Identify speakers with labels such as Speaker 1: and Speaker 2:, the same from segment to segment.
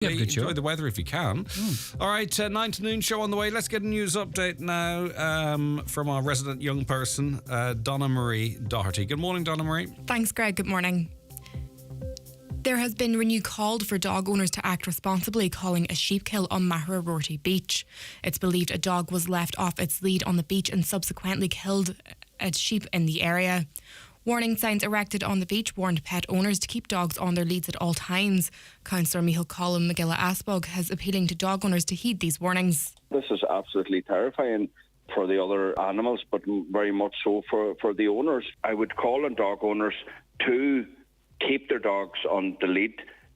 Speaker 1: Yeah, good show.
Speaker 2: Enjoy the weather if you can. All right, 9 to noon show on the way. Let's get a news update now from our resident young person, Donna Marie Doherty. Good morning, Donna Marie.
Speaker 3: Thanks, Greg. Good morning. There has been renewed call for dog owners to act responsibly, calling a sheep kill on Maharorty Beach. It's believed a dog was left off its lead on the beach and subsequently killed a sheep in the area. Warning signs erected on the beach warned pet owners to keep dogs on their leads at all times. Councillor Michael Collum McGilla Asbog has appealing to dog owners to heed these warnings.
Speaker 4: This is absolutely terrifying for the other animals, but very much so for the owners. I would call on dog owners to keep their dogs on the lead.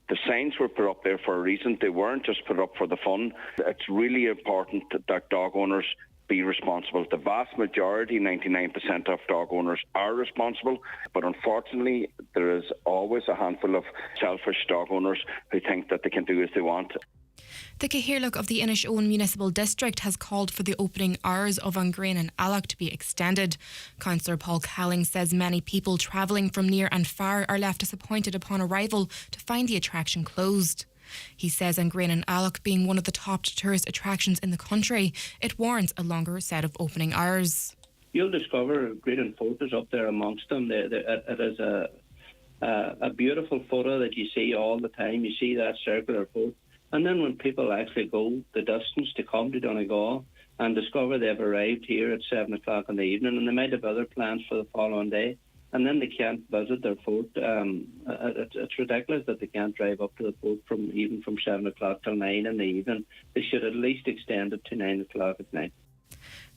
Speaker 4: The signs were put up there for a reason. They weren't just put up for the fun. It's really important that dog owners be responsible. The vast majority, 99% of dog owners are responsible, but unfortunately there is always a handful of selfish dog owners who think that they can do as they want.
Speaker 3: The Cathaoirleach of the Inishowen Municipal District has called for the opening hours of Angrain and Alloch to be extended. Councillor Paul Calling says many people travelling from near and far are left disappointed upon arrival to find the attraction closed. He says Angrain and Alloch being one of the top tourist attractions in the country, it warrants a longer set of opening hours.
Speaker 5: You'll discover great photos up there amongst them. It is a beautiful photo that you see all the time. You see that circular photo. And then when people actually go the distance to come to Donegal and discover they've arrived here at 7 o'clock in the evening and they might have other plans for the following day, and then they can't visit their fort. It's ridiculous that they can't drive up to the fort from 7 o'clock till 9 in the evening. They should at least extend it to 9 o'clock at night.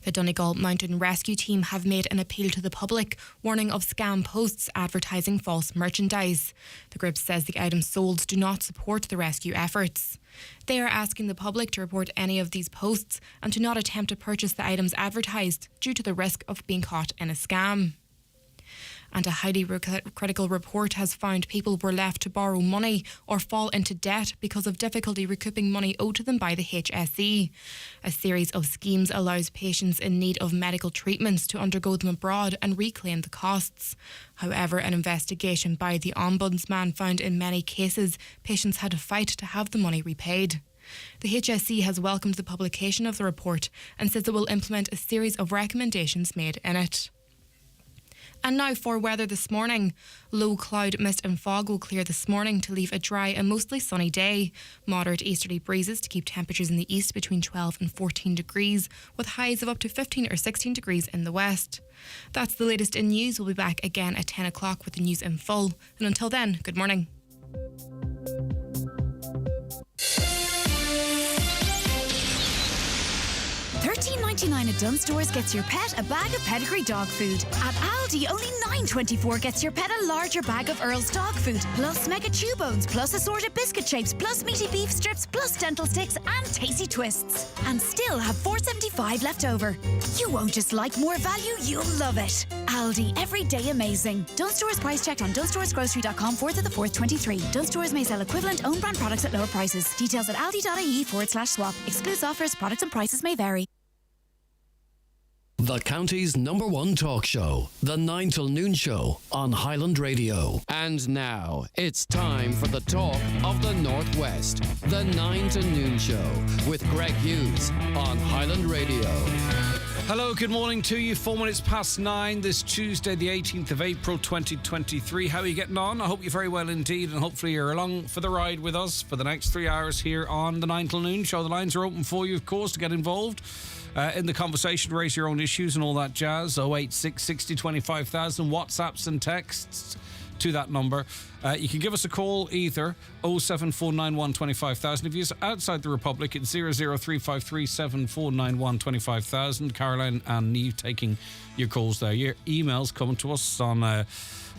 Speaker 3: The Donegal Mountain Rescue Team have made an appeal to the public, warning of scam posts advertising false merchandise. The group says the items sold do not support the rescue efforts. They are asking the public to report any of these posts and to not attempt to purchase the items advertised due to the risk of being caught in a scam. And a highly critical report has found people were left to borrow money or fall into debt because of difficulty recouping money owed to them by the HSE. A series of schemes allows patients in need of medical treatments to undergo them abroad and reclaim the costs. However, an investigation by the Ombudsman found in many cases patients had to fight to have the money repaid. The HSE has welcomed the publication of the report and says it will implement a series of recommendations made in it. And now for weather this morning. Low cloud, mist and fog will clear this morning to leave a dry and mostly sunny day. Moderate easterly breezes to keep temperatures in the east between 12 and 14 degrees, with highs of up to 15 or 16 degrees in the west. That's the latest in news. We'll be back again at 10 o'clock with the news in full. And until then, good morning.
Speaker 6: $13.99 at Dunnes Stores gets your pet a bag of pedigree dog food. At Aldi, only $9.24 gets your pet a larger bag of Earl's dog food, plus mega chew bones, plus assorted biscuit shapes, plus meaty beef strips, plus dental sticks and tasty twists. And still have $4.75 left over. You won't just like more value, you'll love it. Aldi, everyday amazing. Dunnes Stores price checked on dunnesstoresgrocery.com 4th of the 4th, 23. Dunnes Stores may sell equivalent own brand products at lower prices. Details at aldi.ie/swap. Excludes offers, products and prices may vary.
Speaker 7: The county's #1 talk show, the 9 till noon show on Highland Radio. And now it's time for the talk of the Northwest, the 9 to noon show with Greg Hughes on Highland Radio.
Speaker 2: Hello, good morning to you. 4 minutes past 9 this Tuesday, the 18th of April 2023. How are you getting on? I hope you're very well indeed, and hopefully you're along for the ride with us for the next 3 hours here on the 9 till noon show. The lines are open for you, of course, to get involved in the conversation, raise your own issues and all that jazz. 086 60 25,000, WhatsApps and texts to that number. You can give us a call either 07491 25,000. If you're outside the Republic, it's 00353 7491 25,000. Caroline and Neve taking your calls there. Your emails coming to us on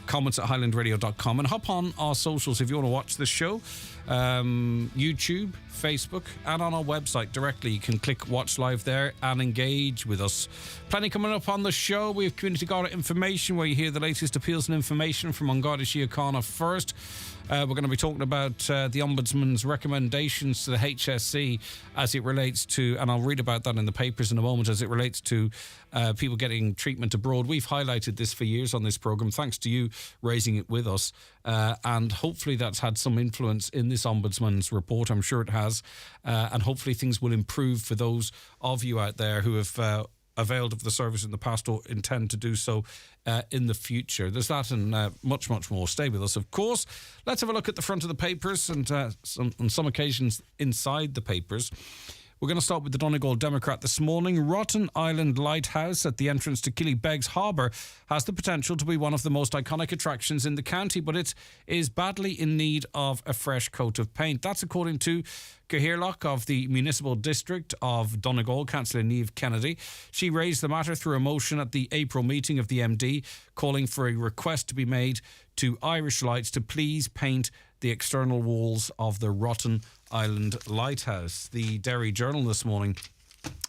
Speaker 2: comments at highlandradio.com, and hop on our socials if you want to watch this show. YouTube, Facebook, and on our website directly. You can click watch live there and engage with us. Plenty coming up on the show. We have Community Garda information, where you hear the latest appeals and information from An Garda Síochána first. We're going to be talking about the Ombudsman's recommendations to the HSE as it relates to, and I'll read about that in the papers in a moment, as it relates to people getting treatment abroad. We've highlighted this for years on this programme, thanks to you raising it with us. And hopefully that's had some influence in this Ombudsman's report. I'm sure it has. And hopefully things will improve for those of you out there who have availed of the service in the past or intend to do so in the future. There's that and much, much more. Stay with us, of course. Let's have a look at the front of the papers and on some occasions inside the papers. We're going to start with the Donegal Democrat this morning. Rotten Island Lighthouse at the entrance to Killybegs Harbour has the potential to be one of the most iconic attractions in the county, but it is badly in need of a fresh coat of paint. That's according to Cahirlock of the Municipal District of Donegal, Councillor Niamh Kennedy. She raised the matter through a motion at the April meeting of the MD, calling for a request to be made to Irish Lights to please paint the external walls of the Rotten Island Lighthouse. The Derry Journal this morning,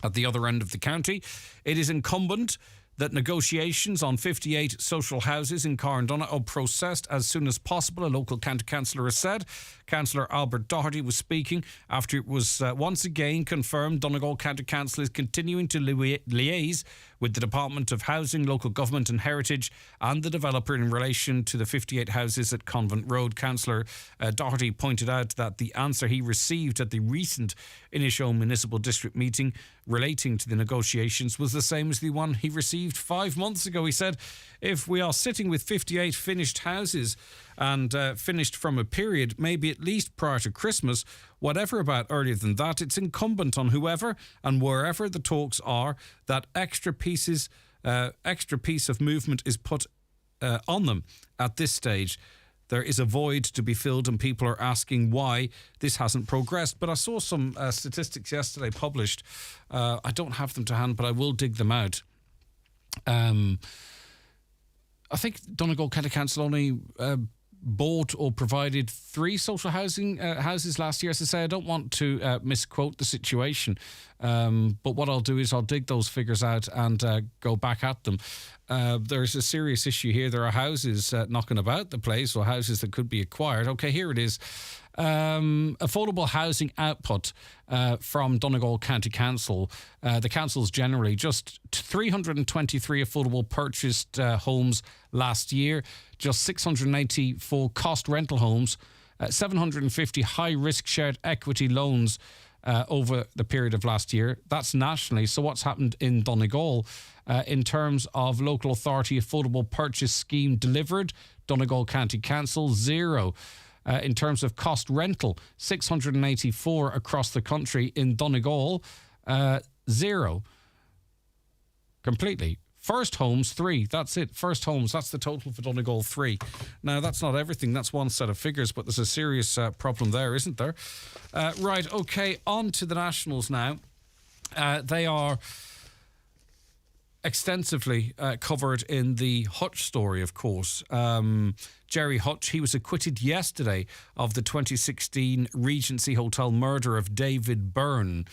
Speaker 2: at the other end of the county, it is incumbent that negotiations on 58 social houses in Carndonagh are processed as soon as possible, a local county councillor has said. Councillor Albert Doherty was speaking after it was once again confirmed Donegal County Council is continuing to liaise with the Department of Housing, Local Government and Heritage and the developer in relation to the 58 houses at Convent Road. Councillor Doherty pointed out that the answer he received at the recent Inishowen Municipal District meeting relating to the negotiations was the same as the one he received 5 months ago. He said, if we are sitting with 58 finished houses and finished from a period maybe at least prior to Christmas, whatever about earlier than that, it's incumbent on whoever and wherever the talks are that extra piece of movement is put on them at this stage. There is a void to be filled and people are asking why this hasn't progressed. But I saw some statistics yesterday published. I don't have them to hand, but I will dig them out. I think Donegal County Council only bought or provided 3 social houses last year. As I say, I don't want to misquote the situation, but what I'll do is I'll dig those figures out and go back at them. There's a serious issue here. There are houses knocking about the place, or houses that could be acquired. Okay, here it is. Affordable housing output from Donegal County Council. The councils generally, just 323 affordable purchased homes last year, just 684 cost rental homes, 750 high-risk shared equity loans over the period of last year. That's nationally. So what's happened in Donegal in terms of local authority affordable purchase scheme delivered? Donegal County Council, 0. In terms of cost rental, 684 across the country. In Donegal, 0. Completely. First homes, 3. That's it. First homes, that's the total for Donegal, 3. Now, that's not everything. That's one set of figures, but there's a serious problem there, isn't there? Right, OK, on to the Nationals now. They are extensively covered in the Hutch story, of course. Jerry Hutch, he was acquitted yesterday of the 2016 Regency Hotel murder of David Byrne.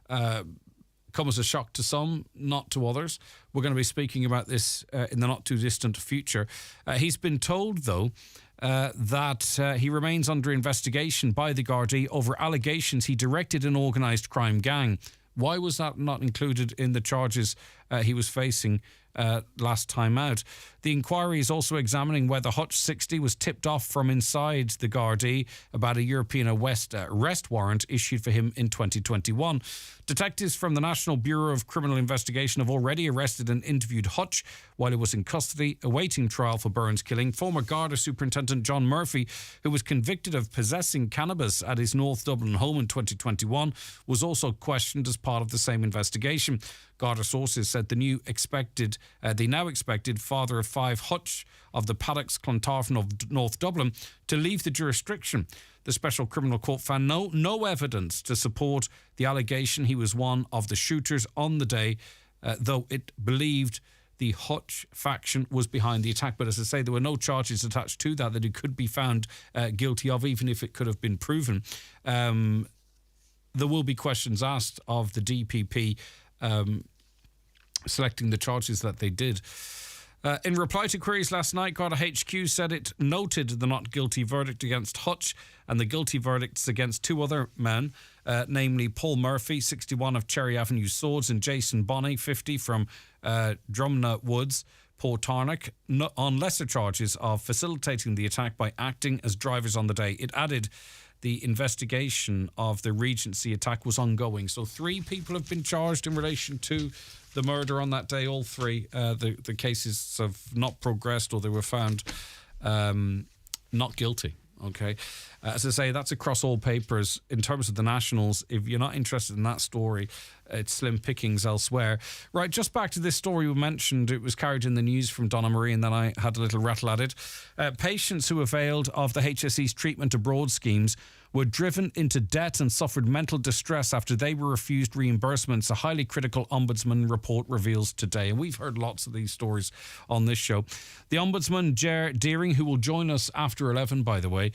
Speaker 2: Come as a shock to some, not to others. We're going to be speaking about this in the not too distant future. He's been told, though, that he remains under investigation by the Gardaí over allegations he directed an organised crime gang. Why was that not included in the charges he was facing last time out? The inquiry is also examining whether Hutch 60 was tipped off from inside the Gardaí about a European arrest warrant issued for him in 2021. Detectives from the National Bureau of Criminal Investigation have already arrested and interviewed Hutch while he was in custody, awaiting trial for Byrne's killing. Former Garda Superintendent John Murphy, who was convicted of possessing cannabis at his North Dublin home in 2021, was also questioned as part of the same investigation. Garda sources said the now expected father of 5, Hutch, of the Paddocks Clontarf of North Dublin, to leave the jurisdiction. The Special Criminal Court found no evidence to support the allegation he was one of the shooters on the day, though it believed the Hutch faction was behind the attack. But as I say, there were no charges attached to that he could be found guilty of, even if it could have been proven. There will be questions asked of the DPP selecting the charges that they did. In reply to queries last night, Garda HQ said it noted the not guilty verdict against Hutch and the guilty verdicts against two other men, namely Paul Murphy, 61 of Cherry Avenue Swords, and Jason Bonney, 50 from Drumna Woods, Portarnock, on lesser charges of facilitating the attack by acting as drivers on the day. It added the investigation of the Regency attack was ongoing. So 3 people have been charged in relation to the murder on that day. All 3. The cases have not progressed, or they were found not guilty. Okay. As I say, that's across all papers. In terms of the Nationals, if you're not interested in that story, it's slim pickings elsewhere. Right, just back to this story we mentioned. It was carried in the news from Donna Marie, and then I had a little rattle at it. Patients who availed of the HSE's treatment abroad schemes were driven into debt and suffered mental distress after they were refused reimbursements, a highly critical Ombudsman report reveals today. And we've heard lots of these stories on this show. The Ombudsman, Ger Deering, who will join us after 11, by the way,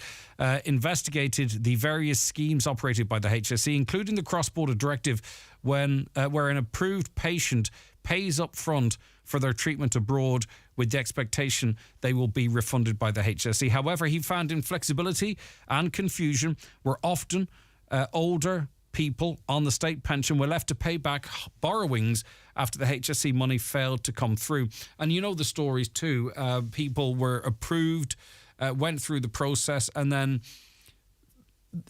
Speaker 2: investigated the various schemes operated by the HSE, including the cross-border directive where an approved patient pays up front for their treatment abroad with the expectation they will be refunded by the HSE. However, he found inflexibility and confusion where often older people on the state pension were left to pay back borrowings after the HSE money failed to come through. And you know the stories too. People were approved, went through the process, and then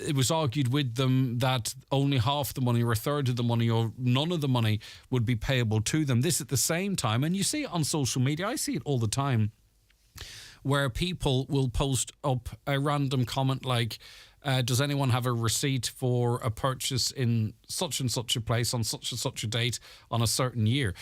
Speaker 2: it was argued with them that only half the money or a third of the money or none of the money would be payable to them. This at the same time, and you see it on social media, I see it all the time, where people will post up a random comment like, does anyone have a receipt for a purchase in such and such a place on such and such a date on a certain year?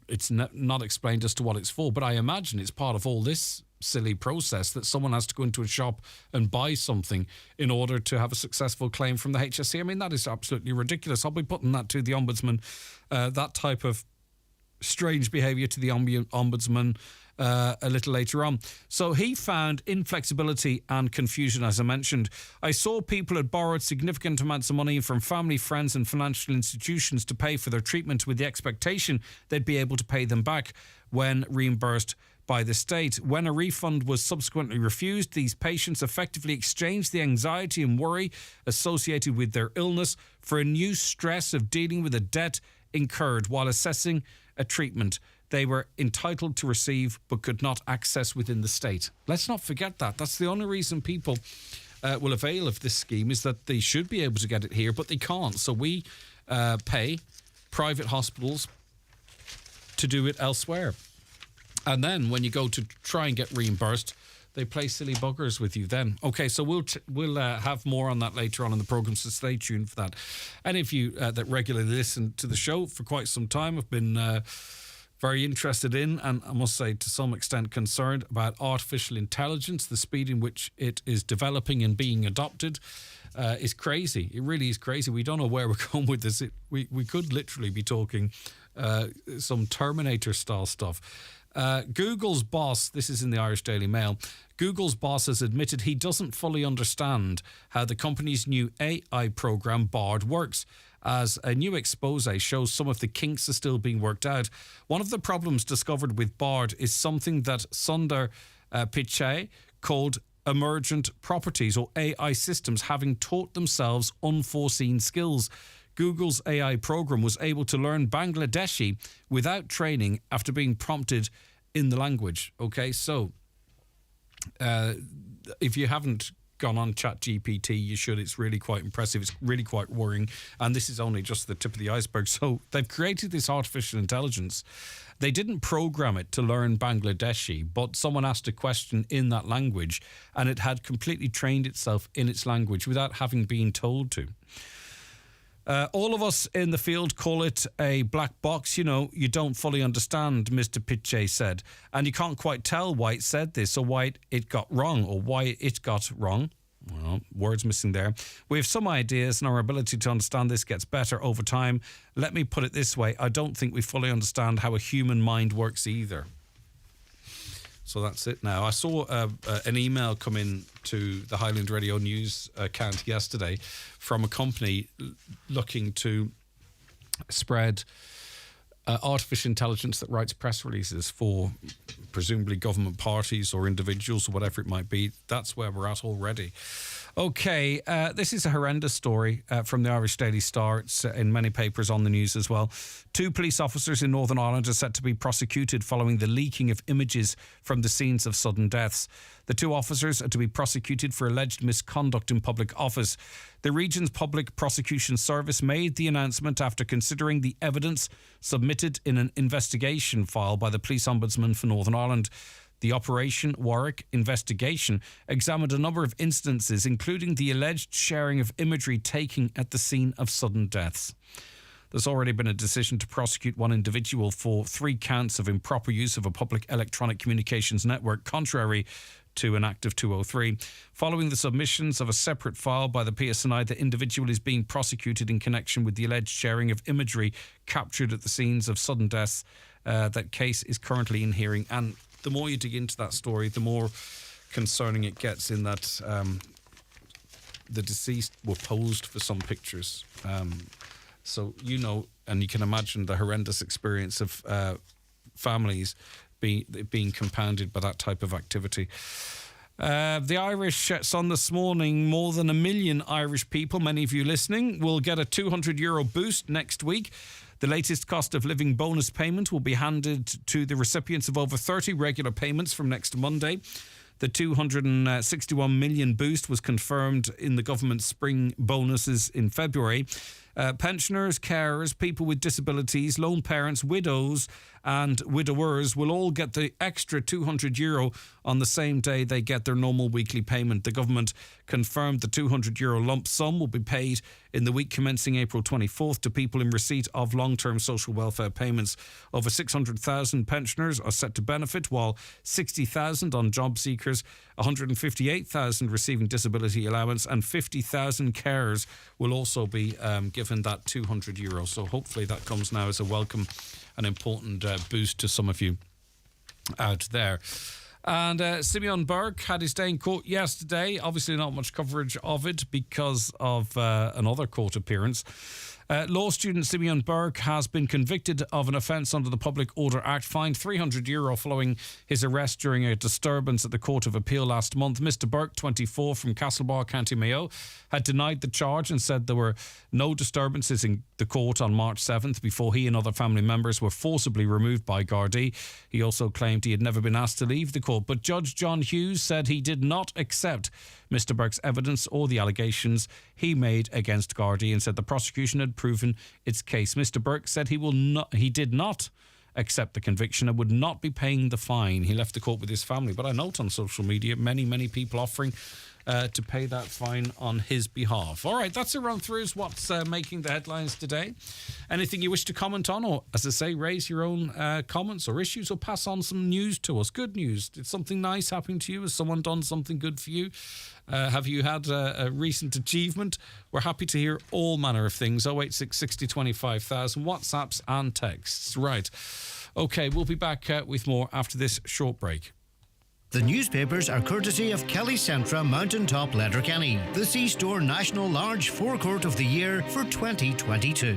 Speaker 2: It's not explained as to what it's for, but I imagine it's part of all this silly process that someone has to go into a shop and buy something in order to have a successful claim from the HSE. I mean, that is absolutely ridiculous. I'll be putting that to the Ombudsman, that type of strange behaviour to the Ombudsman a little later on. So he found inflexibility and confusion, as I mentioned. I saw people had borrowed significant amounts of money from family, friends and financial institutions to pay for their treatment with the expectation they'd be able to pay them back when reimbursed by the state. When a refund was subsequently refused, these patients effectively exchanged the anxiety and worry associated with their illness for a new stress of dealing with a debt incurred while assessing a treatment they were entitled to receive but could not access within the state. Let's not forget that. That's the only reason people will avail of this scheme, is that they should be able to get it here, but they can't. So we pay private hospitals to do it elsewhere. And then when you go to try and get reimbursed, they play silly buggers with you then. Okay, so we'll have more on that later on in the programme, so stay tuned for that. Any of you that regularly listen to the show for quite some time have been very interested in, and I must say to some extent concerned about artificial intelligence. The speed in which it is developing and being adopted is crazy. It really is crazy. We don't know where we're going with this. We could literally be talking some Terminator-style stuff. Google's boss, this is in the Irish Daily Mail, Google's boss has admitted he doesn't fully understand how the company's new AI program Bard works, as a new expose shows some of the kinks are still being worked out. One of the problems discovered with Bard is something that Sundar Pichai called emergent properties, or AI systems having taught themselves unforeseen skills. Google's AI program was able to learn Bangladeshi without training after being prompted in the language. Okay, so if you haven't gone on ChatGPT, you should. It's really quite impressive. It's really quite worrying. And this is only just the tip of the iceberg. So they've created this artificial intelligence. They didn't program it to learn Bangladeshi, but someone asked a question in that language and it had completely trained itself in its language without having been told to. All of us in the field call it a black box. You know, you don't fully understand, Mr. Pichai said. And you can't quite tell why it said this or why it got wrong or why it got wrong. Well, words missing there. We have some ideas and our ability to understand this gets better over time. Let me put it this way. I don't think we fully understand how a human mind works either. So that's it now. I saw an email come in to the Highland Radio News account yesterday from a company looking to spread artificial intelligence that writes press releases for presumably government parties or individuals or whatever it might be. That's where we're at already. Okay, this is a horrendous story from the Irish Daily Star. It's in many papers on the news as well. 2 police officers in Northern Ireland are set to be prosecuted following the leaking of images from the scenes of sudden deaths. The 2 officers are to be prosecuted for alleged misconduct in public office. The region's Public Prosecution Service made the announcement after considering the evidence submitted in an investigation file by the Police Ombudsman for Northern Ireland. The Operation Warwick investigation examined a number of instances, including the alleged sharing of imagery taken at the scene of sudden deaths. There's already been a decision to prosecute one individual for 3 counts of improper use of a public electronic communications network, contrary to an Act of 203. Following the submissions of a separate file by the PSNI, the individual is being prosecuted in connection with the alleged sharing of imagery captured at the scenes of sudden deaths. That case is currently in hearing, and the more you dig into that story, the more concerning it gets in that the deceased were posed for some pictures. So, and you can imagine the horrendous experience of families being compounded by that type of activity. The Irish Sun this morning, more than 1 million Irish people, many of you listening, will get a €200 boost next week. The latest cost of living bonus payment will be handed to the recipients of over 30 regular payments from next Monday. The 261 million boost was confirmed in the government's spring bonuses in February. Pensioners, carers, people with disabilities, lone parents, widows and widowers will all get the extra €200 on the same day they get their normal weekly payment. The government confirmed the €200 lump sum will be paid in the week commencing April 24th to people in receipt of long-term social welfare payments. Over 600,000 pensioners are set to benefit, while 60,000 on job seekers, 158,000 receiving disability allowance, and 50,000 carers will also be given that €200. So hopefully that comes now as a welcome and important boost to some of you out there. And Simeon Burke had his day in court yesterday. Obviously not much coverage of it because of another court appearance. Law student Simeon Burke has been convicted of an offence under the Public Order Act, fined €300 following his arrest during a disturbance at the Court of Appeal last month. Mr Burke, 24, from Castlebar, County Mayo, had denied the charge and said there were no disturbances in the court on March 7th before he and other family members were forcibly removed by Gardaí. He also claimed he had never been asked to leave the court, but Judge John Hughes said he did not accept Mr Burke's evidence or the allegations he made against Gardaí and said the prosecution had proven its case. Mr Burke said he did not accept the conviction and would not be paying the fine. He left the court with his family, but I note on social media many people offering to pay that fine on his behalf. All right, that's a run through what's making the headlines today. Anything you wish to comment on, or as I say, raise your own comments or issues, or pass on some news to us. Good news. Did something nice happen to you? Has someone done something good for you? Have you had a recent achievement? We're happy to hear all manner of things. 086 60 25,000 WhatsApps and texts. Right. Okay, we'll be back with more after this short break.
Speaker 1: The newspapers are courtesy of Kelly Centra Mountaintop Letterkenny, the C-Store National Large Forecourt of the Year for 2022.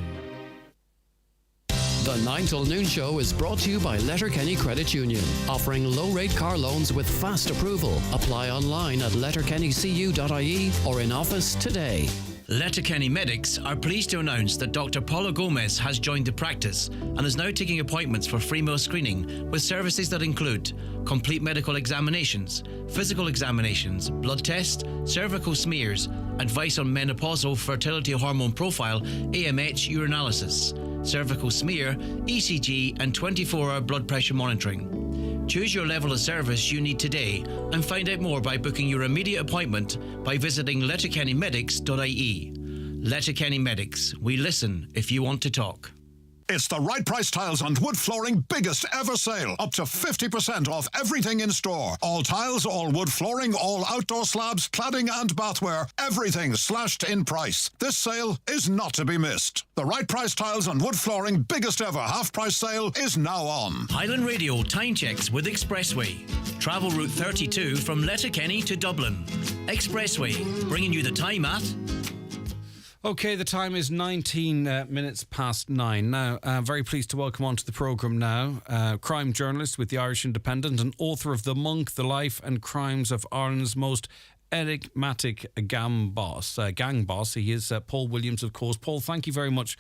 Speaker 7: The 9 till noon show is brought to you by Letterkenny Credit Union, offering low-rate car loans with fast approval. Apply online at letterkennycu.ie or in office today.
Speaker 8: Letterkenny Medics are pleased to announce that Dr. Paula Gomez has joined the practice and is now taking appointments for free meal screening with services that include complete medical examinations, physical examinations, blood tests, cervical smears, advice on menopausal fertility hormone profile, AMH urinalysis, cervical smear, ECG and 24-hour blood pressure monitoring. Choose your level of service you need today and find out more by booking your immediate appointment by visiting letterkennymedics.ie. Letterkenny Medics. We listen if you want to talk.
Speaker 9: It's the Right Price Tiles and Wood Flooring biggest ever sale. Up to 50% off everything in store. All tiles, all wood flooring, all outdoor slabs, cladding and bathware. Everything slashed in price. This sale is not to be missed. The Right Price Tiles and Wood Flooring biggest ever half-price sale is now on.
Speaker 8: Highland Radio time checks with Expressway. Travel route 32 from Letterkenny to Dublin. Expressway, bringing you the time at...
Speaker 2: Okay, the time is 19 minutes past 9. Now, very pleased to welcome onto the programme now crime journalist with the Irish Independent and author of The Monk, The Life and Crimes of Ireland's Most Enigmatic Gang Boss. He is Paul Williams, of course. Paul, thank you very much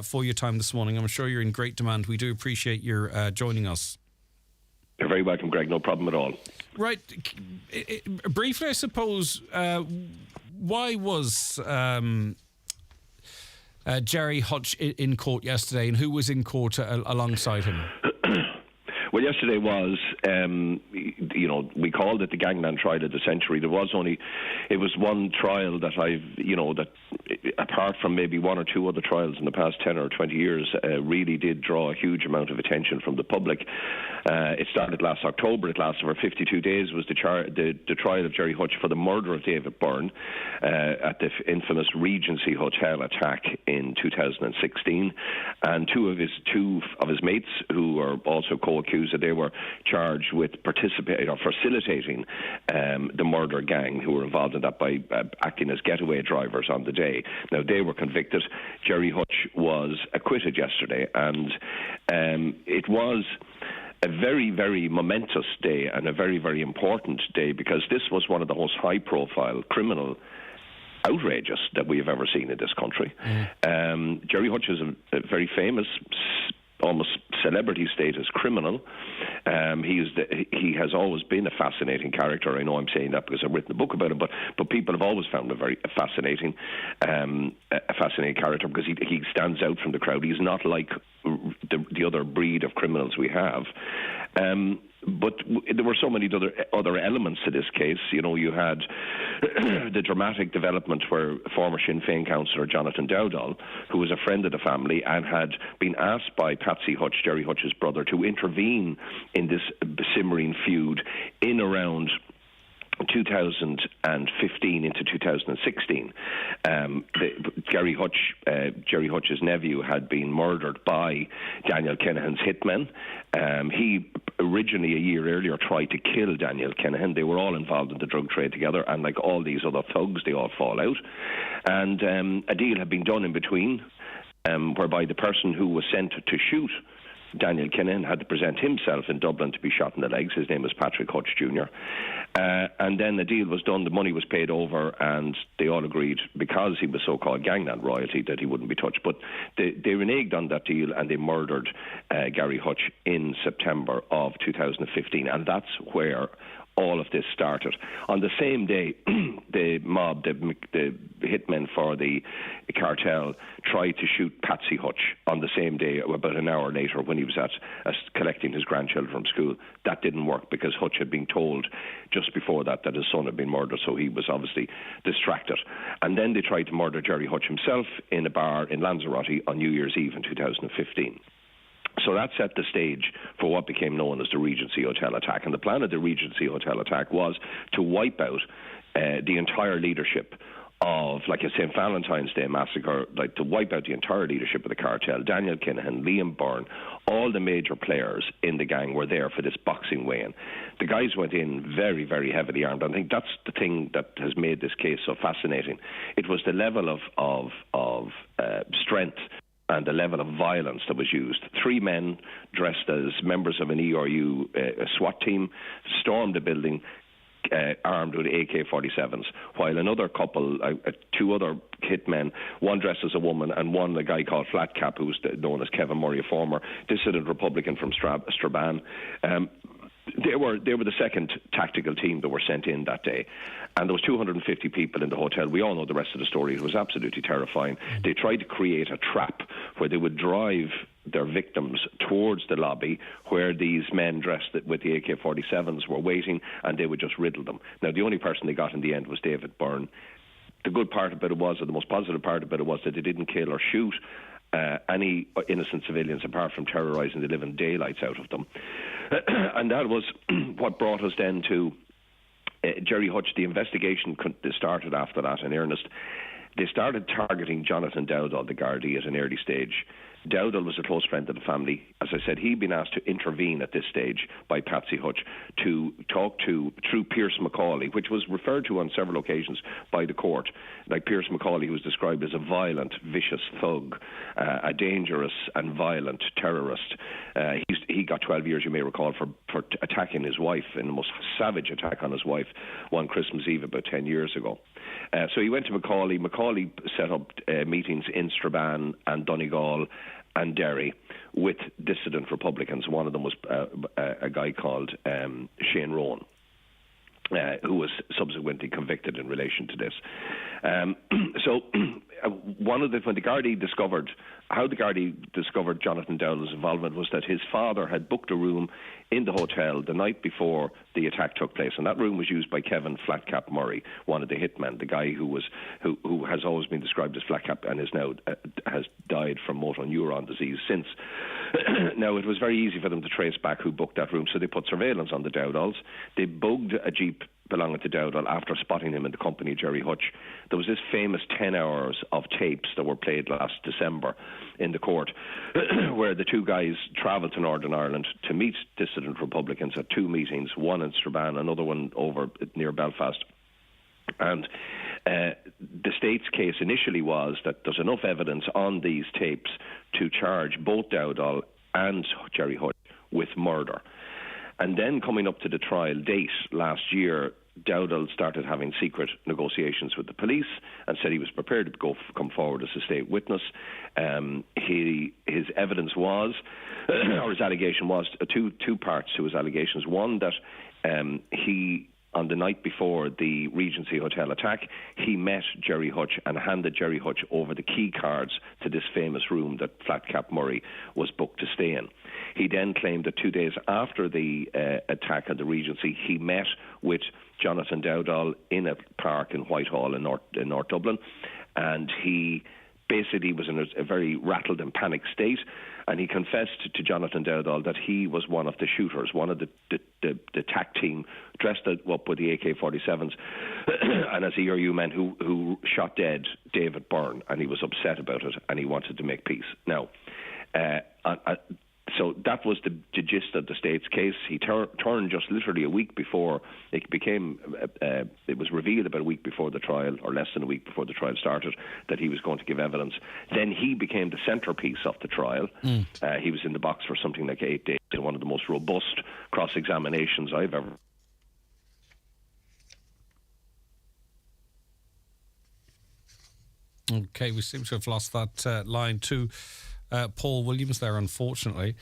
Speaker 2: for your time this morning. I'm sure you're in great demand. We do appreciate your joining us.
Speaker 10: You're very welcome, Greg. No problem at all.
Speaker 2: Right. Briefly, I suppose, why was Gerry Hutch in court yesterday, and who was in court alongside him?
Speaker 10: Well, yesterday was, we called it the gangland trial of the century. It was one trial that that apart from maybe one or two other trials in the past 10 or 20 years, really did draw a huge amount of attention from the public. It started last October. It lasted for 52 days. It was the trial of Gerry Hutch for the murder of David Byrne at the infamous Regency Hotel attack in 2016. And two of his mates, who are also co-accused, that they were charged with participating or facilitating the murder gang who were involved in that by acting as getaway drivers on the day. Now, they were convicted. Gerry Hutch was acquitted yesterday, and it was a very, very momentous day and a very, very important day, because this was one of the most high-profile criminal outrages that we have ever seen in this country. Gerry Hutch is a very famous, almost celebrity status criminal. He has always been a fascinating character. I know I'm saying that because I've written a book about him, but people have always found him a fascinating character, because he stands out from the crowd. He's not like the other breed of criminals we have. But there were so many other elements to this case. You had the dramatic development where former Sinn Féin councillor Jonathan Dowdall, who was a friend of the family and had been asked by Patsy Hutch, Gerry Hutch's brother, to intervene in this simmering feud in around 2015 into 2016. Gerry Hutch's nephew had been murdered by Daniel Kinahan's hitmen. He originally, a year earlier, tried to kill Daniel Kinahan. They were all involved in the drug trade together, and like all these other thugs, they all fall out. And a deal had been done in between, whereby the person who was sent to shoot Daniel Kinahan had to present himself in Dublin to be shot in the legs. His name was Patrick Hutch Jr. And then the deal was done, the money was paid over, and they all agreed, because he was so-called gangland royalty, that he wouldn't be touched. But they reneged on that deal, and they murdered Gerry Hutch in September of 2015, and that's where all of this started. On the same day, the mob, the hitmen for the cartel, tried to shoot Patsy Hutch on the same day, about an hour later, when he was at collecting his grandchildren from school. That didn't work, because Hutch had been told just before that his son had been murdered, so he was obviously distracted. And then they tried to murder Gerry Hutch himself in a bar in Lanzarote on New Year's Eve in 2015. So that set the stage for what became known as the Regency Hotel attack. And the plan of the Regency Hotel attack was to wipe out the entire leadership of, like a St. Valentine's Day massacre, like to wipe out the entire leadership of the cartel. Daniel Kinahan, Liam Byrne, all the major players in the gang were there for this boxing weigh-in. The guys went in very, very heavily armed. I think that's the thing that has made this case so fascinating. It was the level of strength and the level of violence that was used. 3 men dressed as members of an ERU a SWAT team stormed the building, armed with AK-47s, while another couple, 2 other hitmen, one dressed as a woman and one a guy called Flatcap, who's known as Kevin Murray, a former dissident Republican from Strabane. They were the second tactical team that were sent in that day. And there was 250 people in the hotel. We all know the rest of the story. It was absolutely terrifying. They tried to create a trap where they would drive their victims towards the lobby where these men dressed with the AK-47s were waiting, and they would just riddle them. Now, the only person they got in the end was David Byrne. The good part about it was, or the most positive part about it was, that they didn't kill or shoot any innocent civilians, apart from terrorising the living daylights out of them. And that was what brought us then to Gerry Hutch. The investigation started after that in earnest. They started targeting Jonathan Dowdall, the Gardaí, at an early stage. Dowdall was a close friend of the family. As I said, he'd been asked to intervene at this stage by Patsy Hutch to talk to, through Pierce McCauley, which was referred to on several occasions by the court. Like Pierce McCauley, who was described as a violent, vicious thug, a dangerous and violent terrorist. He got 12 years, you may recall, for attacking his wife, in the most savage attack on his wife one Christmas Eve about 10 years ago. So he went to Macaulay. Macaulay set up meetings in Strabane and Donegal and Derry with dissident Republicans. One of them was a guy called Shane Rowan, who was subsequently convicted in relation to this. So when the Gardaí discovered Jonathan Dowdall's involvement was that his father had booked a room in the hotel the night before the attack took place, and that room was used by Kevin Flatcap Murray, one of the hitmen, the guy who has always been described as Flatcap and is now has died from motor neuron disease since. Now, it was very easy for them to trace back who booked that room, so they put surveillance on the Dowdalls. They bugged a jeep belonging to Dowdall after spotting him in the company of Jerry Hutch. There was this famous 10 hours of tapes that were played last December in the court where the two guys travelled to Northern Ireland to meet dissident Republicans at two meetings, one in Strabane, another one over near Belfast. And the state's case initially was that there's enough evidence on these tapes to charge both Dowdall and Jerry Hutch with murder. And then coming up to the trial date last year, Dowdall started having secret negotiations with the police and said he was prepared to come forward as a state witness. His evidence was, or his allegation was, two parts to his allegations. One, that he, on the night before the Regency Hotel attack, he met Jerry Hutch and handed Jerry Hutch over the key cards to this famous room that Flatcap Murray was booked to stay in. He then claimed that 2 days after the attack at the Regency, he met with Jonathan Dowdall in a park in Whitehall in North Dublin, and he basically was in a very rattled and panicked state, and he confessed to Jonathan Dowdall that he was one of the shooters, one of the TAC team dressed up with the AK-47s and as a ERU men who shot dead David Byrne, and he was upset about it and he wanted to make peace. Now, so that was the gist of the state's case. He turned just literally a week before it became, it was revealed about a week before the trial, or less than a week before the trial started, that he was going to give evidence. Then he became the centrepiece of the trial. He was in the box for something like 8 days, in one of the most robust cross-examinations I've ever.
Speaker 2: Okay, we seem to have lost that line too. Paul Williams there, unfortunately.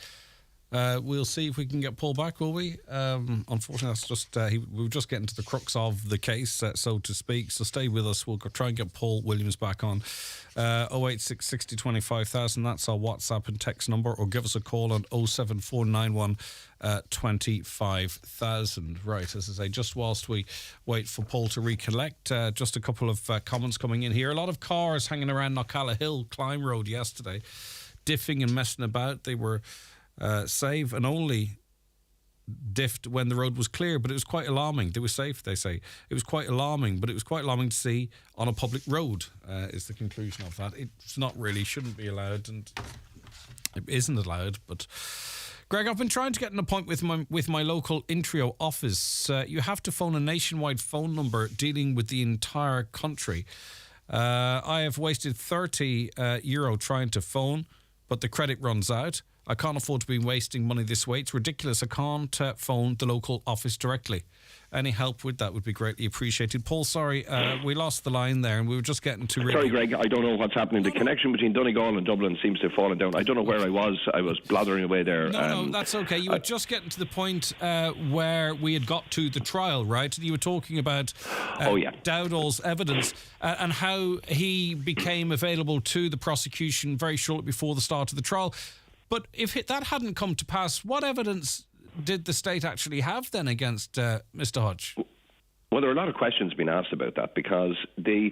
Speaker 2: We'll see if we can get Paul back, will we? Unfortunately, that's just we were just getting to the crux of the case, so to speak. So stay with us. We'll try and get Paul Williams back on. 086 60 25,000. That's our WhatsApp and text number. Or give us a call on 07491 25,000. Right, as I say, just whilst we wait for Paul to recollect, just a couple of comments coming in here. A lot of cars hanging around Knockalla Hill, Climb Road yesterday, diffing and messing about. They were safe and only diffed when the road was clear, but it was quite alarming. They were safe, they say. It was quite alarming, but it was quite alarming to see on a public road, is the conclusion of that. It's not really, shouldn't be allowed, and it isn't allowed. But Greg, I've been trying to get an appointment with my local Intrio office. You have to phone a nationwide phone number dealing with the entire country. I have wasted €30 trying to phone, but the credit runs out. I can't afford to be wasting money this way. It's ridiculous. I can't phone the local office directly. Any help with that would be greatly appreciated. Paul, sorry, we lost the line there, and we were just getting to...
Speaker 10: Sorry, Greg, I don't know what's happening. The connection between Donegal and Dublin seems to have fallen down. I don't know where I was. I was blathering away there.
Speaker 2: No, that's okay. You were just getting to the point where we had got to the trial, right? You were talking about Dowdall's evidence and how he became available to the prosecution very shortly before the start of the trial. But if that hadn't come to pass, what evidence did the state actually have then against Mr. Hutch?
Speaker 10: Well, there are a lot of questions being asked about that, because you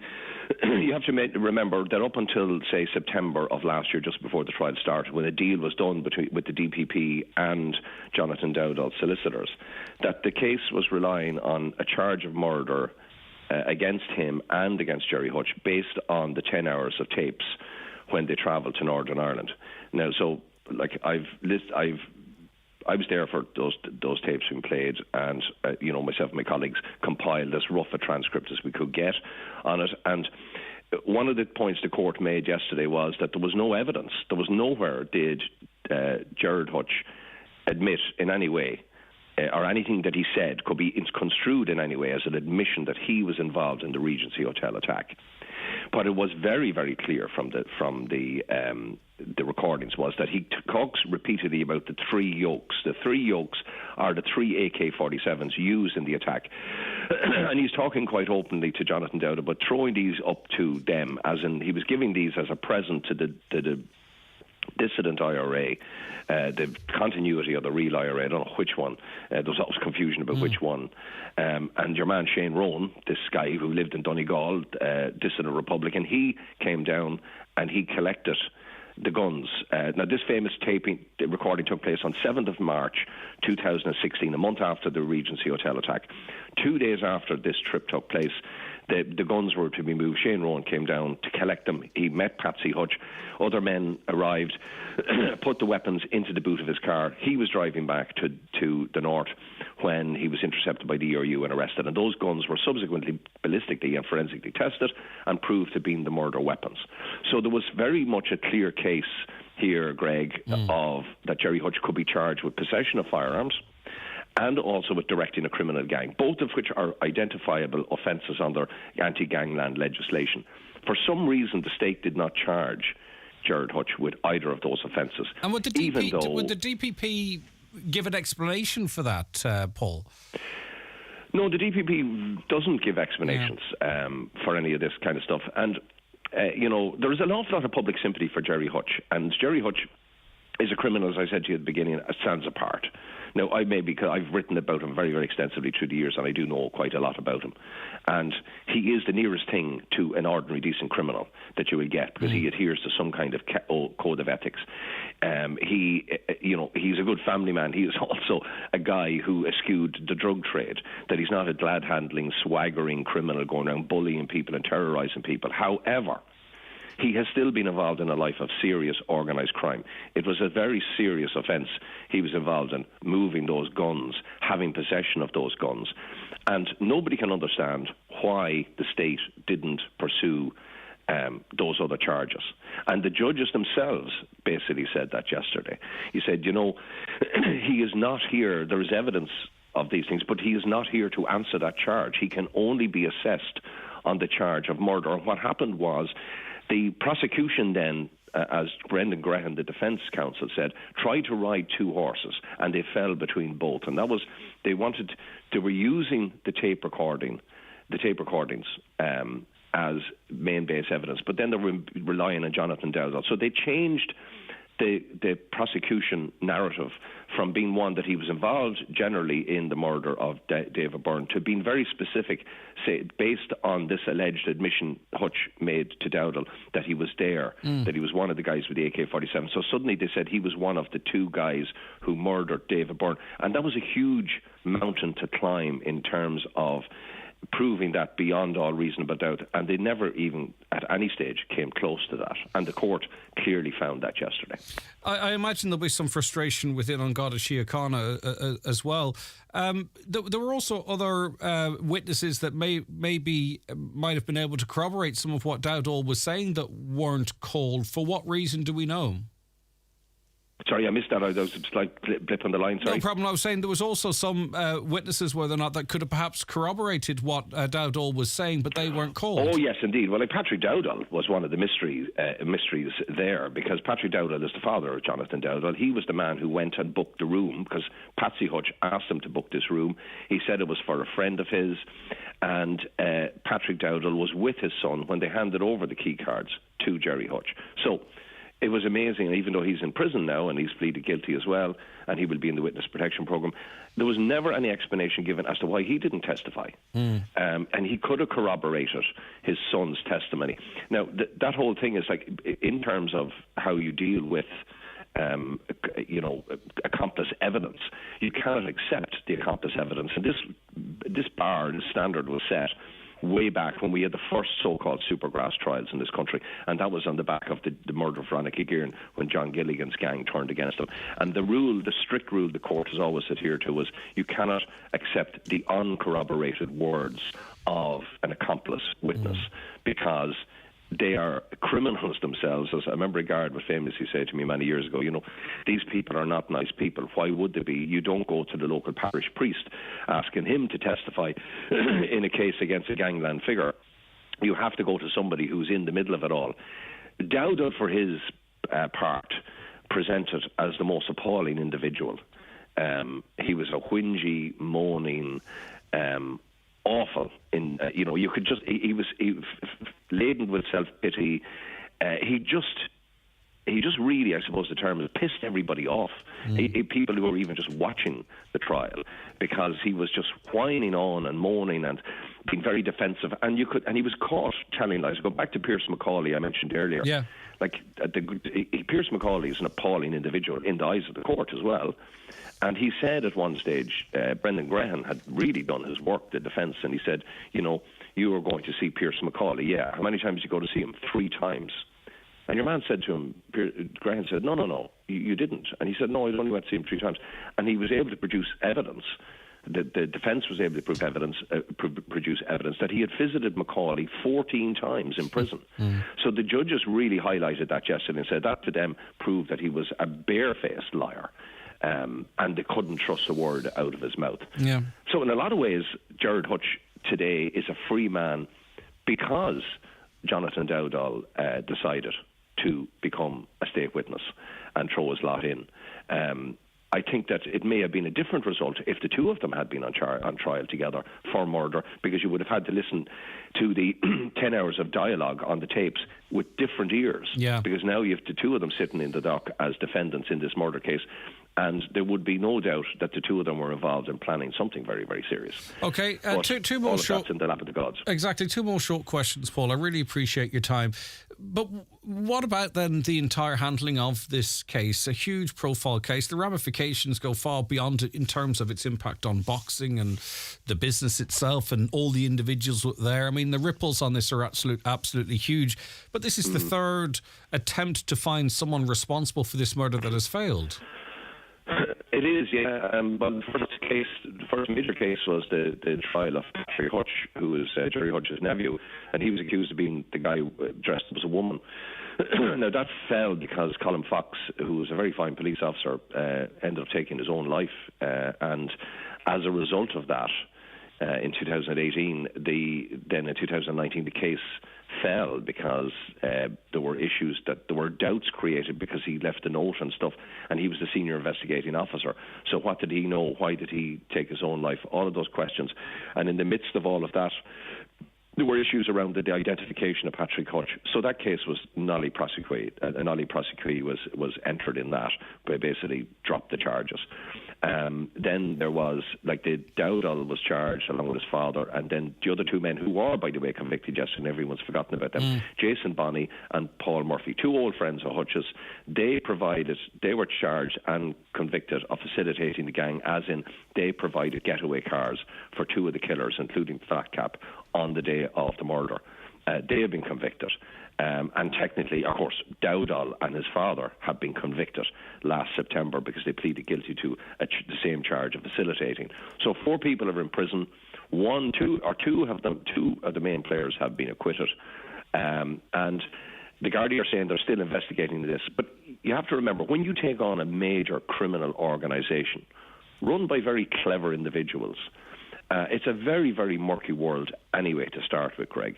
Speaker 10: have to remember that up until, say, September of last year, just before the trial started, when a deal was done with the DPP and Jonathan Dowdall's solicitors, that the case was relying on a charge of murder against him and against Jerry Hutch based on the 10 hours of tapes when they travelled to Northern Ireland. Now, so like I was there for those tapes being played, and myself and my colleagues compiled as rough a transcript as we could get on it. And one of the points the court made yesterday was that there was no evidence. There was nowhere did Gerard Hutch admit in any way, or anything that he said could be construed in any way as an admission that he was involved in the Regency Hotel attack. But it was very, very clear from the recordings was that he talks repeatedly about the 3 yokes. The 3 yokes are the 3 AK-47s used in the attack. And he's talking quite openly to Jonathan Dowd about throwing these up to them, as in he was giving these as a present to the dissident IRA, the continuity of the real IRA. I don't know which one. There was always confusion about which one. And your man Shane Rowan, this guy who lived in Donegal, dissident Republican, he came down and he collected the guns. Now, this famous recording took place on 7th of March 2016, a month after the Regency Hotel attack. 2 days after this trip took place, the guns were to be moved. Shane Rowan came down to collect them. He met Patsy Hutch. Other men arrived, put the weapons into the boot of his car. He was driving back to the north when he was intercepted by the ERU and arrested. And those guns were subsequently ballistically and forensically tested and proved to be the murder weapons. So there was very much a clear case here, Greg, of that Gerry Hutch could be charged with possession of firearms and also with directing a criminal gang, both of which are identifiable offences under anti-gangland legislation. For some reason, the state did not charge Gerard Hutch with either of those offences.
Speaker 2: And would the DPP give an explanation for that, Paul?
Speaker 10: No, the DPP doesn't give explanations for any of this kind of stuff. And, there is an awful lot of public sympathy for Gerry Hutch. And Gerry Hutch is a criminal, as I said to you at the beginning, stands apart. Now, because I've written about him very, very extensively through the years, and I do know quite a lot about him. And he is the nearest thing to an ordinary decent criminal that you will get, because he adheres to some kind of code of ethics. He's a good family man. He is also a guy who eschewed the drug trade, that he's not a glad-handling, swaggering criminal going around bullying people and terrorising people. However, he has still been involved in a life of serious organised crime. It was a very serious offence he was involved in, moving those guns, having possession of those guns. And nobody can understand why the state didn't pursue those other charges. And the judges themselves basically said that yesterday. He said, he is not here. There is evidence of these things, but he is not here to answer that charge. He can only be assessed on the charge of murder. And what happened was, the prosecution then, as Brendan Graham, the defence counsel, said, tried to ride 2 horses, and they fell between both. And that was, they were using the tape recordings as main base evidence, but then they were relying on Jonathan Dowd. So they changed the prosecution narrative from being one that he was involved generally in the murder of David Byrne to being very specific, say, based on this alleged admission Hutch made to Dowdall that he was there, that he was one of the guys with the AK-47. So suddenly they said he was one of the 2 guys who murdered David Byrne. And that was a huge mountain to climb in terms of proving that beyond all reasonable doubt, and they never even at any stage came close to that, and the court clearly found that yesterday.
Speaker 2: I imagine there'll be some frustration within Garda Síochána as well. There were also other witnesses that might have been able to corroborate some of what Dowdall was saying that weren't called. For what reason do we know?
Speaker 10: Sorry, I missed that. There was a slight blip on the line. Sorry.
Speaker 2: No problem. I was saying there was also some witnesses, whether or not that could have perhaps corroborated what Dowdall was saying, but they weren't called.
Speaker 10: Oh, yes, indeed. Well, Patrick Dowdall was one of the mysteries there, because Patrick Dowdall is the father of Jonathan Dowdall. He was the man who went and booked the room, because Patsy Hutch asked him to book this room. He said it was for a friend of his, and Patrick Dowdall was with his son when they handed over the key cards to Gerry Hutch. So it was amazing, even though he's in prison now and he's pleaded guilty as well, and he will be in the witness protection program, there was never any explanation given as to why he didn't testify. And he could have corroborated his son's testimony. Now, that whole thing is like, in terms of how you deal with accomplice evidence, you cannot accept the accomplice evidence. And this standard was set way back when we had the first so-called supergrass trials in this country, and that was on the back of the murder of Veronica Guerin when John Gilligan's gang turned against him. And the strict rule the court has always adhered to was you cannot accept the uncorroborated words of an accomplice witness because they are criminals themselves. As I remember a guard would famously say to me many years ago, these people are not nice people. Why would they be? You don't go to the local parish priest asking him to testify in a case against a gangland figure. You have to go to somebody who's in the middle of it all. Dowdall, for his part, presented as the most appalling individual. He was a whingy, moaning, awful. You could just he was laden with self-pity. He just really, I suppose the term is, pissed everybody off. People who were even just watching the trial, because he was just whining on and moaning and being very defensive. And he was caught telling lies. Go back to Pierce McCauley I mentioned earlier. Yeah. Pierce McCauley is an appalling individual in the eyes of the court as well. And he said at one stage, Brendan Graham had really done his work, the defence, and he said, you are going to see Pierce McCauley. Yeah. How many times did you go to see him? 3 times. And your man said to him, Graham said, no, you didn't. And he said, no, I only went to see him 3 times. And he was able to produce evidence. The defence was able to produce evidence that he had visited McCauley 14 times in prison. So the judges really highlighted that yesterday and said that to them proved that he was a barefaced liar. And they couldn't trust a word out of his mouth. Yeah. So in a lot of ways, Gerard Hutch today is a free man because Jonathan Dowdall decided to become a state witness and throw his lot in. I think that it may have been a different result if the two of them had been on trial together for murder, because you would have had to listen to the 10 hours of dialogue on the tapes with different ears. Yeah. Because now you have the two of them sitting in the dock as defendants in this murder case. And there would be no doubt that the two of them were involved in planning something very, very serious. Okay, two more short. That's in the lap of the gods.
Speaker 2: Exactly, 2 more short questions, Paul. I really appreciate your time. But what about then the entire handling of this case? A huge profile case. The ramifications go far beyond it in terms of its impact on boxing and the business itself and all the individuals there. I mean, the ripples on this are absolutely huge. But this is the third attempt to find someone responsible for this murder that has failed.
Speaker 10: It is, yeah. But the first major case was the trial of Patrick Hutch, who was Jerry Hutch's nephew, and he was accused of being the guy dressed as a woman. Now, that fell because Colin Fox, who was a very fine police officer, ended up taking his own life. And as a result of that, in 2018, then in 2019, the case fell because there were issues, that there were doubts created because he left a note and stuff, and he was the senior investigating officer. So what did he know? Why did he take his own life? All of those questions. And in the midst of all of that, there were issues around the identification of Patrick Hutch. So that case was nulli prosequi. Nulli prosequi was entered in that, but basically dropped the charges. Then there was, Dowdall was charged along with his father, and then the other 2 men who were, by the way, convicted yesterday, and everyone's forgotten about them, Jason Bonney and Paul Murphy, 2 old friends of Hutch's. They were charged and convicted of facilitating the gang, as in they provided getaway cars for 2 of the killers, including Fat Cap, on the day of the murder. They have been convicted. And technically, of course, Dowdall and his father have been convicted last September because they pleaded guilty to the same charge of facilitating. So 4 people are in prison. 2 of the main players have been acquitted. And the Gardaí are saying they're still investigating this. But you have to remember, when you take on a major criminal organisation run by very clever individuals, it's a very, very murky world anyway to start with, Greg.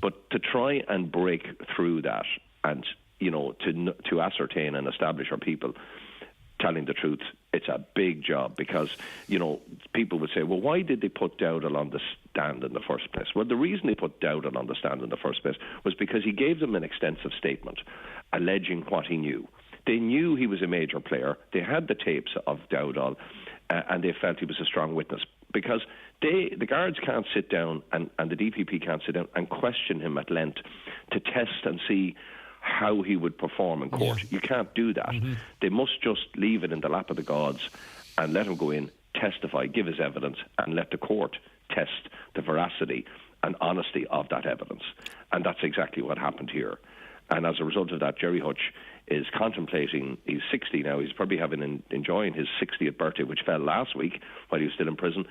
Speaker 10: But to try and break through that and, to ascertain and establish our people telling the truth, it's a big job because, people would say, well, why did they put Dowdall on the stand in the first place? Well, the reason they put Dowdall on the stand in the first place was because he gave them an extensive statement alleging what he knew. They knew he was a major player. They had the tapes of Dowdall, and they felt he was a strong witness because the guards can't sit down and the DPP can't sit down and question him at length to test and see how he would perform in court. Yeah. You can't do that. They must just leave it in the lap of the gods and let him go in, testify, give his evidence, and let the court test the veracity and honesty of that evidence. And that's exactly what happened here. And as a result of that, Jerry Hutch is contemplating, he's 60 now, he's probably enjoying his 60th birthday, which fell last week while he was still in prison.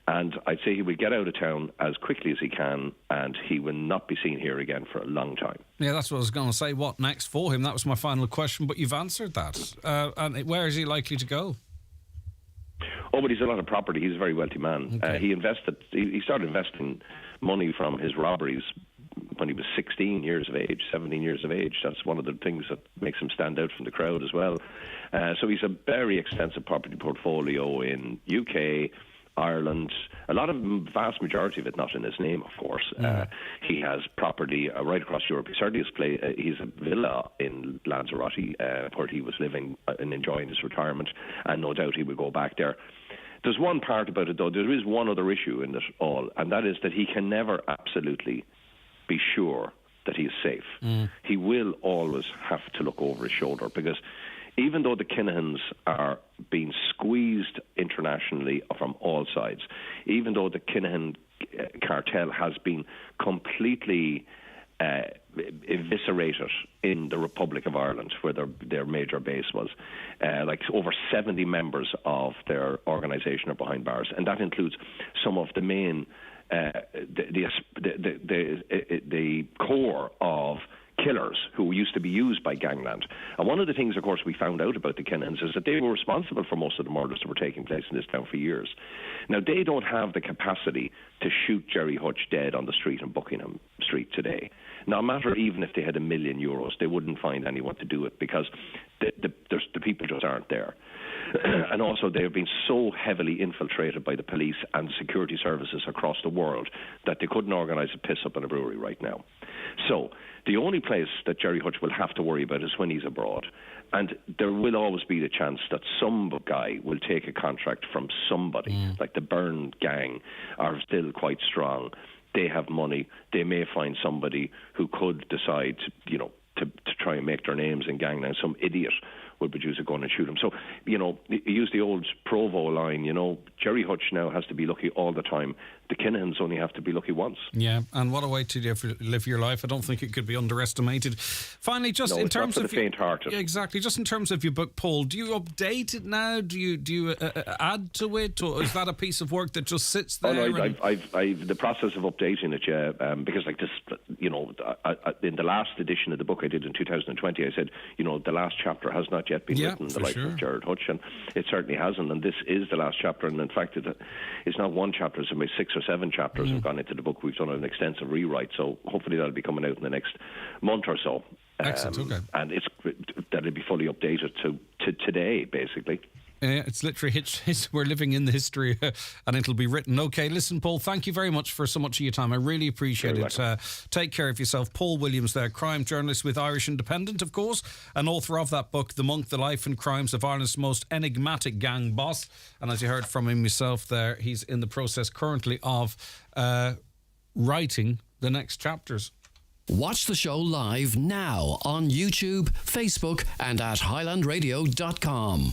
Speaker 10: And I'd say he will get out of town as quickly as he can, and he will not be seen here again for a long time.
Speaker 2: Yeah, that's what I was going to say. What next for him? That was my final question, but you've answered that. And where is he likely to go?
Speaker 10: Oh, but he's a lot of property. He's a very wealthy man.
Speaker 2: Okay.
Speaker 10: He started investing money from his robberies when he was 17 years of age. That's one of the things that makes him stand out from the crowd as well. So he's a very extensive property portfolio in UK, Ireland, vast majority of it not in his name, of course. He has property right across Europe. He certainly has he's a villa in Lanzarote where he was living and enjoying his retirement, and no doubt he will go back there. There's one part about it, though. There is one other issue in it all, and that is that he can never absolutely be sure that he is safe. He will always have to look over his shoulder, because even though the Kinahans are being squeezed internationally from all sides, even though the Kinahan cartel has been completely eviscerated in the Republic of Ireland, where their major base was, like over 70 members of their organisation are behind bars, and that includes some of the main the core of killers who used to be used by gangland. And one of the things, of course, we found out about the Kinahans is that they were responsible for most of the murders that were taking place in this town for years. Now, they don't have the capacity to shoot Jerry Hutch dead on the street in Buckingham Street today. No matter even if they had €1 million, they wouldn't find anyone to do it, because the people just aren't there. And also, they have been so heavily infiltrated by the police and security services across the world that they couldn't organise a piss-up in a brewery right now. So the only place that Jerry Hutch will have to worry about is when he's abroad. And there will always be the chance that some guy will take a contract from somebody, like the Byrne gang are still quite strong. They have money. They may find somebody who could decide, to try and make their names in gangland. Some idiot will produce a gun and shoot him. So, use the old Provo line, Jerry Hutch now has to be lucky all the time. The Kinahans only have to be lucky once.
Speaker 2: Yeah, and what a way to live your life. I don't think it could be underestimated. Finally, just in terms of
Speaker 10: the faint-hearted.
Speaker 2: Exactly, just in terms of your book, Paul, do you update it now? Do you add to it, or is that a piece of work that just sits there?
Speaker 10: Oh, no, I've the process of updating it, because like this, in the last edition of the book I did in 2020, I said, the last chapter has not yet been written in the life of Gerard Hutch, and it certainly hasn't, and this is the last chapter, and in fact it's not one chapter, it's about 6 or 7 chapters have gone into the book. We've done an extensive rewrite, so hopefully that'll be coming out in the next month or so.
Speaker 2: Excellent, okay.
Speaker 10: And that'll be fully updated to today, basically.
Speaker 2: It's literally we're living in the history, and it'll be written. Okay, listen, Paul, thank you very much for so much of your time. I really appreciate it. Take care of yourself. Paul Williams there, crime journalist with Irish Independent, of course, and author of that book, The Monk, The Life and Crimes of Ireland's Most Enigmatic Gang Boss. And as you heard from him yourself there, he's in the process currently of writing the next chapters.
Speaker 7: Watch the show live now on YouTube, Facebook and at highlandradio.com.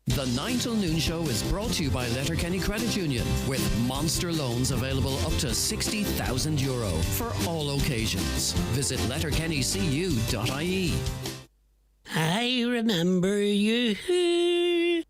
Speaker 7: The 9 till noon show is brought to you by Letterkenny Credit Union, with monster loans available up to €60,000 for all occasions. Visit letterkennycu.ie.
Speaker 11: I remember you.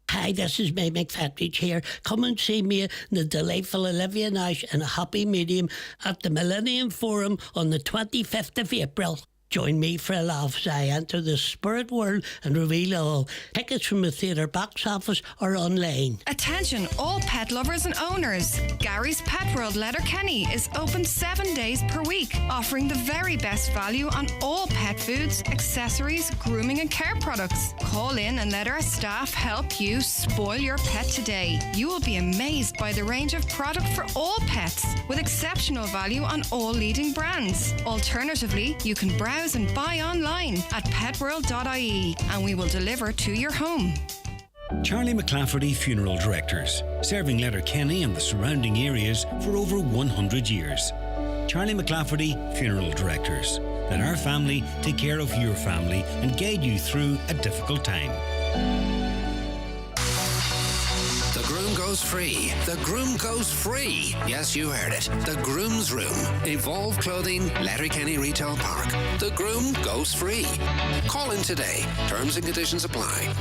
Speaker 11: Hi, this is May McFatridge here. Come and see me and the delightful Olivia Nash in a happy medium at the Millennium Forum on the 25th of April. Join me for a laugh as I enter the spirit world and reveal all. Tickets from the theatre box office or online.
Speaker 12: Attention all pet lovers and owners. Gary's Pet World Letterkenny is open 7 days per week, offering the very best value on all pet foods, accessories, grooming and care products. Call in and let our staff help you spoil your pet today. You will be amazed by the range of product for all pets, with exceptional value on all leading brands. Alternatively, you can browse and buy online at petworld.ie, and we will deliver to your home.
Speaker 13: Charlie McClafferty Funeral Directors, serving Letterkenny and the surrounding areas for over 100 years. Charlie McClafferty Funeral Directors. Let our family take care of your family and guide you through a difficult time.
Speaker 7: The groom goes
Speaker 14: goes free. The groom goes free. Yes, you heard it. The Groom's Room. Evolve Clothing, Letterkenny Retail Park. The groom goes free. Call in today. Terms and conditions apply.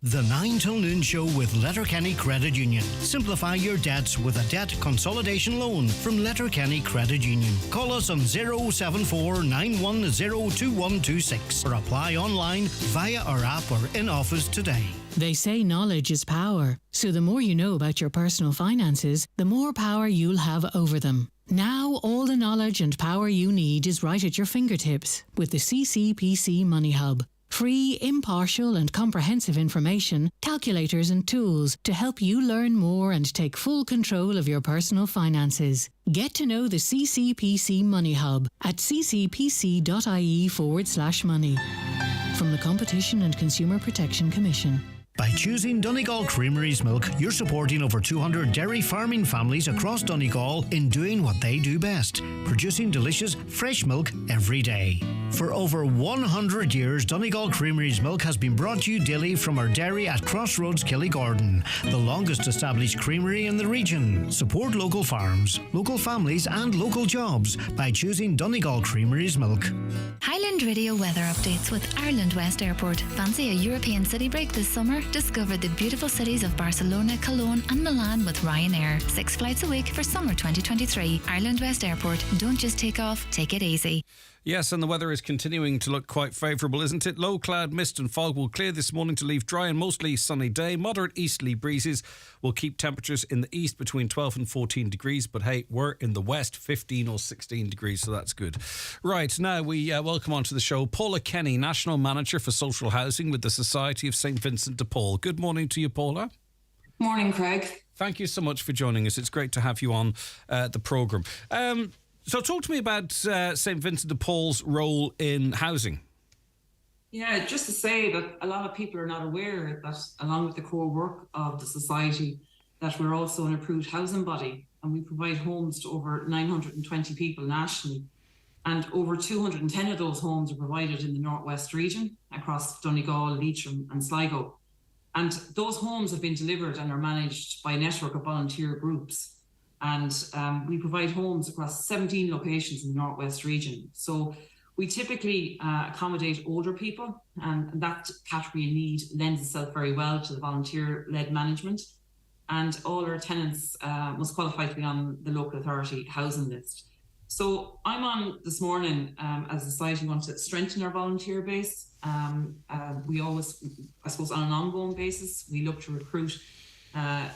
Speaker 1: The 9 till noon show with Letterkenny Credit Union. Simplify your debts with a debt consolidation loan from Letterkenny Credit Union. Call us on 074 910 2126 or apply online via our app or in office today.
Speaker 15: They say knowledge is power, so the more you know about your personal finances, the more power you'll have over them. Now, all the knowledge and power you need is right at your fingertips with the CCPC Money Hub. Free, impartial and comprehensive information, calculators and tools to help you learn more and take full control of your personal finances. Get to know the CCPC Money Hub at ccpc.ie/money. From the Competition and Consumer Protection Commission.
Speaker 1: By choosing Donegal Creameries milk, you're supporting over 200 dairy farming families across Donegal in doing what they do best, producing delicious, fresh milk every day. For over 100 years, Donegal Creameries milk has been brought to you daily from our dairy at Crossroads, Killygordon, the longest established creamery in the region. Support local farms, local families and local jobs by choosing Donegal Creameries milk.
Speaker 16: Highland Radio weather updates with Ireland West Airport. Fancy a European city break this summer? Discover the beautiful cities of Barcelona, Cologne and Milan with Ryanair. 6 flights a week for summer 2023. Ireland West Airport. Don't just take off, take it easy.
Speaker 2: Yes, and the weather is continuing to look quite favourable, isn't it? Low cloud, mist and fog will clear this morning to leave dry and mostly sunny day. Moderate easterly breezes will keep temperatures in the east between 12 and 14 degrees. But hey, we're in the west, 15 or 16 degrees, so that's good. Right, now we welcome onto the show Paula Kenny, National Manager for Social Housing with the Society of St Vincent de Paul. Good morning to you, Paula.
Speaker 17: Morning, Craig.
Speaker 2: Thank you so much for joining us. It's great to have you on the programme. So talk to me about St Vincent de Paul's role in housing.
Speaker 17: Yeah, just to say that a lot of people are not aware that along with the core work of the Society, that we're also an approved housing body and we provide homes to over 920 people nationally. And over 210 of those homes are provided in the Northwest region across Donegal, Leitrim and Sligo. And those homes have been delivered and are managed by a network of volunteer groups. And we provide homes across 17 locations in the Northwest region. So we typically accommodate older people, and that category of need lends itself very well to the volunteer-led management. And all our tenants must qualify to be on the local authority housing list. So I'm on this morning as a society, want to strengthen our volunteer base. We always, I suppose, on an ongoing basis, we look to recruit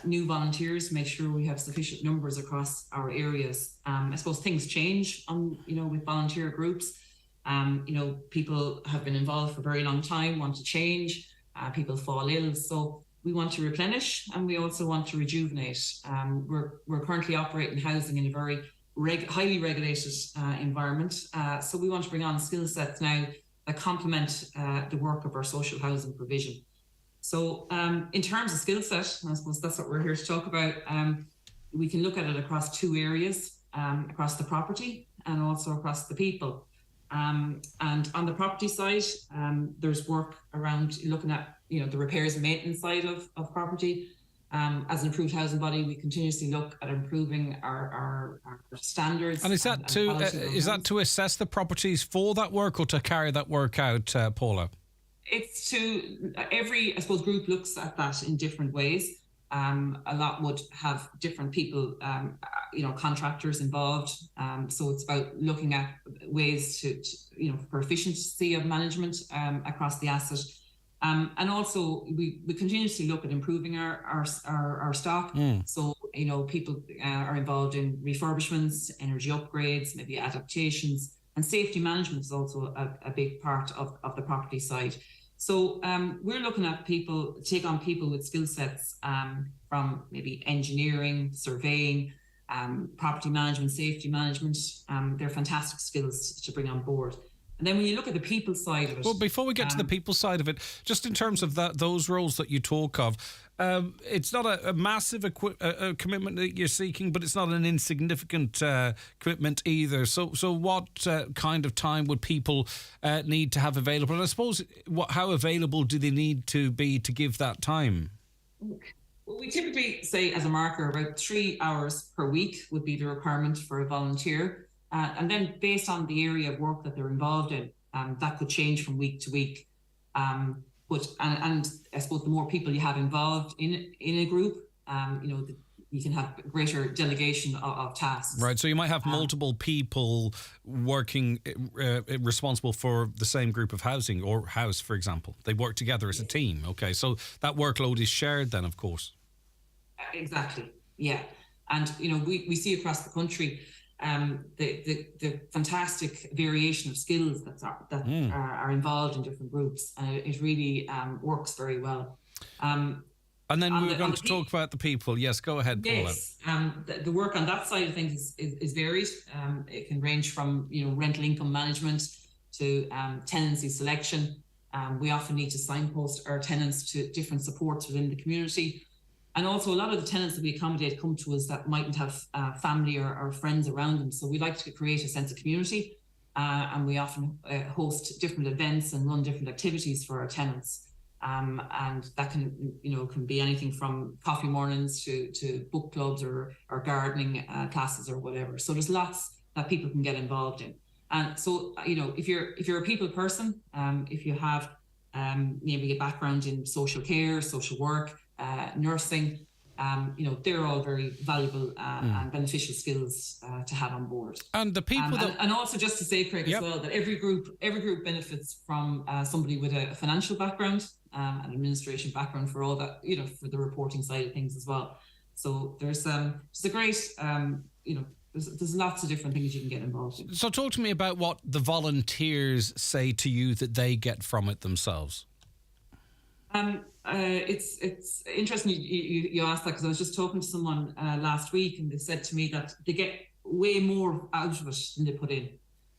Speaker 17: new volunteers, make sure we have sufficient numbers across our areas. I suppose things change with volunteer groups. People have been involved for a very long time, want to change, people fall ill. So we want to replenish and we also want to rejuvenate. We're currently operating housing in a very highly regulated environment. So we want to bring on skill sets now that complement the work of our social housing provision. So in terms of skill set, I suppose that's what we're here to talk about. We can look at it across two areas, across the property and also across the people. And on the property side, there's work around looking at the repairs and maintenance side of property. As an approved housing body, we continuously look at improving our standards.
Speaker 2: And is that to assess the properties for that work or to carry that work out, Paula?
Speaker 17: It's to every, I suppose, group looks at that in different ways. A lot would have different people, contractors involved. So it's about looking at ways to for efficiency of management across the asset. And also we continuously look at improving our stock. So, people are involved in refurbishments, energy upgrades, maybe adaptations, and safety management is also a big part of the property side. So we're looking at take on people with skill sets from maybe engineering, surveying, property management, safety management. They're fantastic skills to bring on board. And then when you look at the people side of it...
Speaker 2: Well, before we get to the people side of it, just in terms of those roles that you talk of, It's not a massive commitment that you're seeking, but it's not an insignificant commitment either. So what kind of time would people need to have available? And I suppose, how available do they need to be to give that time?
Speaker 17: Well, we typically say as a marker about 3 hours per week would be the requirement for a volunteer. And then based on the area of work that they're involved in, that could change from week to week. But I suppose the more people you have involved in a group, you can have greater delegation of tasks.
Speaker 2: Right, so you might have multiple people working responsible for the same group of housing or house, for example. They work together as a team. Okay, so that workload is shared then, of course.
Speaker 17: Exactly, yeah. And, we see across the country the fantastic variation of skills that are involved in different groups. It really works very well. And
Speaker 2: then we're going to talk about the people. Yes, go ahead, Paula.
Speaker 17: Yes, the work on that side of things is varied. It can range from rental income management to tenancy selection. We often need to signpost our tenants to different supports within the community. And also a lot of the tenants that we accommodate come to us that mightn't have family or friends around them. So we like to create a sense of community, and we often host different events and run different activities for our tenants. And that can be anything from coffee mornings to book clubs or gardening classes or whatever. So there's lots that people can get involved in. And so, if you're a people person, if you have maybe a background in social care, social work, nursing, they're all very valuable and beneficial skills to have on board.
Speaker 2: And the people
Speaker 17: and also just to say, Craig, as well, that every group benefits from somebody with a financial background, an administration background for all that, for the reporting side of things as well. So there's a great, there's lots of different things you can get involved in.
Speaker 2: So talk to me about what the volunteers say to you that they get from it themselves.
Speaker 17: It's interesting you asked that, because I was just talking to someone last week, and they said to me that they get way more out of it than they put in.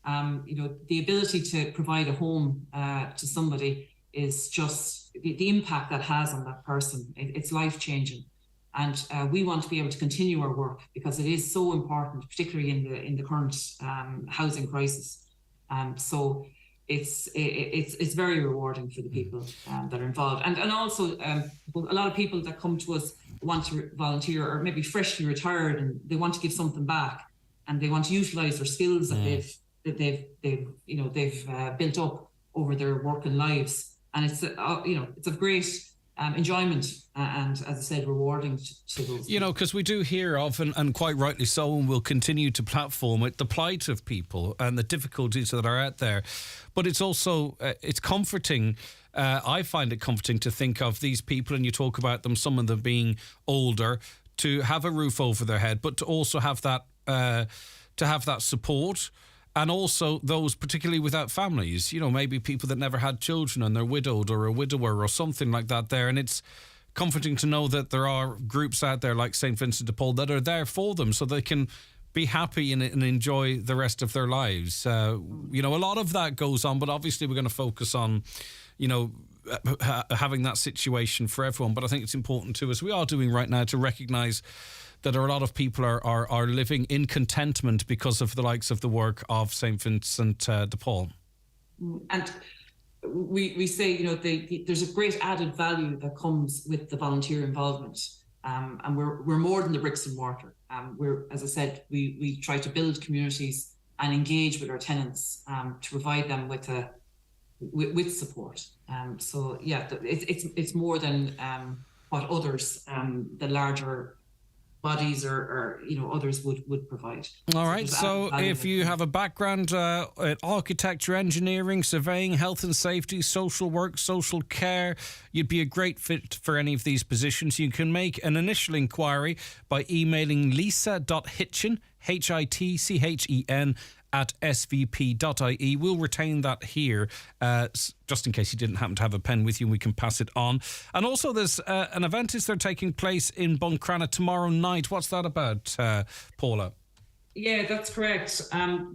Speaker 17: The ability to provide a home to somebody is just the impact that has on that person. It's life-changing. And we want to be able to continue our work because it is so important, particularly in the current housing crisis. So it's very rewarding for the people that are involved. And also a lot of people that come to us want to volunteer, or maybe freshly retired, and they want to give something back, and they want to utilise their skills that they've built up over their working lives. And it's of great enjoyment and, as I said, rewarding to those people.
Speaker 2: Because we do hear of, and quite rightly so, and we'll continue to platform it, the plight of people and the difficulties that are out there. But it's also, it's comforting. I find it comforting to think of these people, and you talk about them, some of them being older, to have a roof over their head, but to also have that support. And also those particularly without families, maybe people that never had children and they're widowed or a widower or something like that there. And it's comforting to know that there are groups out there like St. Vincent de Paul that are there for them so they can be happy and enjoy the rest of their lives. A lot of that goes on, but obviously we're going to focus on, having that situation for everyone. But I think it's important too, as we are doing right now, to recognise that a lot of people are living in contentment because of the likes of the work of St. Vincent de Paul.
Speaker 17: And we say, there's a great added value that comes with the volunteer involvement. And we're more than the bricks and mortar. As I said, we try to build communities and engage with our tenants to provide them with support. So yeah, it's more than what others, the larger bodies or others would provide.
Speaker 2: All right, so if you have a background in architecture, engineering, surveying, health and safety, social work, social care, you'd be a great fit for any of these positions. You can make an initial inquiry by emailing lisa.hitchen, HITCHEN, at svp.ie. We'll retain that here just in case you didn't happen to have a pen with you, and we can pass it on. And also there's an event is there taking place in Buncrana tomorrow night. What's that about, Paula?
Speaker 17: Yeah, that's correct.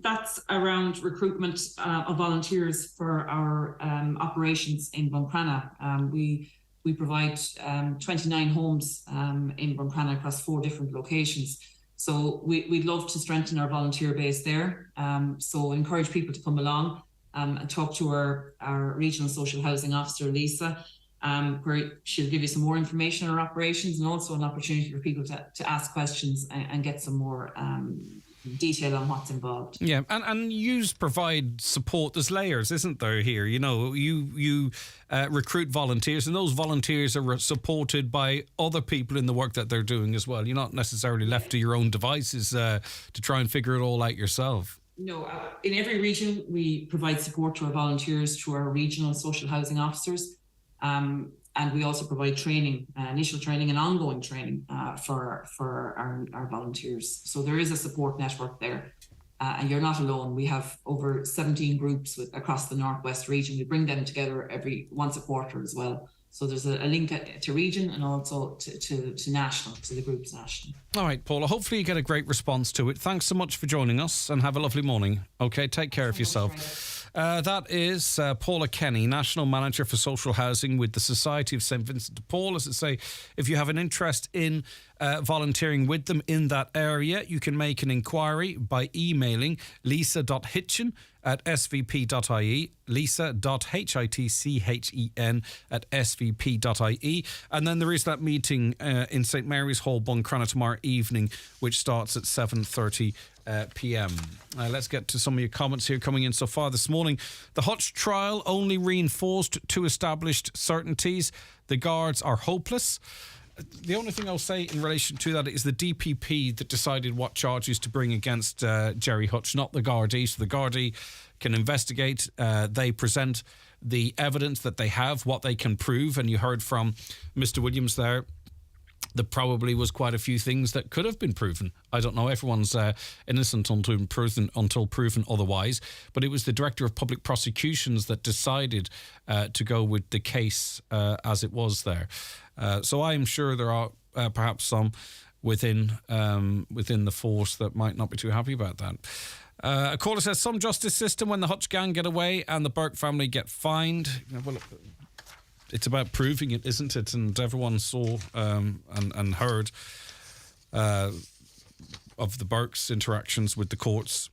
Speaker 17: That's around recruitment of volunteers for our operations in Buncrana. We we provide 29 homes in Buncrana across 4 different locations. So we'd love to strengthen our volunteer base there. So encourage people to come along and talk to our regional social housing officer, Lisa, where she'll give you some more information on our operations and also an opportunity for people to ask questions and get some more detail on what's involved.
Speaker 2: Yeah, and you provide support. There's layers, isn't there, here? You know, you recruit volunteers, and those volunteers are supported by other people in the work that they're doing as well. You're not necessarily left to your own devices to try and figure it all out yourself.
Speaker 17: No, in every region, we provide support to our volunteers, to our regional social housing officers. And we also provide training, initial training and ongoing training for our volunteers. So there is a support network there. And you're not alone. We have over 17 groups across the Northwest region. We bring them together once a quarter as well. So there's a link to region and also to national, to the groups national. All
Speaker 2: right, Paula, hopefully you get a great response to it. Thanks so much for joining us and have a lovely morning. Okay, take care of yourself. That is Paula Kenny, National Manager for Social Housing with the Society of St Vincent de Paul. As I say, if you have an interest in volunteering with them in that area, you can make an inquiry by emailing lisa.hitchen@svp.ie, lisa.hitchen@svp.ie. And then there is that meeting in St Mary's Hall, Buncrana, tomorrow evening, which starts at 7:30 p.m. Let's get to some of your comments here coming in so far this morning. The Hutch trial only reinforced 2 established certainties. The guards are hopeless. The only thing I'll say in relation to that is the DPP that decided what charges to bring against Gerry Hutch, not the Gardaí. So the Gardaí can investigate. They present the evidence that they have, what they can prove. And you heard from Mr. Williams there, there probably was quite a few things that could have been proven. I don't know. Everyone's innocent until proven otherwise. But it was the Director of Public Prosecutions that decided to go with the case as it was there. So I'm sure there are perhaps some within the force that might not be too happy about that. A caller says, some justice system when the Hutch gang get away and the Burke family get fined. Well, it's about proving it, isn't it? And everyone saw and heard of the Burke's interactions with the courts.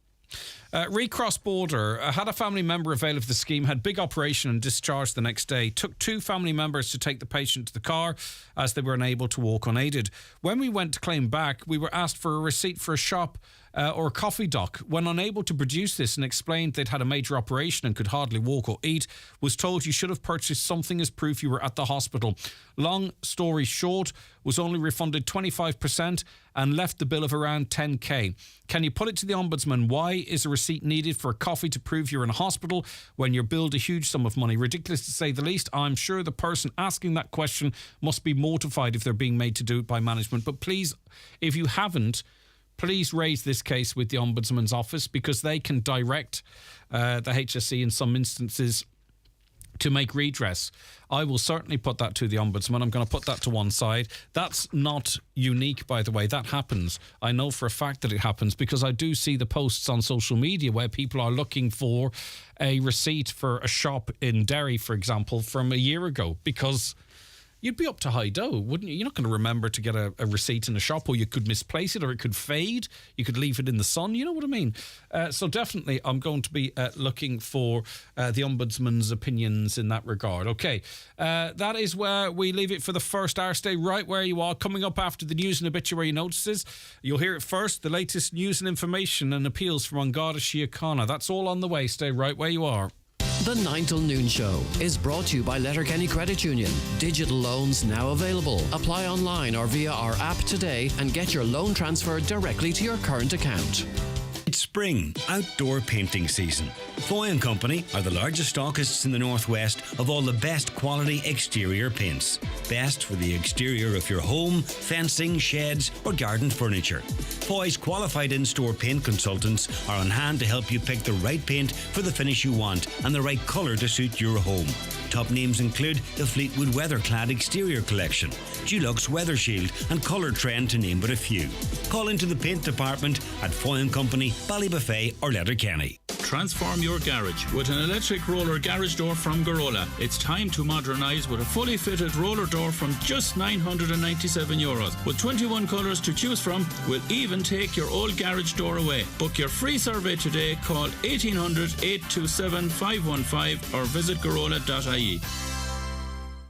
Speaker 2: Recross Border had a family member avail of the scheme, had big operation and discharged the next day. Took 2 family members to take the patient to the car as they were unable to walk unaided. When we went to claim back, we were asked for a receipt for a shop or a coffee dock. When unable to produce this and explained they'd had a major operation and could hardly walk or eat, was told you should have purchased something as proof you were at the hospital. Long story short, was only refunded 25% and left the bill of around 10k. Can you put it to the Ombudsman? Why is a receipt needed for a coffee to prove you're in a hospital when you're billed a huge sum of money? Ridiculous to say the least. I'm sure the person asking that question must be mortified if they're being made to do it by management. But please, if you haven't, please raise this case with the Ombudsman's office, because they can direct the HSE in some instances to make redress. I will certainly put that to the Ombudsman. I'm going to put that to one side. That's not unique, by the way. That happens. I know for a fact that it happens because I do see the posts on social media where people are looking for a receipt for a shop in Derry, for example, from a year ago, because you'd be up to high dough, wouldn't you? You're not going to remember to get a receipt in a shop, or you could misplace it, or it could fade. You could leave it in the sun. You know what I mean? So definitely I'm going to be looking for the Ombudsman's opinions in that regard. Okay, that is where we leave it for the first hour. Stay right where you are. Coming up after the news and obituary notices, you'll hear it first. The latest news and information and appeals from An Garda Síochána. That's all on the way. Stay right where you are.
Speaker 7: The 9 till noon show is brought to you by Letterkenny Credit Union. Digital loans now available. Apply online or via our app today and get your loan transferred directly to your current account.
Speaker 13: It's spring, outdoor painting season. Foy & Company are the largest stockists in the Northwest of all the best quality exterior paints. Best for the exterior of your home, fencing, sheds or garden furniture. Foy's qualified in-store paint consultants are on hand to help you pick the right paint for the finish you want and the right colour to suit your home. Top names include the Fleetwood Weatherclad Exterior Collection, Dulux Weather Shield and Colour Trend, to name but a few. Call into the paint department at Foy & Company, Ballybuffet or Letterkenny.
Speaker 18: Transform your garage with an electric roller garage door from Garola. It's time to modernise with a fully fitted roller door from just €997. With 21 colours to choose from, we'll even take your old garage door away. Book your free survey today. Call 1800 827 515 or visit garola.ie.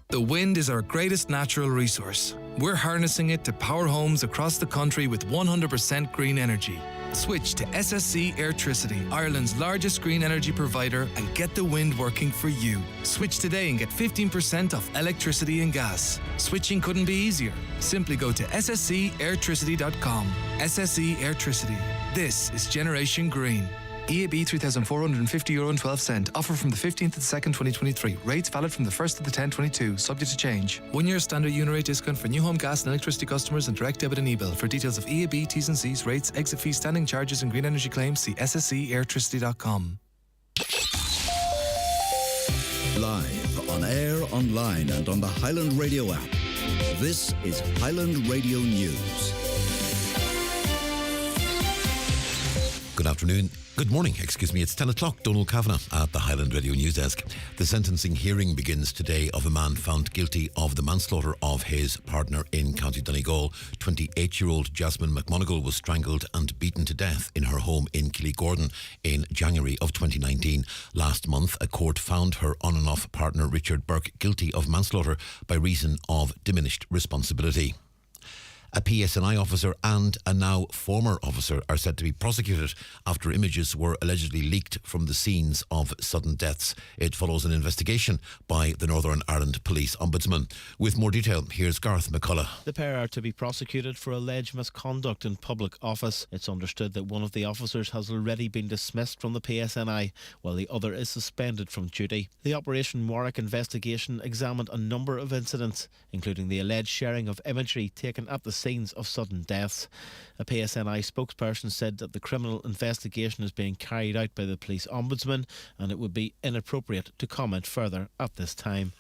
Speaker 19: The wind is our greatest natural resource. We're harnessing it to power homes across the country with 100% green energy. Switch to SSC Airtricity, Ireland's largest green energy provider, and get the wind working for you. Switch today and get 15% off electricity and gas. Switching couldn't be easier. Simply go to sscairtricity.com. SSE Airtricity. This is Generation Green. EAB €3,450.12. Offer from the 15th of the 2nd, 2023. Rates valid from the 1st of the 10th, 22. Subject to change. 1 year standard unit rate discount for new home gas and electricity customers and direct debit and e-bill. For details of EAB, T's and C's, rates, exit fees, standing charges and green energy claims, see sscairtricity.com.
Speaker 20: Live, on air, online and on the Highland Radio app. This is Highland Radio News.
Speaker 21: Good afternoon. Good morning, it's 10 o'clock. Donald Kavanagh at the Highland Radio News Desk. The sentencing hearing begins today of a man found guilty of the manslaughter of his partner in County Donegal. 28-year-old Jasmine McMonigal was strangled and beaten to death in her home in Killygordon in January of 2019. Last month, a court found her on and off partner Richard Burke guilty of manslaughter by reason of diminished responsibility. A PSNI officer and a now former officer are said to be prosecuted after images were allegedly leaked from the scenes of sudden deaths. It follows an investigation by the Northern Ireland Police Ombudsman. With more detail, here's Garth McCullough.
Speaker 22: The pair are to be prosecuted for alleged misconduct in public office. It's understood that one of the officers has already been dismissed from the PSNI, while the other is suspended from duty. The Operation Warwick investigation examined a number of incidents, including the alleged sharing of imagery taken at the scenes of sudden deaths. A PSNI spokesperson said that the criminal investigation is being carried out by the police ombudsman and it would be inappropriate to comment further at this time.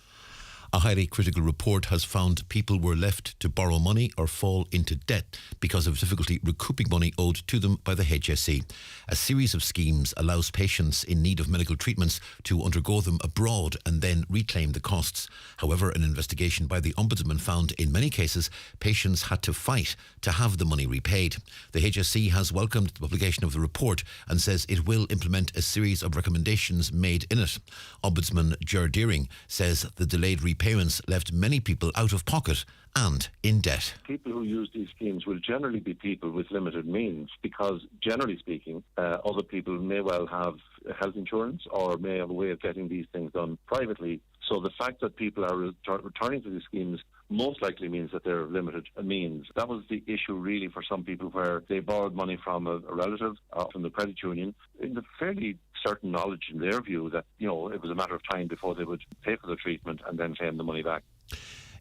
Speaker 21: A highly critical report has found people were left to borrow money or fall into debt because of difficulty recouping money owed to them by the HSE. A series of schemes allows patients in need of medical treatments to undergo them abroad and then reclaim the costs. However, an investigation by the Ombudsman found in many cases patients had to fight to have the money repaid. The HSE has welcomed the publication of the report and says it will implement a series of recommendations made in it. Ombudsman Ger Deering says the delayed repayments left many people out of pocket and in debt.
Speaker 23: People who use these schemes will generally be people with limited means because, generally speaking, other people may well have health insurance or may have a way of getting these things done privately. So the fact that people are returning to these schemes most likely means that they're limited means. That was the issue really for some people where they borrowed money from a relative from the credit union in the fairly certain knowledge in their view that, it was a matter of time before they would pay for the treatment and then claim the money back.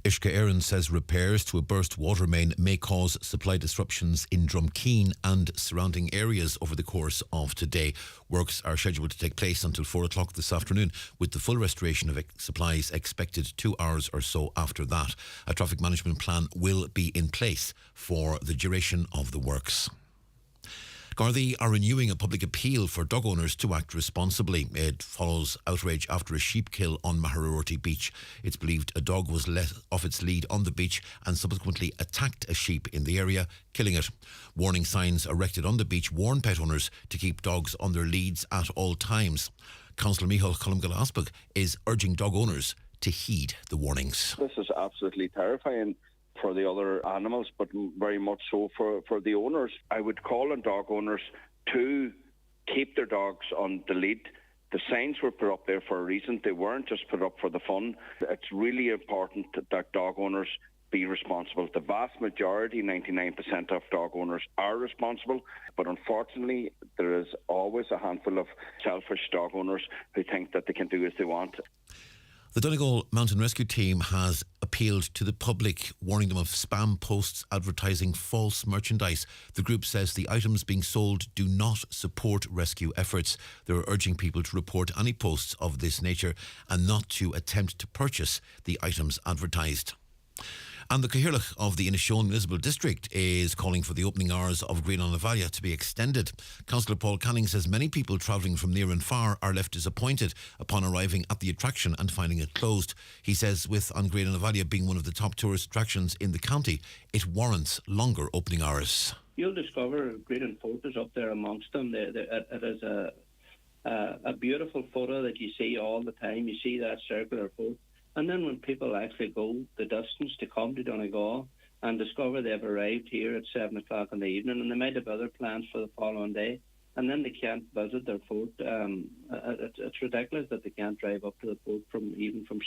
Speaker 21: Ishka Aaron says repairs to a burst water main may cause supply disruptions in Drumkeen and surrounding areas over the course of today. Works are scheduled to take place until 4 o'clock this afternoon, with the full restoration of supplies expected 2 hours or so after that. A traffic management plan will be in place for the duration of the works. Gardaí are renewing a public appeal for dog owners to act responsibly. It follows outrage after a sheep kill on Maharorty Beach. It's believed a dog was let off its lead on the beach and subsequently attacked a sheep in the area, killing it. Warning signs erected on the beach warn pet owners to keep dogs on their leads at all times. Councillor Micheál Colm-Gillespie is urging dog owners to heed the warnings.
Speaker 4: This is absolutely terrifying for the other animals, but very much so for the owners. I would call on dog owners to keep their dogs on the lead. The signs were put up there for a reason. They weren't just put up for the fun. It's really important that dog owners be responsible. The vast majority, 99% of dog owners are responsible, but unfortunately there is always a handful of selfish dog owners who think that they can do as they want.
Speaker 21: The Donegal Mountain Rescue Team has appealed to the public, warning them of spam posts advertising false merchandise. The group says the items being sold do not support rescue efforts. They're urging people to report any posts of this nature and not to attempt to purchase the items advertised. And the Cathaoirleach of the Inishowen Municipal District is calling for the opening hours of Green on Navalia to be extended. Councillor Paul Canning says many people travelling from near and far are left disappointed upon arriving at the attraction and finding it closed. He says with An Green on Navalia being one of the top tourist attractions in the county, it warrants longer opening hours.
Speaker 3: You'll discover Green photos up there amongst them. It is a beautiful photo that you see all the time. You see that circular photo. And then when people actually go the distance to come to Donegal and discover they've arrived here at 7 o'clock in the evening and they might have other plans for the following day, and then they can't visit their fort. It's ridiculous that they can't drive up to the fort from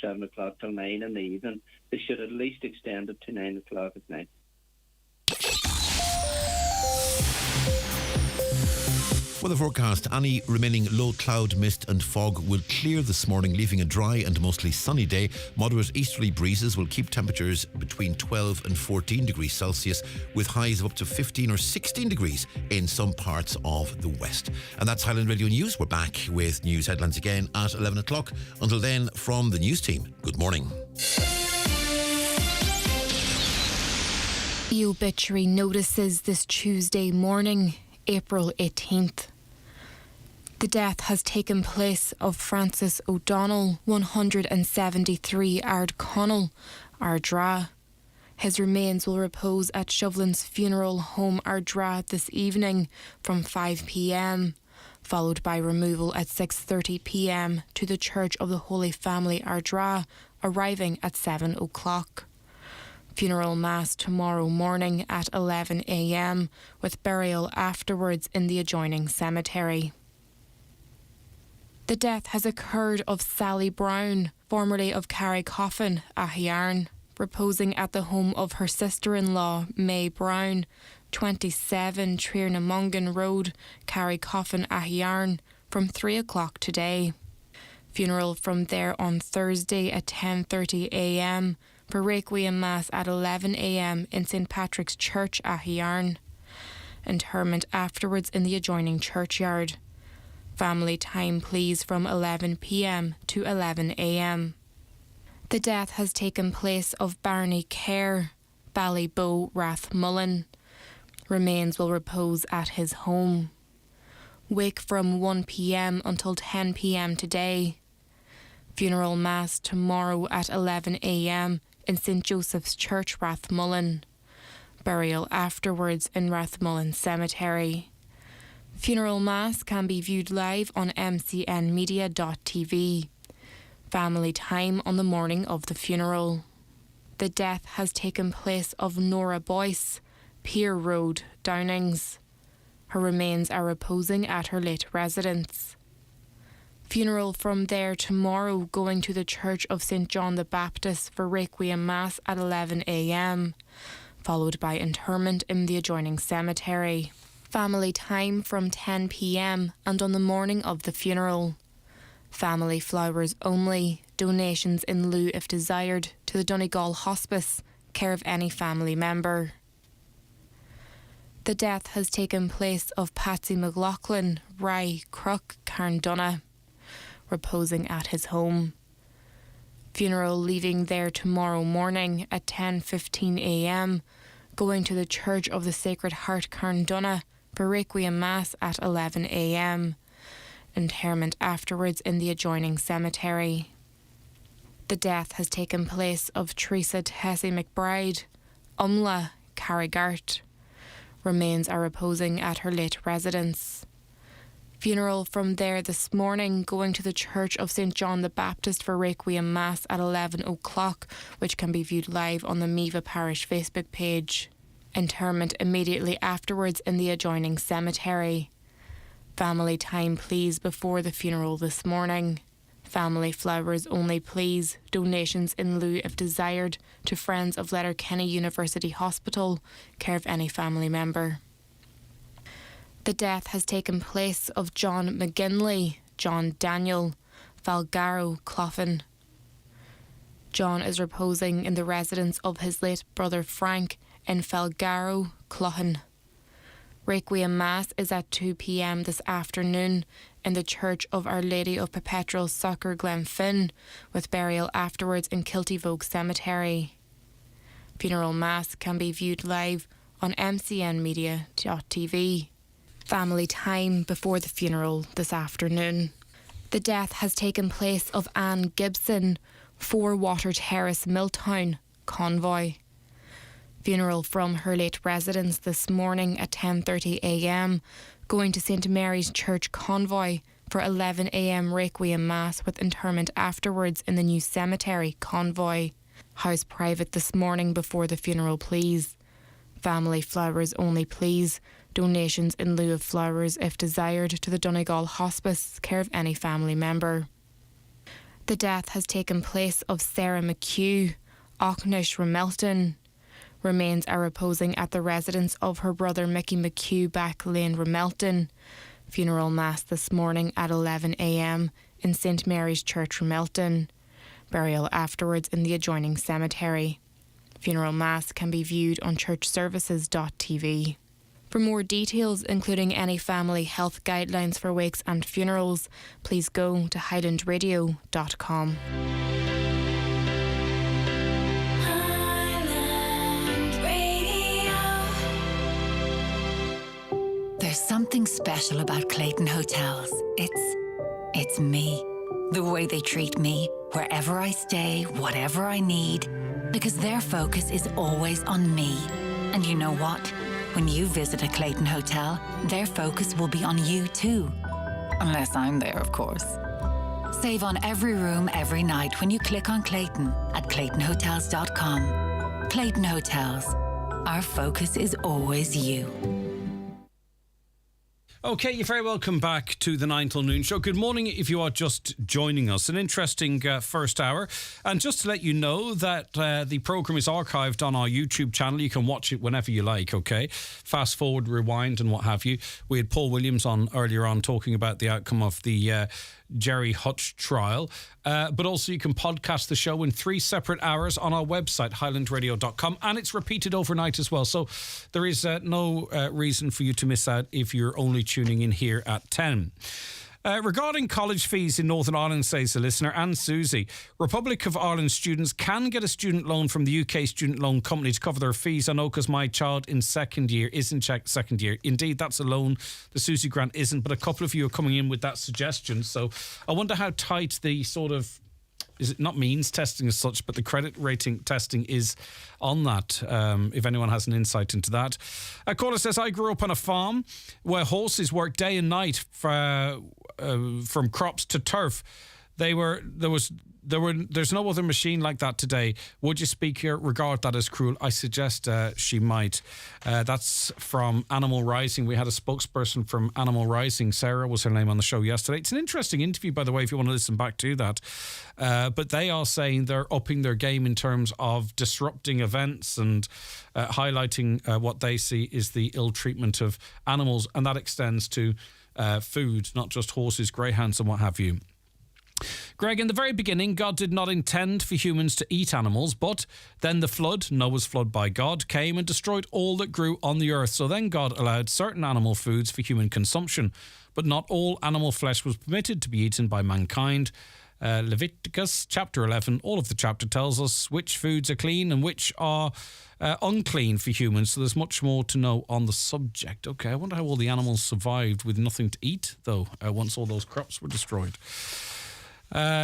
Speaker 3: 7 o'clock till 9 in the evening. They should at least extend it to 9 o'clock at night.
Speaker 21: Weather forecast. Any remaining low cloud, mist and fog will clear this morning, leaving a dry and mostly sunny day. Moderate easterly breezes will keep temperatures between 12 and 14 degrees Celsius, with highs of up to 15 or 16 degrees in some parts of the west. And that's Highland Radio News. We're back with news headlines again at 11 o'clock. Until then, from the news team, good morning.
Speaker 5: The obituary notices this Tuesday morning, April 18th. The death has taken place of Francis O'Donnell, 173 Ardconnell, Ardra. His remains will repose at Shovelin's Funeral Home Ardra this evening from 5 p.m, followed by removal at 6:30 p.m. to the Church of the Holy Family Ardra, arriving at 7 o'clock. Funeral Mass tomorrow morning at 11 a.m, with burial afterwards in the adjoining cemetery. The death has occurred of Sally Brown, formerly of Carricoffin, Ahiarn, reposing at the home of her sister-in-law, May Brown, 27 Triernamungan Road, Carricoffin, Ahiarn, from 3 o'clock today. Funeral from there on Thursday at 10:30 a.m, for Requiem Mass at 11 a.m. in St. Patrick's Church, Ahiarn. Interment afterwards in the adjoining churchyard. Family time please from 11 p.m. to 11 a.m. The death has taken place of Barney Kerr, Ballybow, Rathmullen. Remains will repose at his home. Wake from 1 p.m. until 10 p.m. today. Funeral Mass tomorrow at 11 a.m. in St. Joseph's Church, Rathmullen. Burial afterwards in Rathmullen Cemetery. Funeral Mass can be viewed live on mcnmedia.tv. Family time on the morning of the funeral. The death has taken place of Nora Boyce, Pier Road, Downings. Her remains are reposing at her late residence. Funeral from there tomorrow, going to the Church of St. John the Baptist for Requiem Mass at 11 a.m, followed by interment in the adjoining cemetery. Family time from 10 p.m. and on the morning of the funeral. Family flowers only, donations in lieu if desired, to the Donegal Hospice, care of any family member. The death has taken place of Patsy McLaughlin, Rye Crook, Carndonagh, reposing at his home. Funeral leaving there tomorrow morning at 10:15 a.m, going to the Church of the Sacred Heart, Carndonagh, for Requiem Mass at 11 a.m. Interment afterwards in the adjoining cemetery. The death has taken place of Teresa Tessie McBride, Umla, Carrigart. Remains are reposing at her late residence. Funeral from there this morning, going to the Church of St. John the Baptist for Requiem Mass at 11 o'clock, which can be viewed live on the Meva Parish Facebook page. Interment immediately afterwards in the adjoining cemetery. Family time please before the funeral this morning. Family flowers only please, donations in lieu if desired, to Friends of Letterkenny University Hospital, care of any family member. The death has taken place of John McGinley, John Daniel, Valgaro, Cloughan. John is reposing in the residence of his late brother Frank in Falgaro, Cloughan. Requiem Mass is at 2 p.m. this afternoon in the Church of Our Lady of Perpetual Succour, Glenfin, with burial afterwards in Kiltyvogue Cemetery. Funeral mass can be viewed live on mcnmedia.tv. Family time before the funeral this afternoon. The death has taken place of Anne Gibson, 4 Water Terrace, Milltown, Convoy. Funeral from her late residence this morning at 10:30am, going to St Mary's Church, Convoy, for 11am Requiem Mass with interment afterwards in the new cemetery, Convoy. House private this morning before the funeral, please. Family flowers only, please. Donations in lieu of flowers, if desired, to the Donegal Hospice, care of any family member. The death has taken place of Sarah McHugh, Auchnish, Ramelton. Remains are reposing at the residence of her brother Mickey McHugh, Back Lane, Ramelton. Funeral mass this morning at 11am in St Mary's Church, Ramelton. Burial afterwards in the adjoining cemetery. Funeral mass can be viewed on churchservices.tv. For more details, including any family health guidelines for wakes and funerals, please go to highlandradio.com.
Speaker 6: There's something special about Clayton Hotels. It's me. The way they treat me, wherever I stay, whatever I need, because their focus is always on me. And you know what? When you visit a Clayton Hotel, their focus will be on you too. Unless I'm there, of course. Save on every room every night when you click on Clayton at claytonhotels.com. Clayton Hotels. Our focus is always you.
Speaker 2: Okay, you're very welcome back to the 9 till noon show. Good morning if you are just joining us. An interesting first hour. And just to let you know that the programme is archived on our YouTube channel. You can watch it whenever you like, okay? Fast forward, rewind and what have you. We had Paul Williams on earlier on talking about the outcome of the Jerry Hutch trial. But also you can podcast the show in 3 separate hours on our website, highlandradio.com, and it's repeated overnight as well. So there is no reason for you to miss out if you're only tuning in here at 10. Regarding college fees in Northern Ireland, says the listener, and Susie, Republic of Ireland students can get a student loan from the UK student loan company to cover their fees. I know because my child in second year is in second year. Indeed, that's a loan. The Susie grant isn't, but a couple of you are coming in with that suggestion. So I wonder how tight the sort of, is it not means testing as such, but the credit rating testing is on that, if anyone has an insight into that. A caller says, I grew up on a farm where horses worked day and night from crops to turf. There's no other machine like that today. Would you, speaker, regard that as cruel? I suggest she might. That's from Animal Rising. We had a spokesperson from Animal Rising. Sarah was her name on the show yesterday. It's an interesting interview, by the way, if you want to listen back to that. But they are saying they're upping their game in terms of disrupting events and highlighting what they see is the ill treatment of animals. And that extends to food, not just horses, greyhounds and what have you. Greg, in the very beginning, God did not intend for humans to eat animals, but then the flood, Noah's flood by God, came and destroyed all that grew on the earth. So then God allowed certain animal foods for human consumption, but not all animal flesh was permitted to be eaten by mankind. Leviticus chapter 11, all of the chapter tells us which foods are clean and which are unclean for humans. So there's much more to know on the subject. Okay, I wonder how all the animals survived with nothing to eat, though, once all those crops were destroyed.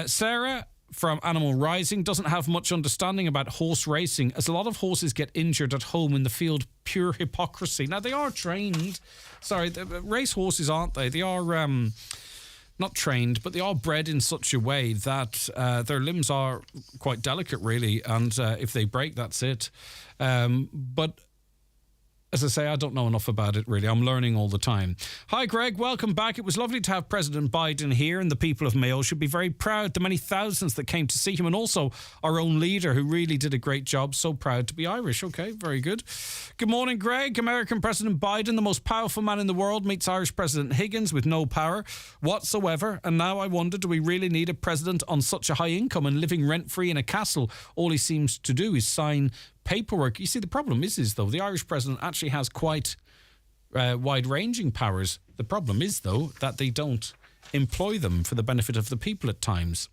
Speaker 2: Sarah from Animal Rising doesn't have much understanding about horse racing, as a lot of horses get injured at home in the field. Pure hypocrisy. Now, they are trained. Sorry, race horses, aren't they? They are not trained, but they are bred in such a way that their limbs are quite delicate, really, and if they break, that's it. But as I say, I don't know enough about it, really. I'm learning all the time. Hi, Greg. Welcome back. It was lovely to have President Biden here, and the people of Mayo should be very proud. The many thousands that came to see him, and also our own leader, who really did a great job. So proud to be Irish. Okay, very good. Good morning, Greg. American President Biden, the most powerful man in the world, meets Irish President Higgins with no power whatsoever. And now I wonder, do we really need a president on such a high income and living rent-free in a castle? All he seems to do is sign paperwork. You see, the problem is though, the Irish president actually has quite wide-ranging powers. The problem is, though, that they don't employ them for the benefit of the people at times.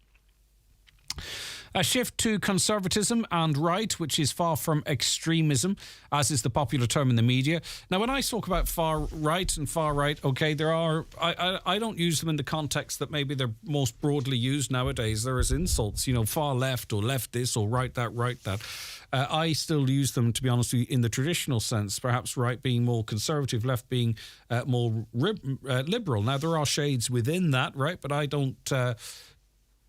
Speaker 2: A shift to conservatism and right, which is far from extremism, as is the popular term in the media. Now, when I talk about far right and far right, okay, there are... I don't use them in the context that maybe they're most broadly used nowadays. There is insults, far left or left this or right that. I still use them, to be honest with you, in the traditional sense, perhaps right being more conservative, left being more liberal. Now, there are shades within that, right? But I don't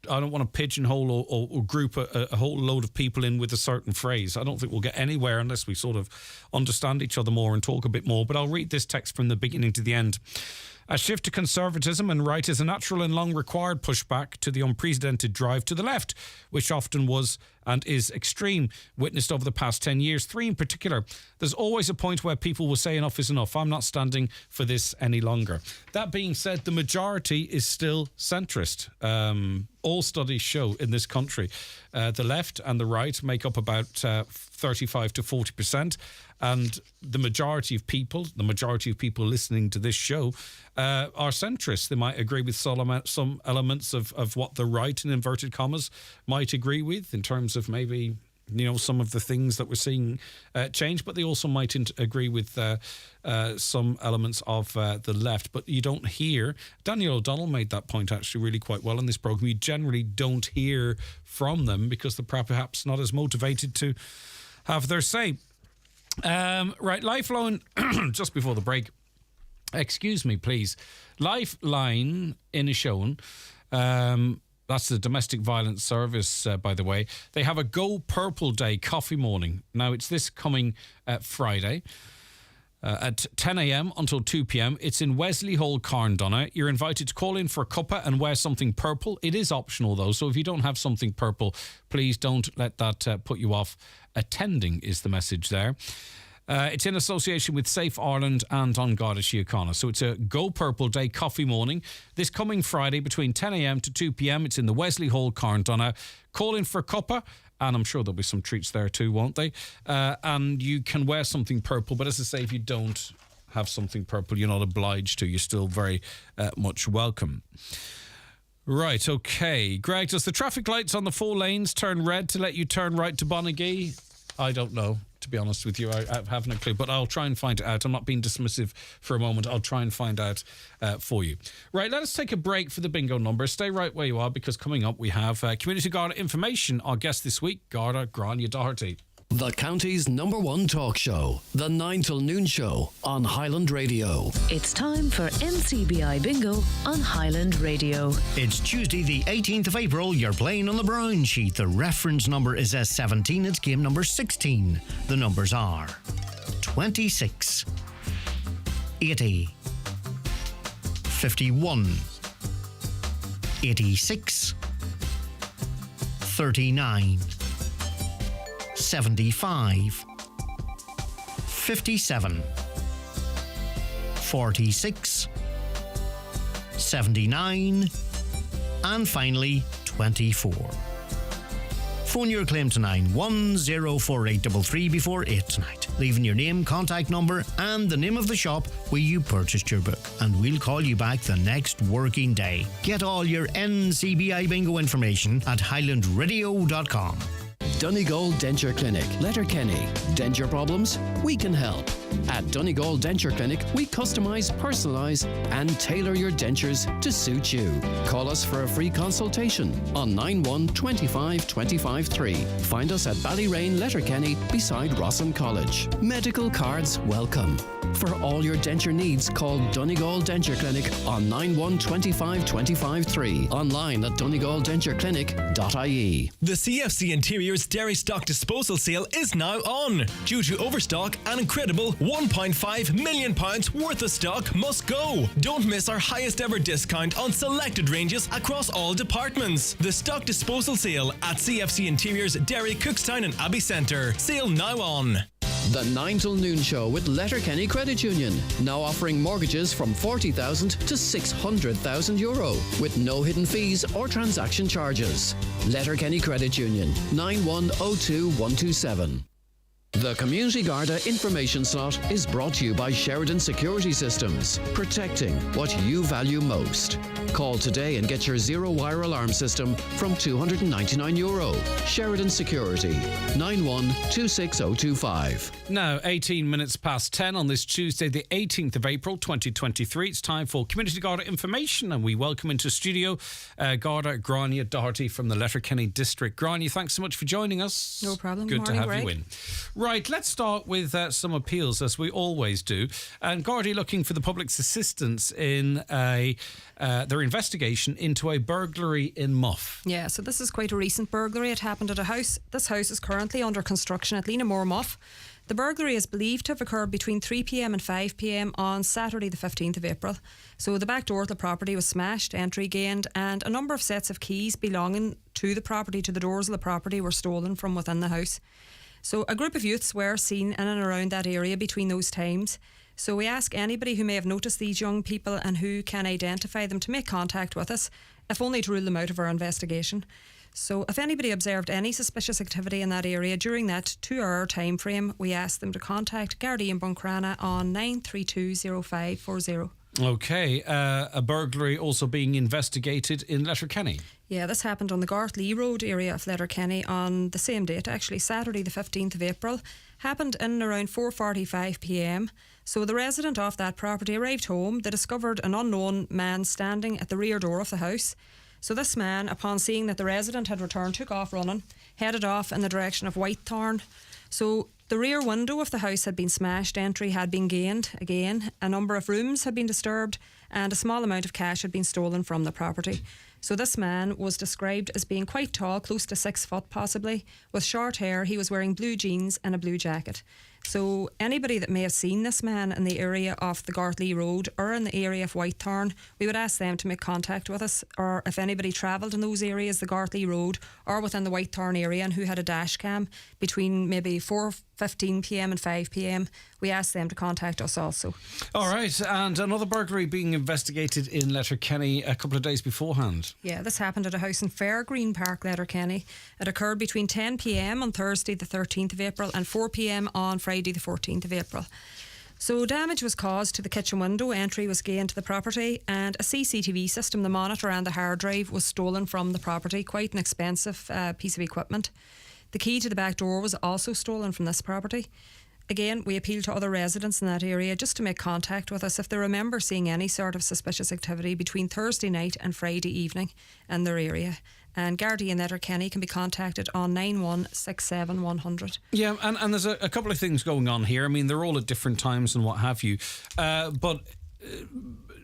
Speaker 2: want to pigeonhole or group a whole load of people in with a certain phrase. I don't think we'll get anywhere unless we sort of understand each other more and talk a bit more. But I'll read this text from the beginning to the end. A shift to conservatism and right is a natural and long required pushback to the unprecedented drive to the left, which often was and is extreme, witnessed over the past 10 years, 3 in particular. There's always a point where people will say enough is enough. I'm not standing for this any longer. That being said, the majority is still centrist. All studies show in this country the left and the right make up about 35 to 40%. And the majority of people listening to this show are centrists. They might agree with some elements of what the right, in inverted commas, might agree with in terms of maybe, some of the things that we're seeing change, but they also might agree with some elements of the left. But you don't hear... Daniel O'Donnell made that point actually really quite well in this programme. You generally don't hear from them because they're perhaps not as motivated to have their say. Right, Lifeline, just before the break, excuse me, please. Lifeline Inishowen, that's the domestic violence service, by the way. They have a Go Purple Day coffee morning. Now, it's this coming Friday at 10 a.m. until 2 p.m. It's in Wesley Hall, Carndonagh. You're invited to call in for a cuppa and wear something purple. It is optional, though, so if you don't have something purple, please don't let that put you off attending, is the message there. It's in association with Safe Ireland and An Garda Síochána. So it's a Go Purple Day coffee morning this coming Friday between 10 a.m. to 2 p.m. It's in the Wesley Hall, Carndonagh. Call in for a cuppa, and I'm sure there'll be some treats there too, won't they? And you can wear something purple, but as I say, if you don't have something purple, you're not obliged to. You're still very much welcome. Right, okay. Greg, does the traffic lights on the 4 lanes turn red to let you turn right to Bonnegee? I don't know, to be honest with you. I have no clue, but I'll try and find it out. I'm not being dismissive for a moment. I'll try and find out for you. Right, let us take a break for the bingo number. Stay right where you are, because coming up we have Community Garda information. Our guest this week, Garda Grania Doherty.
Speaker 7: The county's #1 talk show, the 9 till noon show on Highland Radio.
Speaker 8: It's time for NCBI Bingo on Highland Radio.
Speaker 1: It's Tuesday the 18th of April. You're playing on the brown sheet. The reference number is S17. It's game number 16. The numbers are 26, 80, 51, 86, 39, 75, 57, 46, 79, and finally 24. Phone your claim to 9104833 before 8 tonight, leaving your name, contact number and the name of the shop where you purchased your book, and we'll call you back the next working day. Get all your NCBI bingo information at highlandradio.com.
Speaker 7: Donegal Denture Clinic, Letterkenny. Denture problems? We can help. At Donegal Denture Clinic, we customise, personalise and tailor your dentures to suit you. Call us for a free consultation on 91 25 25 3. Find us at Ballyrain, Letterkenny, beside Rossin College. Medical cards welcome. For all your denture needs, call Donegal Denture Clinic on 91 25 25 3. Online at donegaldentureclinic.ie.
Speaker 9: The CFC Interiors Dairy Stock Disposal Sale is now on. Due to overstock, an incredible £1.5 million worth of stock must go. Don't miss our highest ever discount on selected ranges across all departments. The Stock Disposal Sale at CFC Interiors Derry, Cookstown and Abbey Centre. Sale now on.
Speaker 7: The 9 till noon show with Letterkenny Credit Union, now offering mortgages from €40,000 to €600,000 with no hidden fees or transaction charges. Letterkenny Credit Union, 9102127. The Community Garda information slot is brought to you by Sheridan Security Systems, protecting what you value most. Call today and get your zero-wire alarm system from €299. Sheridan Security, 91-26025.
Speaker 2: Now, 18 minutes past 10 on this Tuesday, the 18th of April, 2023. It's time for Community Garda information, and we welcome into studio Garda Grania Doherty from the Letterkenny District. Grania, thanks so much for joining us.
Speaker 10: No problem.
Speaker 2: Good
Speaker 10: Morning,
Speaker 2: to have
Speaker 10: Greg.
Speaker 2: you in. Right, let's start with some appeals, as we always do. And Garda looking for the public's assistance in their investigation into a burglary in Muff.
Speaker 10: Yeah, so this is quite a recent burglary. It happened at a house. This house is currently under construction at Lenamore, Muff. The burglary is believed to have occurred between 3 p.m. and 5 p.m. on Saturday the 15th of April. So the back door of the property was smashed, entry gained, and a number of sets of keys belonging to the property, to the doors of the property, were stolen from within the house. So a group of youths were seen in and around that area between those times. So we ask anybody who may have noticed these young people and who can identify them to make contact with us, if only to rule them out of our investigation. So if anybody observed any suspicious activity in that area during that 2-hour time frame, we ask them to contact Gardaí in Buncrana on 9320540.
Speaker 2: OK, a burglary also being investigated in Letterkenny.
Speaker 10: Yeah, this happened on the Garthley Road area of Letterkenny on the same date, actually Saturday the 15th of April. Happened in and around 4:45 p.m. So the resident of that property arrived home. They discovered an unknown man standing at the rear door of the house. So this man, upon seeing that the resident had returned, took off running, headed off in the direction of Whitethorn. So the rear window of the house had been smashed, entry had been gained again, a number of rooms had been disturbed, and a small amount of cash had been stolen from the property. So this man was described as being quite tall, close to 6 foot possibly, with short hair. He was wearing blue jeans and a blue jacket. So anybody that may have seen this man in the area of the Garthley Road or in the area of Whitethorn, we would ask them to make contact with us, or if anybody travelled in those areas, the Garthley Road or within the Whitethorn area, and who had a dash cam between maybe 4:15 p.m. and 5 p.m, we ask them to contact us also.
Speaker 2: All right, and another burglary being investigated in Letterkenny a couple of days beforehand.
Speaker 10: Yeah, this happened at a house in Fairgreen Park, Letterkenny. It occurred between 10 p.m. on Thursday the 13th of April and 4 p.m. on Friday the 14th of April. So damage was caused to the kitchen window, entry was gained to the property, and a CCTV system, the monitor and the hard drive, was stolen from the property. Quite an expensive piece of equipment. The key to the back door was also stolen from this property. Again, we appeal to other residents in that area just to make contact with us if they remember seeing any sort of suspicious activity between Thursday night and Friday evening in their area. And Gardaí in Letterkenny can be contacted on 9167100.
Speaker 2: Yeah, and there's a couple of things going on here. I mean, they're all at different times and what have you. But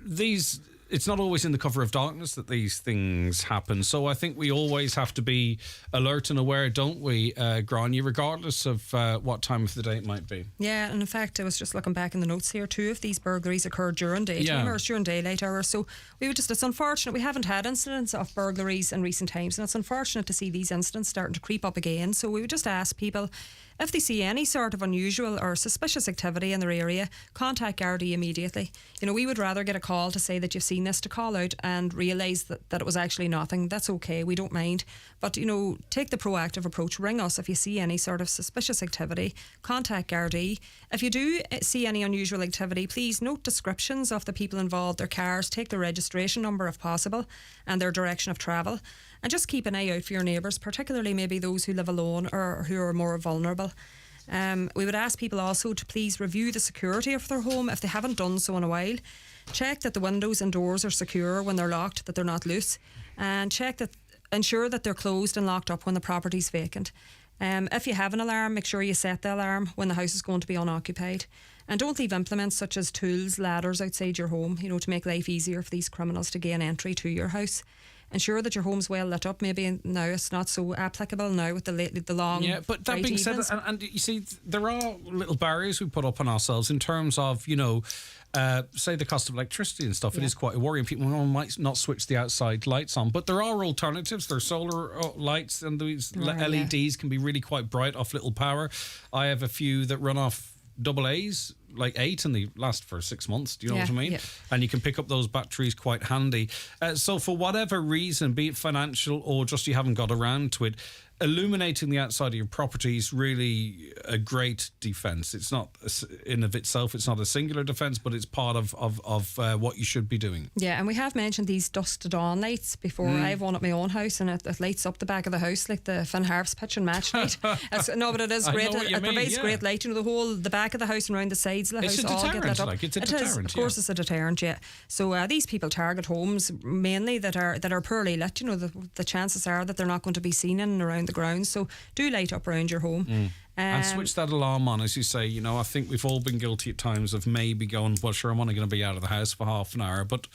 Speaker 2: these... It's not always in the cover of darkness that these things happen. So I think we always have to be alert and aware, don't we, Grania, regardless of what time of the day it might be.
Speaker 10: Yeah, and in fact, I was just looking back in the notes here. 2 of these burglaries occurred during daytime hours, during daylight hours. So it's unfortunate. We haven't had incidents of burglaries in recent times, and it's unfortunate to see these incidents starting to creep up again. So we would just ask people, if they see any sort of unusual or suspicious activity in their area, contact Gardaí immediately. You know, we would rather get a call to say that you've seen this, to call out and realise that it was actually nothing. That's okay, we don't mind. But, you know, take the proactive approach. Ring us if you see any sort of suspicious activity. Contact Gardaí. If you do see any unusual activity, please note descriptions of the people involved, their cars, take their registration number if possible, and their direction of travel. And just keep an eye out for your neighbours, particularly maybe those who live alone or who are more vulnerable. We would ask people also to please review the security of their home if they haven't done so in a while. Check that the windows and doors are secure when they're locked, that they're not loose, and ensure that they're closed and locked up when the property's vacant. If you have an alarm, make sure you set the alarm when the house is going to be unoccupied. And don't leave implements such as tools, ladders outside your home, you know, to make life easier for these criminals to gain entry to your house. Ensure that your home's well lit up. Maybe now it's not so applicable now with the long.
Speaker 2: Yeah, but that being said, and you see, there are little barriers we put up on ourselves in terms of, you know, say the cost of electricity and stuff. It is quite a worry, and people might not switch the outside lights on. But there are alternatives. There are solar lights, and these LEDs can be really quite bright off little power. I have a few that run off AA like 8 and they last for 6 months. Do you know what I mean?
Speaker 10: Yeah.
Speaker 2: And you can pick up those batteries quite handy. So for whatever reason, be it financial or just you haven't got around to it, illuminating the outside of your property is really a great defence. It's not in of itself, it's not a singular defence, but it's part of what you should be doing.
Speaker 10: Yeah, and we have mentioned these dusk to dawn lights before. I have one at my own house, and it lights up the back of the house like the Finn Harps pitch and match light. No, but it is great. It provides great light. You know, the back of the house and around the sides of the house all get lit up.
Speaker 2: It's a deterrent.
Speaker 10: Of course, it's a deterrent. Yeah. So these people target homes mainly that are poorly lit. You know, the chances are that they're not going to be seen in and around the grounds. So do light up around your home.
Speaker 2: And switch that alarm on, as you say. You know, I think we've all been guilty at times of maybe going, well, sure, I'm only going to be out of the house for half an hour. But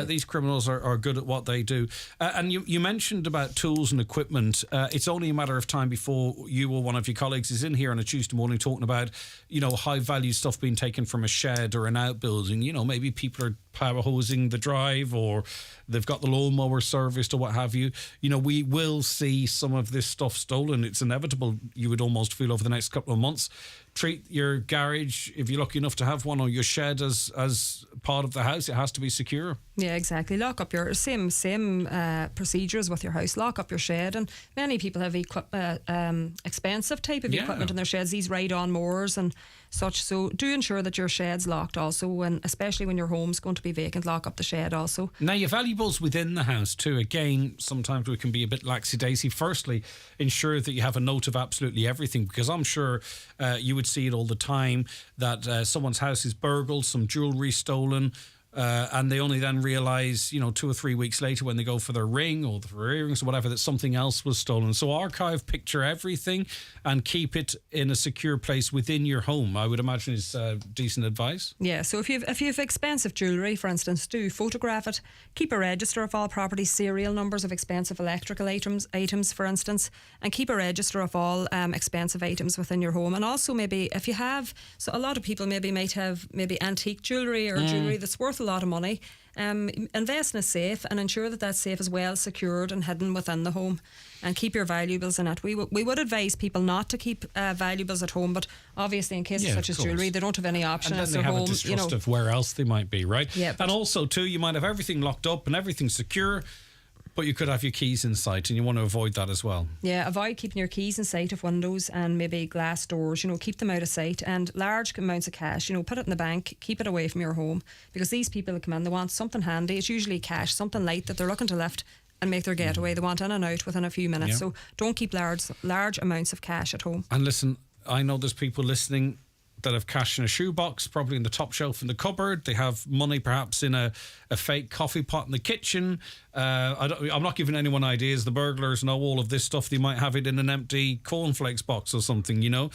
Speaker 2: these criminals are good at what they do. And you mentioned about tools and equipment. It's only a matter of time before you or one of your colleagues is in here on a Tuesday morning talking about, you know, high value stuff being taken from a shed or an outbuilding. You know, maybe people are power hosing the drive, or they've got the lawnmower serviced, or what have you. You know, we will see some of this stuff stolen. It's inevitable, you would almost feel, over the next couple of months. Treat your garage, if you're lucky enough to have one, or your shed as part of the house. It has to be secure.
Speaker 10: Yeah, exactly. Lock up your same procedures with your house. Lock up your shed, and many people have expensive type of equipment in their sheds. These ride-on mowers and such. So do ensure that your shed's locked also, and especially when your home's going to be vacant, lock up the shed also.
Speaker 2: Now, your valuables within the house too. Again, sometimes we can be a bit laxy-daisy. Firstly, ensure that you have a note of absolutely everything, because I'm sure you would see it all the time that someone's house is burgled, some jewellery stolen, and they only then realise, you know, 2 or 3 weeks later when they go for their ring or their earrings or whatever, that something else was stolen. So archive, picture everything and keep it in a secure place within your home, I would imagine, is decent advice.
Speaker 10: Yeah, so if you've expensive jewellery, for instance, do photograph it. Keep a register of all property serial numbers of expensive electrical items, for instance, and keep a register of all expensive items within your home. And also, maybe if you have, so a lot of people might have antique jewellery or jewellery that's worth a lot of money. Invest in a safe and ensure that safe is well secured and hidden within the home, and keep your valuables in it. We would advise people not to keep valuables at home, but obviously in cases such as jewellery, they don't have any option.
Speaker 2: And then they have a distrust of where else they might be, right?
Speaker 10: Yeah,
Speaker 2: and also too, you might have everything locked up and everything secure, but you could have your keys in sight, and you want to avoid that as well.
Speaker 10: Yeah, avoid keeping your keys in sight of windows and maybe glass doors. You know, keep them out of sight. And large amounts of cash, you know, put it in the bank, keep it away from your home, because these people that come in, they want something handy. It's usually cash, something light that they're looking to lift and make their getaway. They want in and out within a few minutes. So don't keep large amounts of cash at home.
Speaker 2: And listen, I know there's people listening that have cash in a shoebox, probably in the top shelf in the cupboard. They have money perhaps in a fake coffee pot in the kitchen. I'm not giving anyone ideas. The burglars know all of this stuff. They might have it in an empty cornflakes box or something, you know.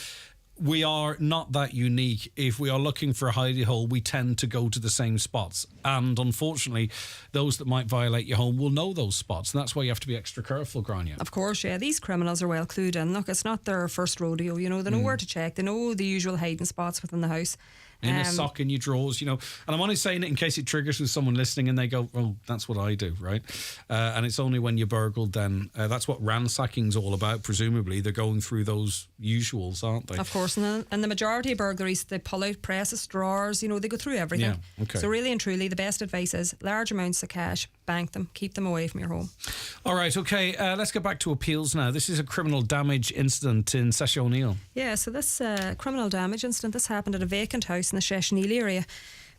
Speaker 2: We are not that unique. If we are looking for a hidey hole, we tend to go to the same spots. And unfortunately, those that might violate your home will know those spots. And that's why you have to be extra careful, Grania.
Speaker 10: Of course, yeah. These criminals are well clued in. Look, it's not their first rodeo. You know, they know where to check. They know the usual hiding spots within the house.
Speaker 2: In a sock, in your drawers, you know. And I'm only saying it in case it triggers with someone listening and they go, well, that's what I do, right? And it's only when you're burgled then. That's what ransacking's all about, presumably. They're going through those usuals, aren't they?
Speaker 10: Of course. And the majority of burglaries, they pull out presses, drawers, you know, they go through everything.
Speaker 2: Yeah, okay.
Speaker 10: So really and truly, the best advice is large amounts of cash, bank them, keep them away from your home.
Speaker 2: All right, okay, let's get back to appeals now. This is a criminal damage incident in Session O'Neill.
Speaker 10: Yeah, so this criminal damage incident, this happened at a vacant house in the Sheshaneel area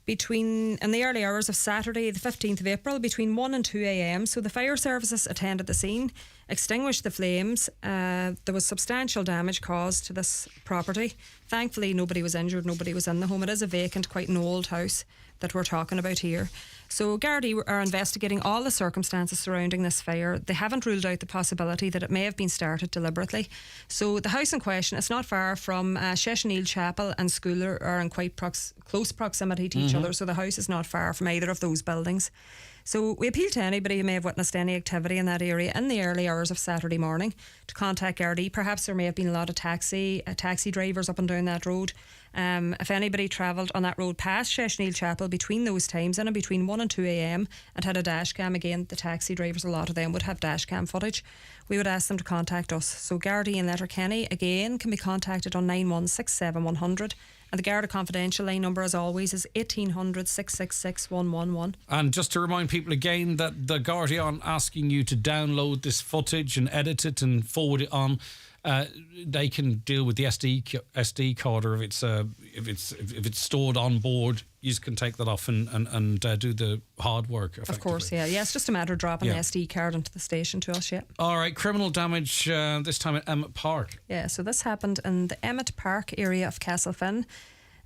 Speaker 10: in the early hours of Saturday the 15th of April between 1 and 2 a.m. So the fire services attended the scene, extinguished the flames. There was substantial damage caused to this property. Thankfully nobody was injured, nobody was in the home. It is a vacant, quite an old house that we're talking about here. So Gardaí are investigating all the circumstances surrounding this fire. They haven't ruled out the possibility that it may have been started deliberately. So the house in question, it's not far from Sheshaneel Chapel and school are in quite close proximity to each other, so the house is not far from either of those buildings. So we appeal to anybody who may have witnessed any activity in that area in the early hours of Saturday morning to contact Gardaí. Perhaps there may have been a lot of taxi drivers up and down that road. If anybody travelled on that road past Sheshneel Chapel between those times, and between 1 and 2 a.m, and had a dash cam, again, the taxi drivers, a lot of them would have dash cam footage, we would ask them to contact us. So Gardaí in Letterkenny, again, can be contacted on 9167 100. And the Garda Confidential line number, as always, is 1800 666 111.
Speaker 2: And just to remind people again that the Gardaí aren't asking you to download this footage and edit it and forward it on. They can deal with the SD card, or if it's stored on board, you can take that off and do the hard work.
Speaker 10: Of course, yeah. It's just a matter of dropping the SD card into the station to us.
Speaker 2: All right, criminal damage this time at Emmett Park.
Speaker 10: Yeah, so this happened in the Emmett Park area of Castlefin.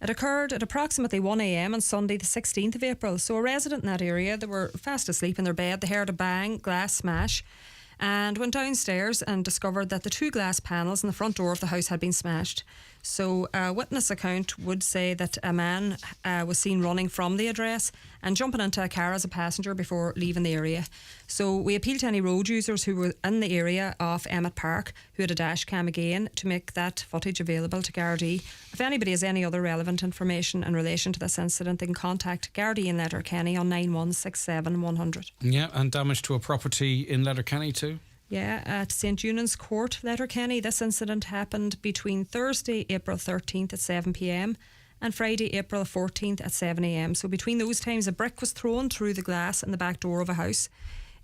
Speaker 10: It occurred at approximately 1 a.m. on Sunday the 16th of April. So a resident in that area, they were fast asleep in their bed. They heard a bang, glass smash, and went downstairs and discovered that the 2 glass panels in the front door of the house had been smashed. So a witness account would say that a man was seen running from the address and jumping into a car as a passenger before leaving the area. So we appeal to any road users who were in the area of Emmett Park who had a dash cam again to make that footage available to Gardaí. If anybody has any other relevant information in relation to this incident, they can contact Gardaí in Letterkenny on 9167 100.
Speaker 2: Yeah, and damage to a property in Letterkenny too.
Speaker 10: Yeah, at St Eunan's Court, Letterkenny. This incident happened between Thursday, April 13th at 7 p.m. and Friday, April 14th at 7 a.m. So between those times, a brick was thrown through the glass in the back door of a house.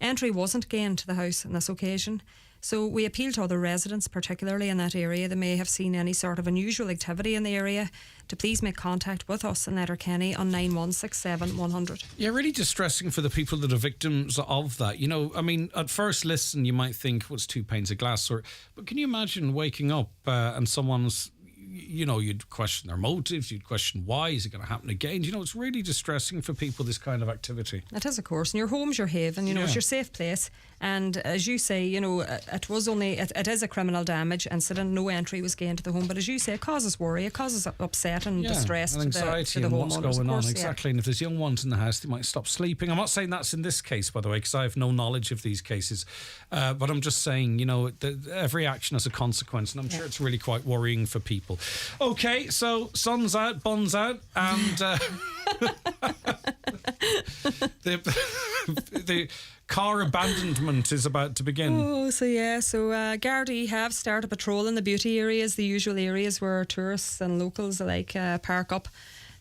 Speaker 10: Entry wasn't gained to the house on this occasion. So we appeal to other residents, particularly in that area, that may have seen any sort of unusual activity in the area, to please make contact with us in Letterkenny on 9167 100.
Speaker 2: Yeah, really distressing for the people that are victims of that. You know, I mean, at first listen, you might think, what's 2 panes of glass? But can you imagine waking up and someone's, you know, you'd question their motives, you'd question why, is it going to happen again? You know, it's really distressing for people, this kind of activity.
Speaker 10: It is, of course, and your home's your haven, you know, it's your safe place. And as you say, you know, it is a criminal damage incident. No entry was gained to the home, but as you say, it causes worry, it causes upset and distress
Speaker 2: and anxiety
Speaker 10: to the
Speaker 2: and what's going on. Exactly.
Speaker 10: Yeah.
Speaker 2: And if there's young ones in the house, they might stop sleeping. I'm not saying that's in this case, by the way, because I have no knowledge of these cases, but I'm just saying, you know, every action has a consequence, and I'm sure it's really quite worrying for people. Okay, so sun's out, bun's out, and the car abandonment is about to begin.
Speaker 10: Gardaí have started patrolling the beauty areas, the usual areas where tourists and locals alike park up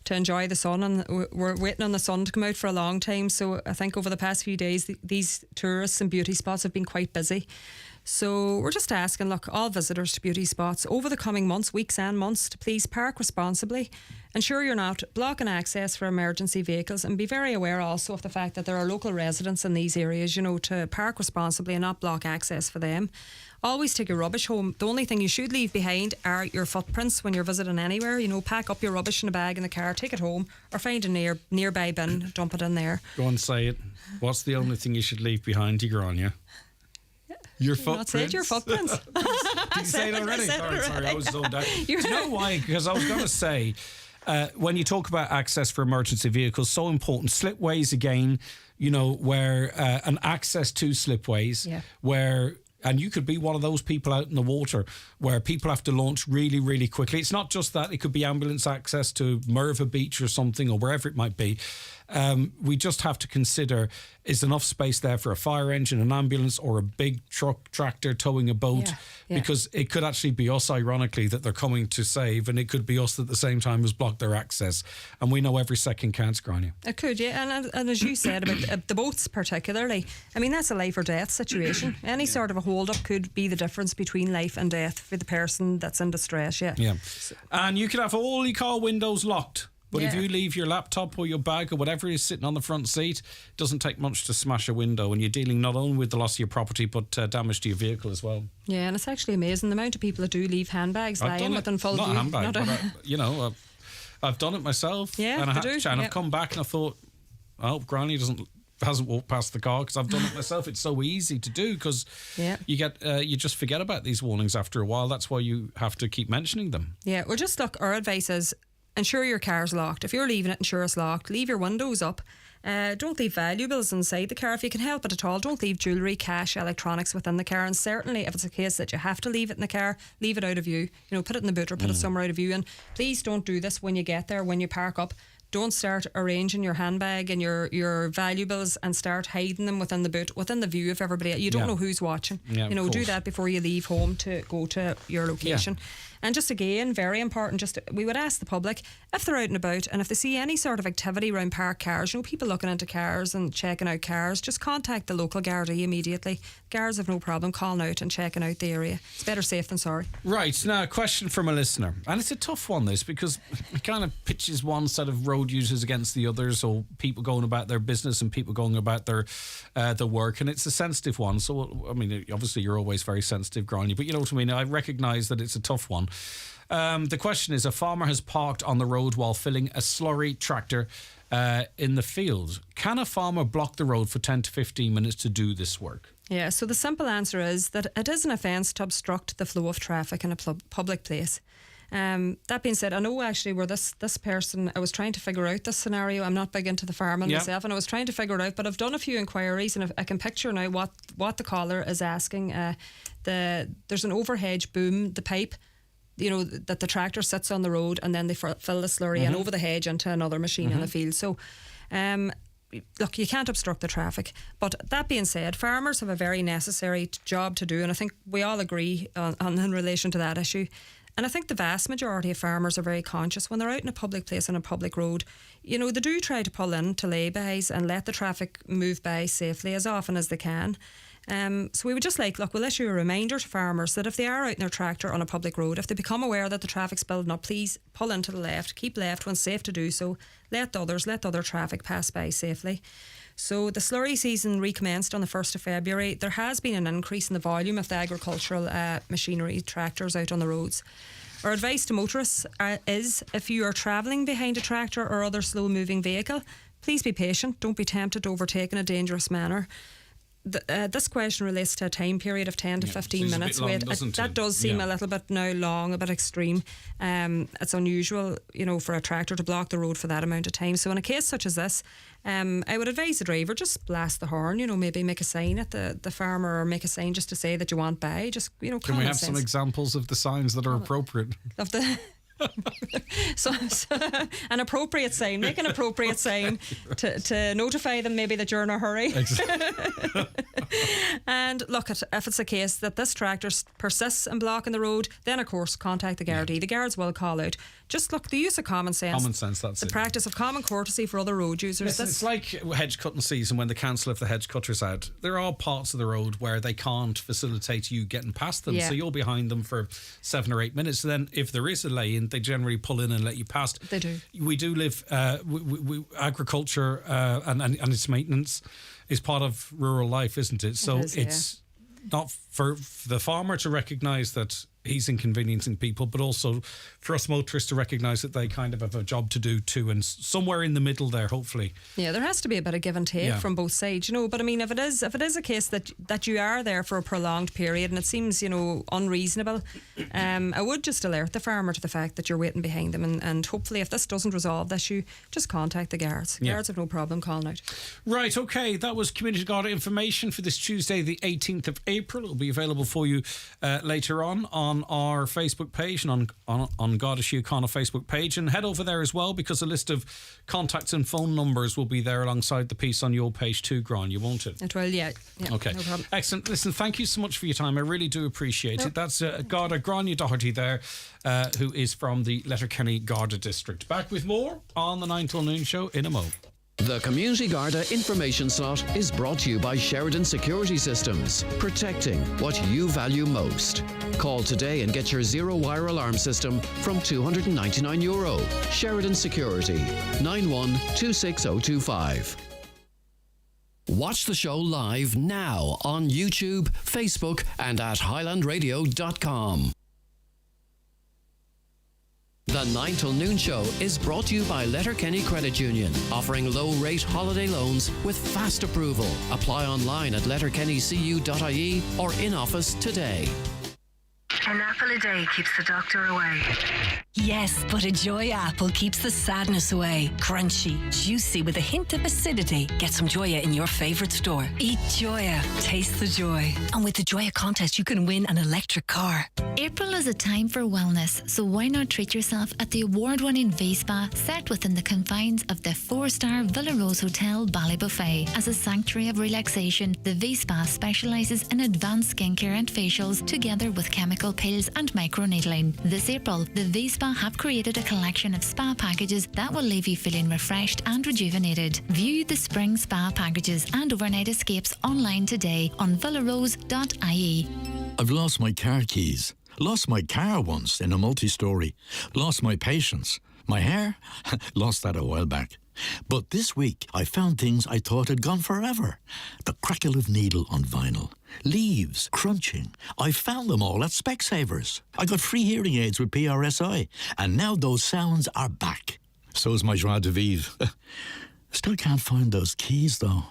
Speaker 10: to enjoy the sun, and we're waiting on the sun to come out for a long time. So I think over the past few days, these tourists and beauty spots have been quite busy. So we're just asking, look, all visitors to beauty spots over the coming months, weeks and months, to please park responsibly. Ensure you're not blocking access for emergency vehicles, and be very aware also of the fact that there are local residents in these areas, you know, to park responsibly and not block access for them. Always take your rubbish home. The only thing you should leave behind are your footprints when you're visiting anywhere. You know, pack up your rubbish in a bag in the car, take it home, or find a nearby bin, dump it in there.
Speaker 2: Go and say it. What's the only thing you should leave behind, Grania? Your footprints.
Speaker 10: Not said your footprints.
Speaker 2: Did you say it already? Sorry, I was zoned out. Do you know why? Because I was going to say, when you talk about access for emergency vehicles, so important. Slipways again, you know, where an access to slipways, where. And you could be one of those people out in the water where people have to launch really, really quickly. It's not just that. It could be ambulance access to Merva Beach or something, or wherever it might be. We just have to consider, is enough space there for a fire engine, an ambulance, or a big truck, tractor towing a boat? Because it could actually be us, ironically, that they're coming to save, and it could be us that at the same time has blocked their access. And we know every second counts, Grania.
Speaker 10: It could, yeah. And as you said about the boats particularly, I mean, that's a life or death situation. Any sort of a hold-up could be the difference between life and death for the person that's in distress, Yeah.
Speaker 2: And you could have all your car windows locked. But if you leave your laptop or your bag or whatever is sitting on the front seat, it doesn't take much to smash a window, and you're dealing not only with the loss of your property but damage to your vehicle as well.
Speaker 10: Yeah, and it's actually amazing the amount of people that do leave handbags lying within full view.
Speaker 2: Not a handbag, but I've done it myself.
Speaker 10: Yeah,
Speaker 2: and I've come back and I thought, I hope Granny hasn't walked past the car, because I've done it myself. It's so easy to do, because you just forget about these warnings after a while. That's why you have to keep mentioning them.
Speaker 10: Yeah, well, just look, our advice is, ensure your car's locked. If you're leaving it, ensure it's locked. Leave your windows up. Don't leave valuables inside the car if you can help it at all. Don't leave jewellery, cash, electronics within the car. And certainly if it's a case that you have to leave it in the car, leave it out of view. Put it in the boot or put it somewhere out of view. And please don't do this when you get there, when you park up. Don't start arranging your handbag and your valuables and start hiding them within the boot, within the view of everybody. You don't know who's watching. Do that before you leave home to go to your location. And just again, very important, we would ask the public if they're out and about and if they see any sort of activity around parked cars, people looking into cars and checking out cars, just contact the local Gardaí immediately. Guards have no problem calling out and checking out the area. It's better safe than sorry.
Speaker 2: Right, now a question from a listener, and it's a tough one, this, because it kind of pitches one set of road users against the others, or people going about their business and people going about their work, and it's a sensitive one. So, I mean, obviously you're always very sensitive, Gráinne, but you know what I mean? I recognise that it's a tough one. The question is, a farmer has parked on the road while filling a slurry tractor in the field. Can a farmer block the road for 10 to 15 minutes to do this work?
Speaker 10: Yeah, so the simple answer is that it is an offence to obstruct the flow of traffic in a public place. That being said, I know actually where this person, I was trying to figure out this scenario. I'm not big into the farming myself, and I was trying to figure it out, but I've done a few inquiries and I can picture now what the caller is asking. There's an overhedge boom, the pipe, that the tractor sits on the road and then they fill the slurry and over the hedge into another machine in the field. So, look, you can't obstruct the traffic. But that being said, farmers have a very necessary job to do, and I think we all agree on in relation to that issue. And I think the vast majority of farmers are very conscious when they're out in a public place on a public road. They do try to pull in to lay-bys and let the traffic move by safely as often as they can. So we would just we'll issue a reminder to farmers that if they are out in their tractor on a public road, if they become aware that the traffic's building up, please pull into the left, keep left when safe to do so, let other traffic pass by safely. So the slurry season recommenced on the 1st of February. There has been an increase in the volume of the agricultural machinery tractors out on the roads. Our advice to motorists is, if you are travelling behind a tractor or other slow moving vehicle, please be patient, don't be tempted to overtake in a dangerous manner. This question relates to a time period of 10 to 15 minutes. That does seem a little bit now long, a bit extreme. It's unusual, for a tractor to block the road for that amount of time. So in a case such as this, I would advise the driver, just blast the horn, maybe make a sign at the farmer, or make a sign just to say that you want by. Just,
Speaker 2: Can we have some examples of the signs that are appropriate?
Speaker 10: Of the... so an appropriate sign, make an appropriate sign to notify them maybe that you're in a hurry. And look, if it's a case that this tractor persists in blocking the road, then of course contact the Gardaí. The guards will call out. Just look, the use of common sense,
Speaker 2: that's
Speaker 10: the practice of common courtesy for other road users.
Speaker 2: It's like hedge cutting season when the council have the hedge cutters out. There are parts of the road where they can't facilitate you getting past them, so you're behind them for 7 or 8 minutes. Then if there is a lane, they generally pull in and let you past.
Speaker 10: They do.
Speaker 2: We do live agriculture and its maintenance is part of rural life, isn't it? So it's not for the farmer to recognise that he's inconveniencing people, but also for us motorists to recognise that they kind of have a job to do too, and somewhere in the middle there, hopefully.
Speaker 10: Yeah, there has to be a bit of give and take from both sides, but I mean, if it is a case that you are there for a prolonged period and it seems, unreasonable, I would just alert the farmer to the fact that you're waiting behind them, and hopefully if this doesn't resolve the issue, just contact the guards. Guards have no problem calling out.
Speaker 2: Right, okay, that was Community Garda information for this Tuesday, the 18th of April. It'll be available for you later on our Facebook page and on Garda Síochána Facebook page, and head over there as well, because a list of contacts and phone numbers will be there alongside the piece on your page too, Gráinne, won't it?
Speaker 10: It will, yeah.
Speaker 2: Okay,
Speaker 10: no problem.
Speaker 2: Excellent. Listen, thank you so much for your time. I really do appreciate it. That's Garda Gráinne Doherty there, who is from the Letterkenny Garda District. Back with more on the 9 till noon show in a mo.
Speaker 7: The Community Garda information slot is brought to you by Sheridan Security Systems, protecting what you value most. Call today and get your zero-wire alarm system from €299. Sheridan Security, 91-26025. Watch the show live now on YouTube, Facebook and at highlandradio.com. The 9 till noon show is brought to you by Letterkenny Credit Union, offering low-rate holiday loans with fast approval. Apply online at letterkennycu.ie or in office today.
Speaker 8: An apple a day keeps the doctor away.
Speaker 11: Yes, but a Joya apple keeps the sadness away. Crunchy, juicy with a hint of acidity. Get some Joya in your favourite store. Eat Joya, taste the joy. And with the Joya contest, you can win an electric car.
Speaker 16: April is a time for wellness, so why not treat yourself at the award-winning V-Spa set within the confines of the 4-star Villa Rose Hotel Ballybuffet. As a sanctuary of relaxation, the V-Spa specialises in advanced skincare and facials together with chemical pills and microneedling. This April, the V-Spa have created a collection of spa packages that will leave you feeling refreshed and rejuvenated. View the spring spa packages and overnight escapes online today on villarose.ie.
Speaker 12: I've lost my car keys. Lost my car once in a multi-storey. Lost my patience. My hair? Lost that a while back. But this week, I found things I thought had gone forever. The crackle of needle on vinyl. Leaves crunching. I found them all at Specsavers. I got free hearing aids with PRSI. And now those sounds are back. So's my joie de vivre. Still can't find those keys, though.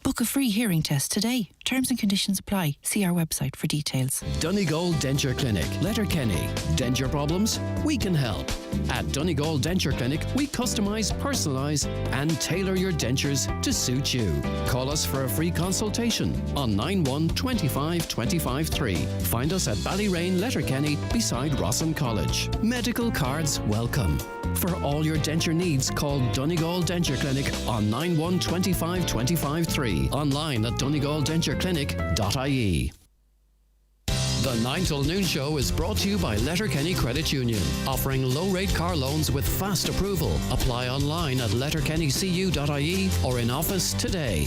Speaker 14: Book a free hearing test today. Terms and conditions apply. See our website for details.
Speaker 7: Donegal Denture Clinic, Letterkenny. Denture problems? We can help. At Donegal Denture Clinic, we customise, personalise and tailor your dentures to suit you. Call us for a free consultation on 91 25 25 3. Find us at Ballyrain, Letterkenny, beside Rossin College. Medical cards welcome. For all your denture needs, call Donegal Denture Clinic on 91 25 25 3. Online at donegaldentureclinic.ie. The 9 till noon show is brought to you by Letterkenny Credit Union, offering low-rate car loans with fast approval. Apply online at letterkennycu.ie or in office today.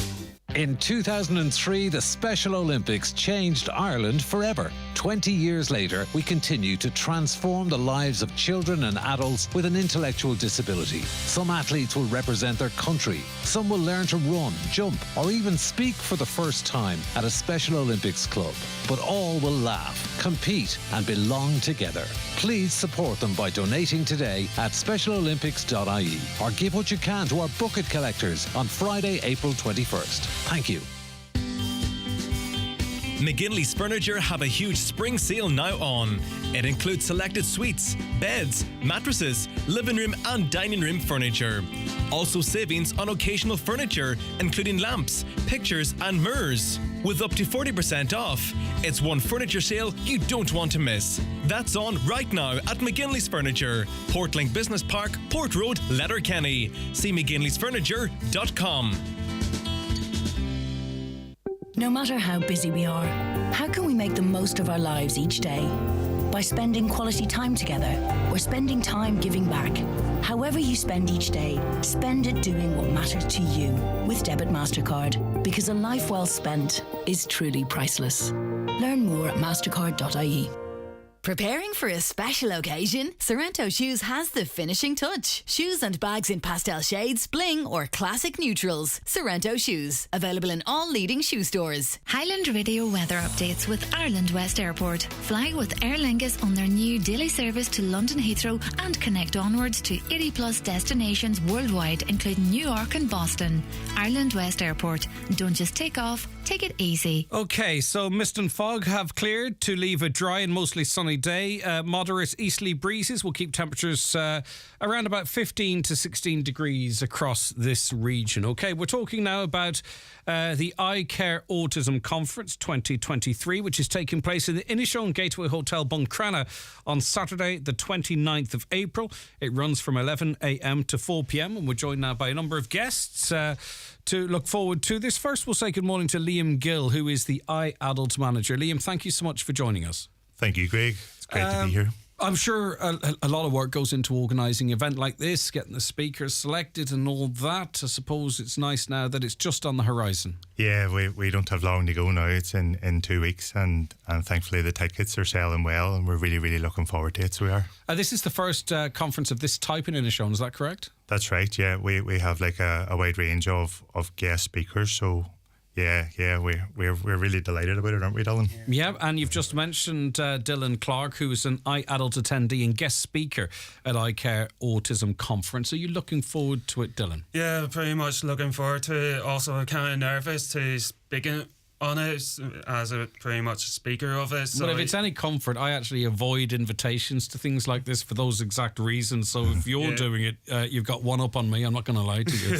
Speaker 24: In 2003, the Special Olympics changed Ireland forever. 20 years later, we continue to transform the lives of children and adults with an intellectual disability. Some athletes will represent their country. Some will learn to run, jump, or even speak for the first time at a Special Olympics club. But all will laugh, compete, and belong together. Please support them by donating today at specialolympics.ie or give what you can to our bucket collectors on Friday, April 21st. Thank you.
Speaker 9: McGinley's Furniture have a huge spring sale now on. It includes selected suites, beds, mattresses, living room and dining room furniture. Also savings on occasional furniture, including lamps, pictures and mirrors. With up to 40% off. It's one furniture sale you don't want to miss. That's on right now at McGinley's Furniture, Portlink Business Park, Port Road, Letterkenny. See mcginleysfurniture.com.
Speaker 11: No matter how busy we are, how can we make the most of our lives each day? By spending quality time together or spending time giving back. However you spend each day, spend it doing what matters to you with Debit MasterCard, because a life well spent is truly priceless. Learn more at mastercard.ie.
Speaker 25: Preparing for a special occasion? Sorrento Shoes has the finishing touch. Shoes and bags in pastel shades, bling or classic neutrals. Sorrento Shoes. Available in all leading shoe stores.
Speaker 16: Highland Radio weather updates with Ireland West Airport. Fly with Aer Lingus on their new daily service to London Heathrow and connect onwards to 80 plus destinations worldwide, including New York and Boston. Ireland West Airport. Don't just take off, take it easy.
Speaker 2: Okay, so mist and fog have cleared to leave a dry and mostly sunny day. Moderate easterly breezes will keep temperatures around about 15 to 16 degrees across this region. Okay, we're talking now about the Eye Care Autism Conference 2023, which is taking place in the Inishowen Gateway Hotel Buncrana on Saturday the 29th of April. It runs from 11 a.m. to 4 p.m. and we're joined now by a number of guests to look forward to this. First, we'll say good morning to Liam Gill, who is the Eye Adult Manager. Liam, thank you so much for joining us.
Speaker 26: Thank you, Greg. It's great to be here.
Speaker 2: I'm sure a lot of work goes into organising an event like this, getting the speakers selected and all that. I suppose it's nice now that it's just on the horizon.
Speaker 26: Yeah, we don't have long to go now. It's in 2 weeks and thankfully the tickets are selling well and we're really, really looking forward to it, so we are.
Speaker 2: This is the first conference of this type in Inishowen, is that correct?
Speaker 26: That's right, yeah. We have like a wide range of guest speakers, so... Yeah, we're really delighted about it, aren't we, Dylan?
Speaker 2: Yeah, and you've just mentioned Dylan Clark, who is an Eye Adult attendee and guest speaker at Eye Care Autism Conference. Are you looking forward to it, Dylan?
Speaker 27: Yeah, pretty much looking forward to it. Also kind of nervous to speaking
Speaker 13: on it as a pretty much a speaker of it. So
Speaker 2: but if it's any comfort, I actually avoid invitations to things like this for those exact reasons. So if you're doing it, you've got one up on me. I'm not going to lie to you.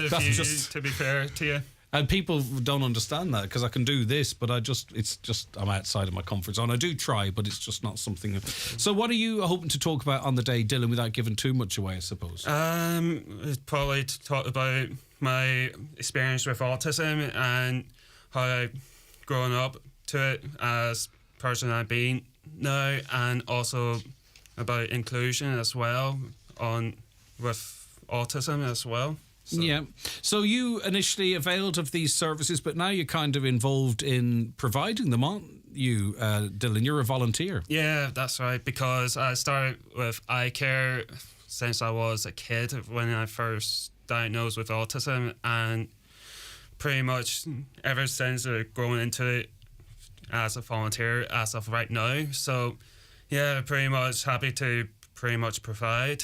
Speaker 13: That's just to be fair to you.
Speaker 2: And people don't understand that because I can do this, but I'm outside of my comfort zone. I do try, but it's just not something. So what are you hoping to talk about on the day, Dylan, without giving too much away, I suppose?
Speaker 13: Probably to talk about my experience with autism and how I've grown up to it as the person I've been now, and also about inclusion as well with autism as well. So.
Speaker 2: Yeah. So you initially availed of these services, but now you're kind of involved in providing them, aren't you, Dylan? You're a volunteer.
Speaker 13: Yeah, that's right. Because I started with eye care since I was a kid when I first diagnosed with autism, and pretty much ever since growing into it as a volunteer as of right now. So yeah, pretty much happy to pretty much provide.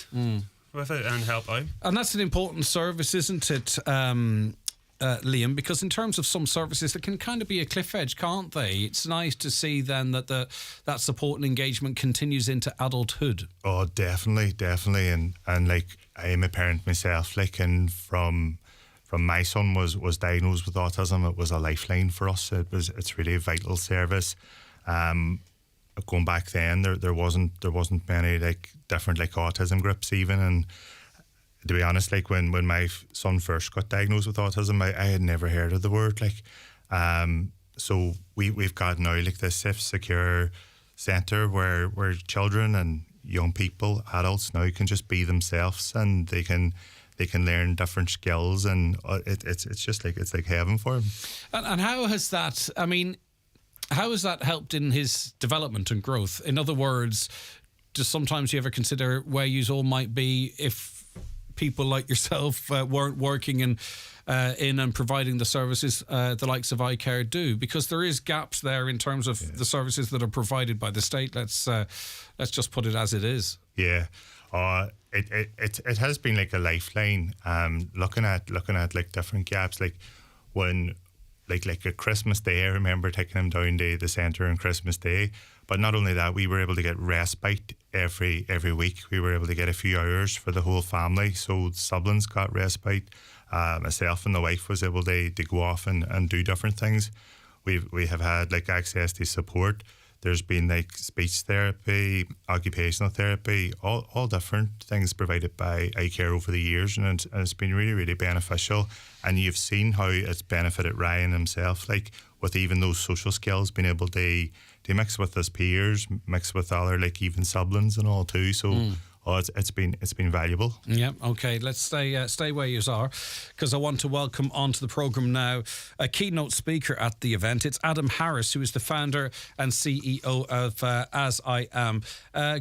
Speaker 13: With it and help out.
Speaker 2: And that's an important service, isn't it, Liam? Because in terms of some services, that can kind of be a cliff edge, can't they? It's nice to see then that that support and engagement continues into adulthood.
Speaker 26: Oh, definitely. And like, I am a parent myself, like, and from my son was diagnosed with autism, it was a lifeline for us. It's really a vital service. Going back then, there wasn't many like different like autism groups even, and to be honest, like when my son first got diagnosed with autism, I had never heard of the word like. So we've got now like this safe, secure centre where children and young people, adults now can just be themselves, and they can learn different skills, and it's just like it's like heaven for them.
Speaker 2: And how has that? I mean, how has that helped in his development and growth? In other words, just sometimes you ever consider where you all might be if people like yourself weren't working in and providing the services the likes of iCare do? Because there is gaps there in terms of the services that are provided by the state. Let's just put it as it is.
Speaker 26: Yeah. It has been like a lifeline. Looking at like different gaps, like when. Like a Christmas Day, I remember taking him down to the centre on Christmas Day. But not only that, we were able to get respite every week. We were able to get a few hours for the whole family. So siblings got respite. Myself and the wife was able to go off and do different things. We have had like access to support. There's been like speech therapy, occupational therapy, all different things provided by iCare over the years, and it's been really, really beneficial. And you've seen how it's benefited Ryan himself, like with even those social skills, being able to mix with his peers, mix with other like even siblings and all too. So. It's been valuable.
Speaker 2: Yeah, okay. Let's stay where you are, because I want to welcome onto the programme now a keynote speaker at the event. It's Adam Harris, who is the founder and CEO of As I Am.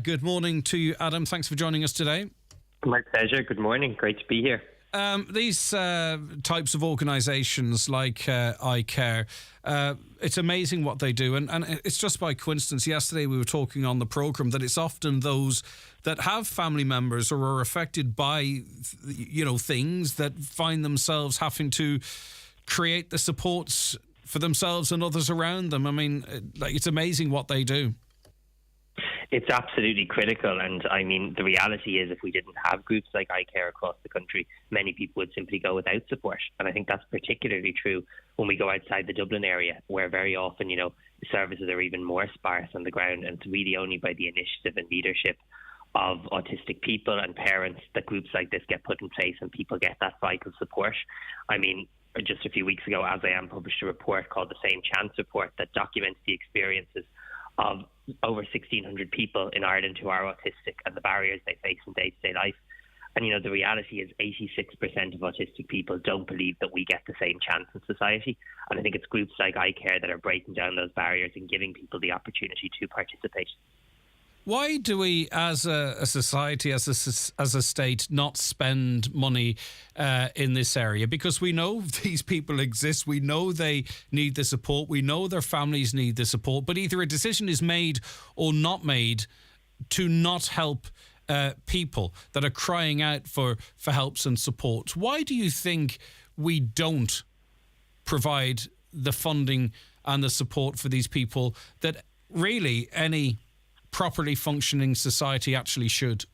Speaker 2: Good morning to you, Adam. Thanks for joining us today.
Speaker 15: My pleasure. Good morning. Great to be here.
Speaker 2: These types of organisations like iCare, it's amazing what they do, and it's just by coincidence. Yesterday we were talking on the programme that it's often those that have family members or are affected by things that find themselves having to create the supports for themselves and others around them. I mean, it's amazing what they do.
Speaker 15: It's absolutely critical, and I mean, the reality is if we didn't have groups like iCare across the country, many people would simply go without support. And I think that's particularly true when we go outside the Dublin area, where very often, services are even more sparse on the ground, and it's really only by the initiative and leadership of autistic people and parents that groups like this get put in place and people get that vital support. I mean, just a few weeks ago, As I Am published a report called the Same Chance Report that documents the experiences of over 1,600 people in Ireland who are autistic and the barriers they face in day-to-day life. And, the reality is 86% of autistic people don't believe that we get the same chance in society. And I think it's groups like iCare that are breaking down those barriers and giving people the opportunity to participate.
Speaker 2: Why do we, as a society, as a state, not spend money in this area? Because we know these people exist. We know they need the support. We know their families need the support. But either a decision is made or not made to not help people that are crying out for helps and support. Why do you think we don't provide the funding and the support for these people that really any properly functioning society actually should?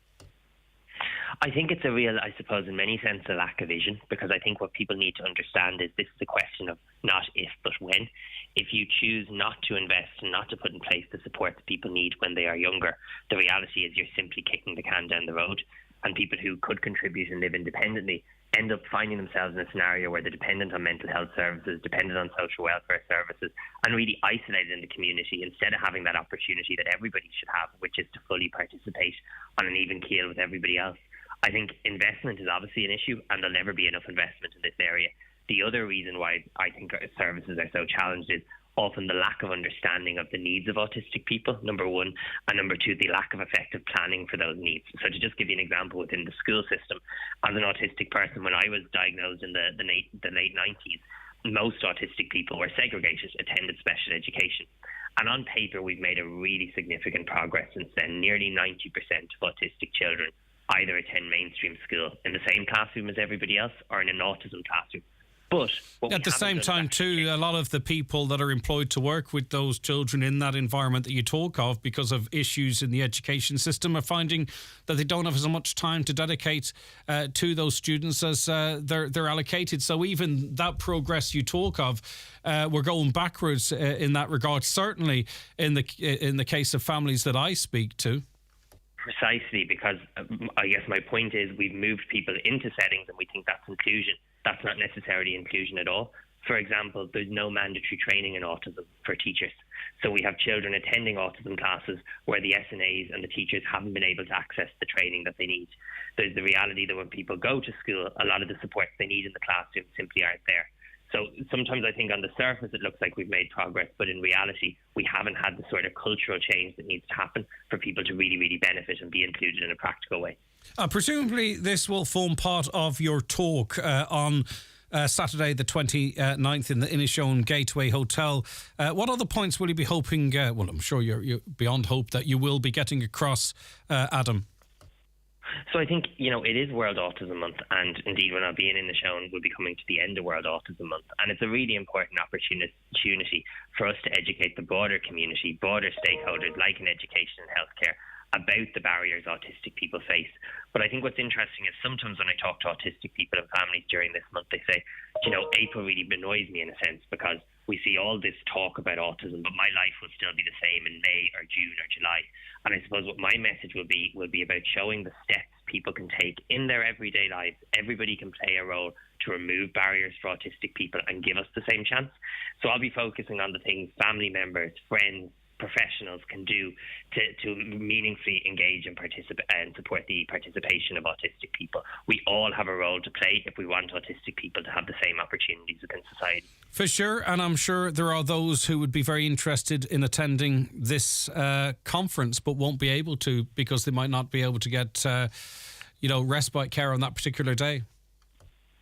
Speaker 15: I think it's a real, I suppose, in many senses, a lack of vision, because I think what people need to understand is this is a question of not if, but when. If you choose not to invest and not to put in place the support that people need when they are younger, the reality is you're simply kicking the can down the road. And people who could contribute and live independently end up finding themselves in a scenario where they're dependent on mental health services, dependent on social welfare services, and really isolated in the community instead of having that opportunity that everybody should have, which is to fully participate on an even keel with everybody else. I think investment is obviously an issue, and there'll never be enough investment in this area. The other reason why I think our services are so challenged is often the lack of understanding of the needs of autistic people, number one, and number two, the lack of effective planning for those needs. So to just give you an example within the school system, as an autistic person, when I was diagnosed in the late 90s, most autistic people were segregated, attended special education. And on paper, we've made a really significant progress since then. Nearly 90% of autistic children either attend mainstream school in the same classroom as everybody else or in an autism classroom. But
Speaker 2: at the same time, too, a lot of the people that are employed to work with those children in that environment that you talk of, because of issues in the education system, are finding that they don't have as much time to dedicate to those students as they're allocated. So even that progress you talk of, we're going backwards in that regard. Certainly in the case of families that I speak to.
Speaker 15: Precisely, because I guess my point is we've moved people into settings and we think that's inclusion. That's not necessarily inclusion at all. For example, there's no mandatory training in autism for teachers. So we have children attending autism classes where the SNAs and the teachers haven't been able to access the training that they need. There's the reality that when people go to school, a lot of the supports they need in the classroom simply aren't there. So sometimes I think on the surface it looks like we've made progress, but in reality we haven't had the sort of cultural change that needs to happen for people to really, really benefit and be included in a practical way.
Speaker 2: Presumably this will form part of your talk on Saturday the 29th in the Inishowen Gateway Hotel. What other points will you be hoping, well, I'm sure you're beyond hope that you will be getting across, Adam?
Speaker 15: So I think, it is World Autism Month, and indeed when I'll be in Inishowen, we'll be coming to the end of World Autism Month, and it's a really important opportunity for us to educate the broader community, broader stakeholders like in education and healthcare, about the barriers autistic people face. But I think what's interesting is sometimes when I talk to autistic people and families during this month, they say, April really annoys me in a sense because we see all this talk about autism, but my life will still be the same in May or June or July. And I suppose what my message will be about showing the steps people can take in their everyday lives. Everybody can play a role to remove barriers for autistic people and give us the same chance. So I'll be focusing on the things family members, friends, professionals can do to meaningfully engage and participate and support the participation of autistic people. We all have a role to play if we want autistic people to have the same opportunities within society. For sure, and I'm sure there are those who would be very interested in attending this conference but won't be able to because they might not be able to get respite care on that particular day.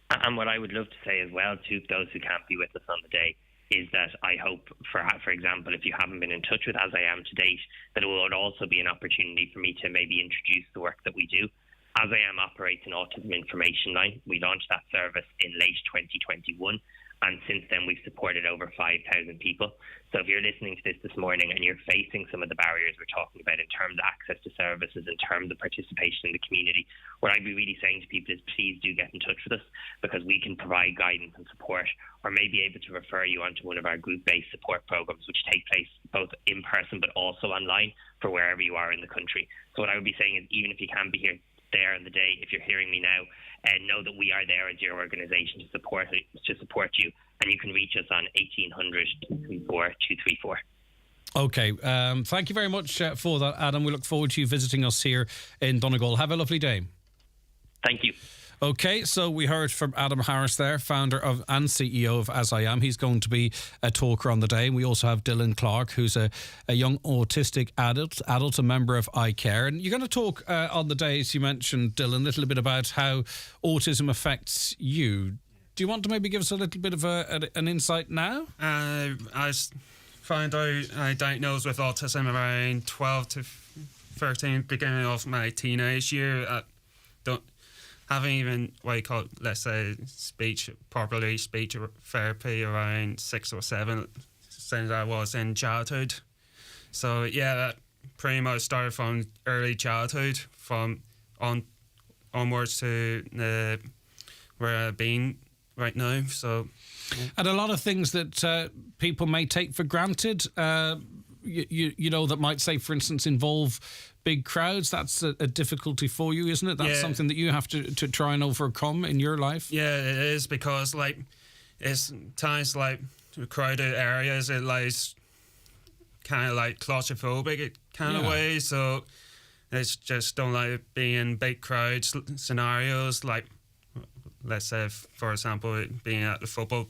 Speaker 15: And what I would love to say as well to those who can't be with us on the day is that I hope, for example, if you haven't been in touch with As I Am to date, that it will also be an opportunity for me to maybe introduce the work that we do. As I Am operates an autism information line. We launched that service in late 2021, and since then we've supported over 5,000 people. So if you're listening to this morning and you're facing some of the barriers we're talking about in terms of access to services, in terms of participation in the community, what I'd be really saying to people is please do get in touch with us because we can provide guidance and support, or may be able to refer you onto one of our group-based support programs which take place both in person but also online for wherever you are in the country. So what I would be saying is even if you can't be here there on the day, if you're hearing me now, and know that we are there as your organisation to support you, and you can reach us on 1800 234 234. Okay, thank you very much for that, Adam. We look forward to you visiting us here in Donegal. Have a lovely day. Thank you. Okay, so we heard from Adam Harris there, founder of and CEO of As I Am. He's going to be a talker on the day. We also have Dylan Clark, who's a young autistic adult, a member of iCare. And you're going to talk on the day, as you mentioned, Dylan, a little bit about how autism affects you. Do you want to maybe give us a little bit of an insight now? I found out I diagnosed with autism around 12 to 13, beginning of my teenage year.
Speaker 13: haven't even what you call, let's say, speech therapy around 6 or 7 since I was in childhood. So yeah, that pretty much started from early childhood, from onwards to where I've been right now. So,
Speaker 2: and a lot of things that people may take for granted, you know, that might say, for instance, involve big crowds. That's a difficulty for you, isn't it? That's something that you have to try and overcome in your life.
Speaker 13: Yeah, it is, because like it's times like crowded areas, it lies kind of like claustrophobic kind of way. So it's just don't like being in big crowd scenarios. Like, let's say, for example, being at the football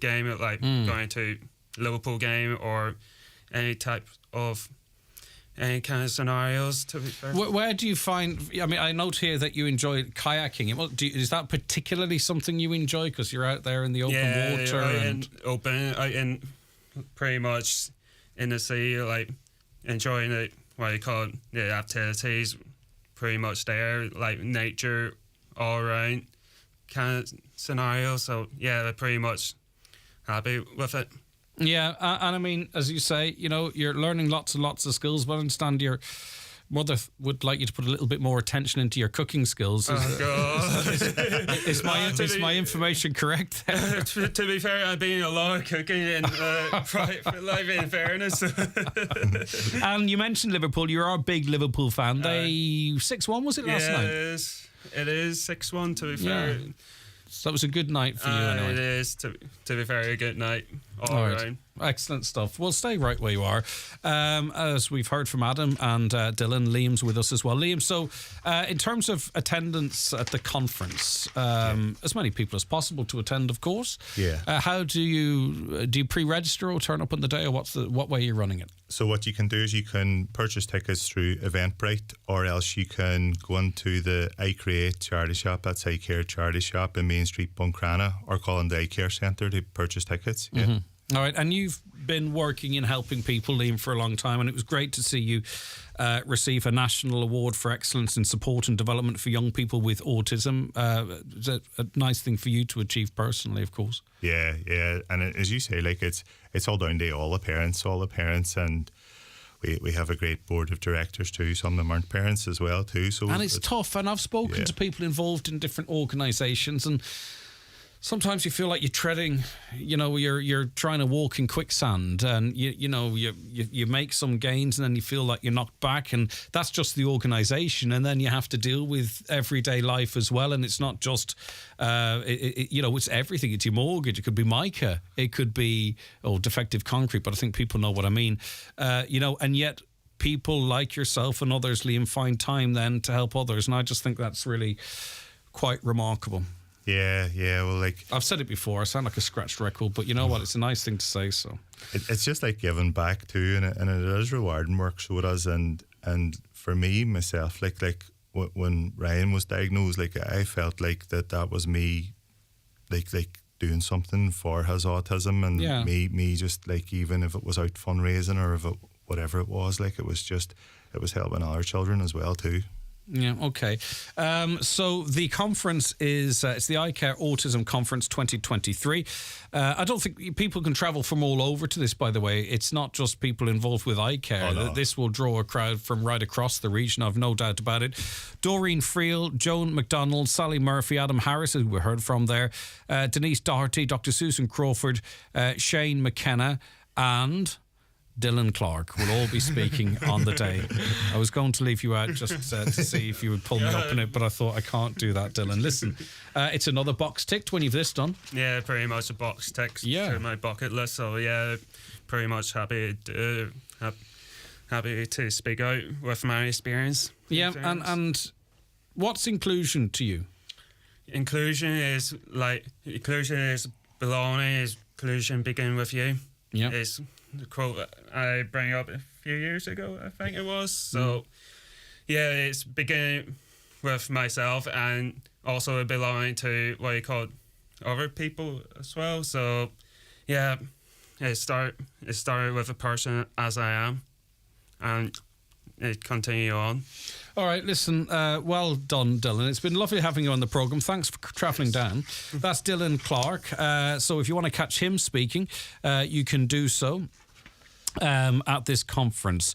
Speaker 13: game, like going to Liverpool game or any type of any kind of scenarios, to be fair.
Speaker 2: Where do you find, I mean, I note here that you enjoy kayaking. Is that particularly something you enjoy because you're out there in the open water?
Speaker 13: And pretty much in the sea, like enjoying it, what you call it, the activities, pretty much there, like nature all around kind of scenario. So yeah, they're pretty much happy with it.
Speaker 2: Yeah, and I mean, as you say, you know, you're learning lots and lots of skills, but I understand your mother would like you to put a little bit more attention into your cooking skills.
Speaker 13: Oh, God.
Speaker 2: Is my information correct there?
Speaker 13: To be fair, I've been a lot of cooking in private life, in fairness.
Speaker 2: And you mentioned Liverpool. You're a big Liverpool fan. They 6-1, was it last night?
Speaker 13: It is 6-1, to be fair.
Speaker 2: So that was a good night for you, anyway.
Speaker 13: It is, to be fair, a good night all
Speaker 2: right.
Speaker 13: around.
Speaker 2: Excellent stuff. Well, stay right where you are. As we've heard from Adam and Dylan, Liam's with us as well. Liam, so in terms of attendance at the conference, as many people as possible to attend, of course.
Speaker 26: Yeah.
Speaker 2: How do you pre-register or turn up on the day, or what way are you running it?
Speaker 26: So what you can do is you can purchase tickets through Eventbrite, or else you can go into the iCreate charity shop, that's iCare charity shop in Main Street, Buncrana, or call in the iCare Centre to purchase tickets. Yeah.
Speaker 2: Mm-hmm. All right, and you've been working in helping people, Liam, for a long time, and it was great to see you receive a national award for excellence in support and development for young people with autism. It's a nice thing for you to achieve personally, of course.
Speaker 26: Yeah, and as you say, like it's all down to all the parents, and we have a great board of directors too. Some of them aren't parents as well too. So
Speaker 2: and it's tough, and I've spoken to people involved in different organisations, and sometimes you feel like you're treading, you know, you're trying to walk in quicksand, and you make some gains and then you feel like you're knocked back, and that's just the organisation, and then you have to deal with everyday life as well, and it's not just, it's everything. It's your mortgage. It could be mica. It could be defective concrete, but I think people know what I mean. And yet people like yourself and others, Liam, find time then to help others, and I just think that's really quite remarkable.
Speaker 26: Yeah. Well, like
Speaker 2: I've said it before, I sound like a scratched record, but you know what? It's a nice thing to say. So
Speaker 26: it's just like giving back too, and it is rewarding work. So it is, and for me myself, like when Ryan was diagnosed, like I felt like that was me, like doing something for his autism, and me just like, even if it was out fundraising or if it whatever it was, like it was helping other children as well too.
Speaker 2: Yeah, okay. So the conference is, it's the iCare Autism Conference 2023. I don't think people can travel from all over to this, by the way. It's not just people involved with iCare.
Speaker 26: Oh, no.
Speaker 2: This will draw a crowd from right across the region, I've no doubt about it. Doreen Friel, Joan McDonald, Sally Murphy, Adam Harris, who we heard from there, Denise Doherty, Dr. Susan Crawford, Shane McKenna, and Dylan Clark will all be speaking on the day. I was going to leave you out just to see if you would pull me up in it, but I thought I can't do that, Dylan. Listen, it's another box ticked when you've this done.
Speaker 13: Yeah, pretty much a box tick to my bucket list. So yeah, pretty much happy to speak out with my experience.
Speaker 2: Yeah, and what's inclusion to you?
Speaker 13: Inclusion is belonging. Is inclusion begin with you?
Speaker 2: Yeah.
Speaker 13: Is the quote I bring up a few years ago, I think it was. So, yeah, it's beginning with myself and also belonging to what you call other people as well. So, yeah, it started with a person as I am, and it continue on.
Speaker 2: All right, listen, well done, Dylan. It's been lovely having you on the programme. Thanks for travelling down. That's Dylan Clark. So if you want to catch him speaking, you can do so at this conference.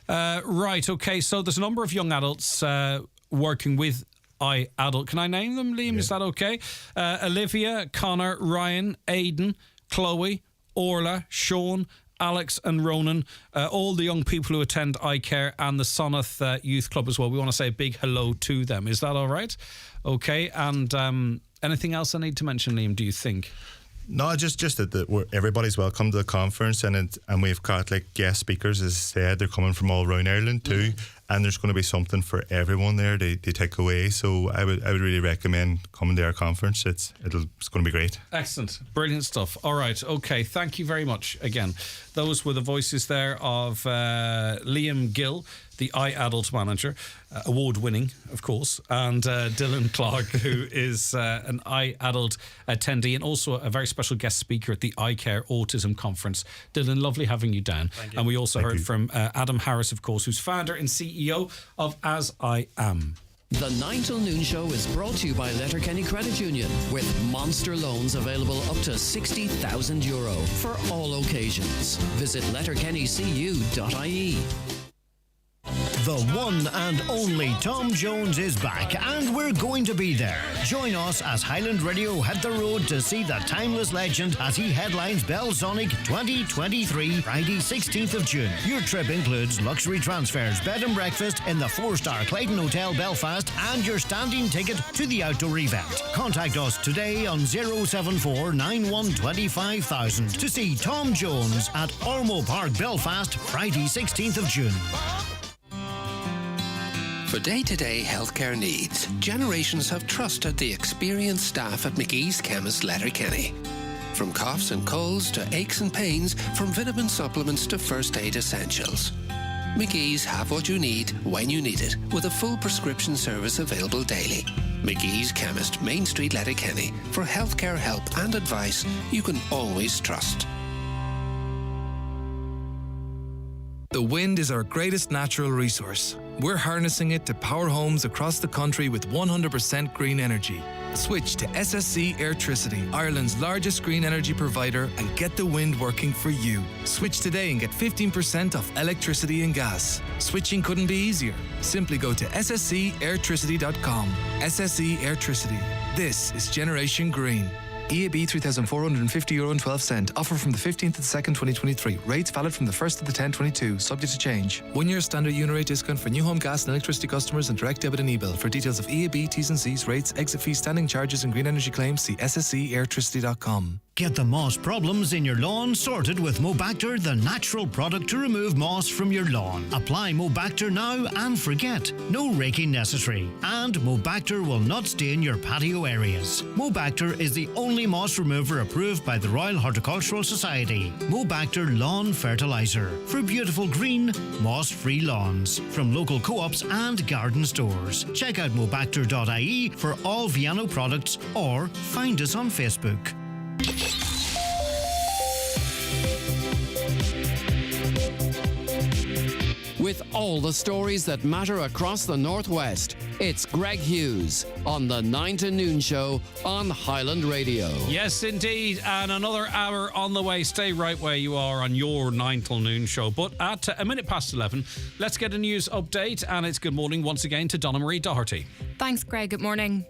Speaker 2: Right, okay, so there's a number of young adults working with iAdult. Can I name them, Liam? Yeah. Is that okay? Olivia, Connor, Ryan, Aidan, Chloe, Orla, Sean, Alex and Ronan, all the young people who attend iCare and the Sonath Youth Club as well. We want to say a big hello to them. Is that all right? Okay, and anything else I need to mention, Liam, do you think?
Speaker 26: No, just that everybody's welcome to the conference, and we've got like guest speakers, as I said, they're coming from all around Ireland too, and there's going to be something for everyone there they take away. So I would really recommend coming to our conference. It's going to be great.
Speaker 2: Excellent, brilliant stuff. All right, okay, thank you very much again. Those were the voices there of Liam Gill, the iAdult manager, award-winning, of course, and Dylan Clark, who is an iAdult attendee and also a very special guest speaker at the iCare Autism Conference. Dylan, lovely having you down.
Speaker 26: Thank you.
Speaker 2: And we also heard from Adam Harris, of course, who's founder and CEO of As I Am.
Speaker 7: The 9 till noon show is brought to you by Letterkenny Credit Union, with monster loans available up to €60,000 for all occasions. Visit letterkennycu.ie.
Speaker 1: The one and only Tom Jones is back, and we're going to be there. Join us as Highland Radio hit the road to see the timeless legend as he headlines Belsonic 2023, Friday 16th of June. Your trip includes luxury transfers, bed and breakfast in the 4-star Clayton Hotel Belfast, and your standing ticket to the outdoor event. Contact us today on 074 9125,000 to see Tom Jones at Ormo Park, Belfast, Friday 16th of June.
Speaker 17: For day-to-day healthcare needs, generations have trusted the experienced staff at McGee's Chemist Letterkenny. From coughs and colds to aches and pains, from vitamin supplements to first aid essentials. McGee's have what you need when you need it, with a full prescription service available daily. McGee's Chemist, Main Street, Letterkenny. For healthcare help and advice you can always trust.
Speaker 18: The wind is our greatest natural resource. We're harnessing it to power homes across the country with 100% green energy. Switch to SSC Airtricity, Ireland's largest green energy provider, and get the wind working for you. Switch today and get 15% off electricity and gas. Switching couldn't be easier. Simply go to sscairtricity.com. SSE Airtricity. This is Generation Green. EAB €3,450.12. Offer from the 15th of the 2nd, 2023. Rates valid from the 1st of the 10th, 22. Subject to change. 1 year standard unit rate discount for new home gas and electricity customers and direct debit and e-bill. For details of EAB, T's and C's, rates, exit fees, standing charges and green energy claims, see sscairtricity.com.
Speaker 1: Get the moss problems in your lawn sorted with Mobacter, the natural product to remove moss from your lawn. Apply Mobacter now and forget. No raking necessary. And Mobacter will not stain your patio areas. Mobacter is the only moss remover approved by the Royal Horticultural Society. Mobacter Lawn Fertiliser for beautiful green, moss-free lawns from local co-ops and garden stores. Check out mobacter.ie for all Viano products or find us on Facebook.
Speaker 7: With all the stories that matter across the Northwest, it's Greg Hughes on the 9 to Noon Show on Highland Radio.
Speaker 2: Yes, indeed. And another hour on the way. Stay right where you are on your 9 till Noon Show. But at a minute past 11, let's get a news update. And it's good morning once again to Donna Marie Doherty.
Speaker 5: Thanks, Greg. Good morning.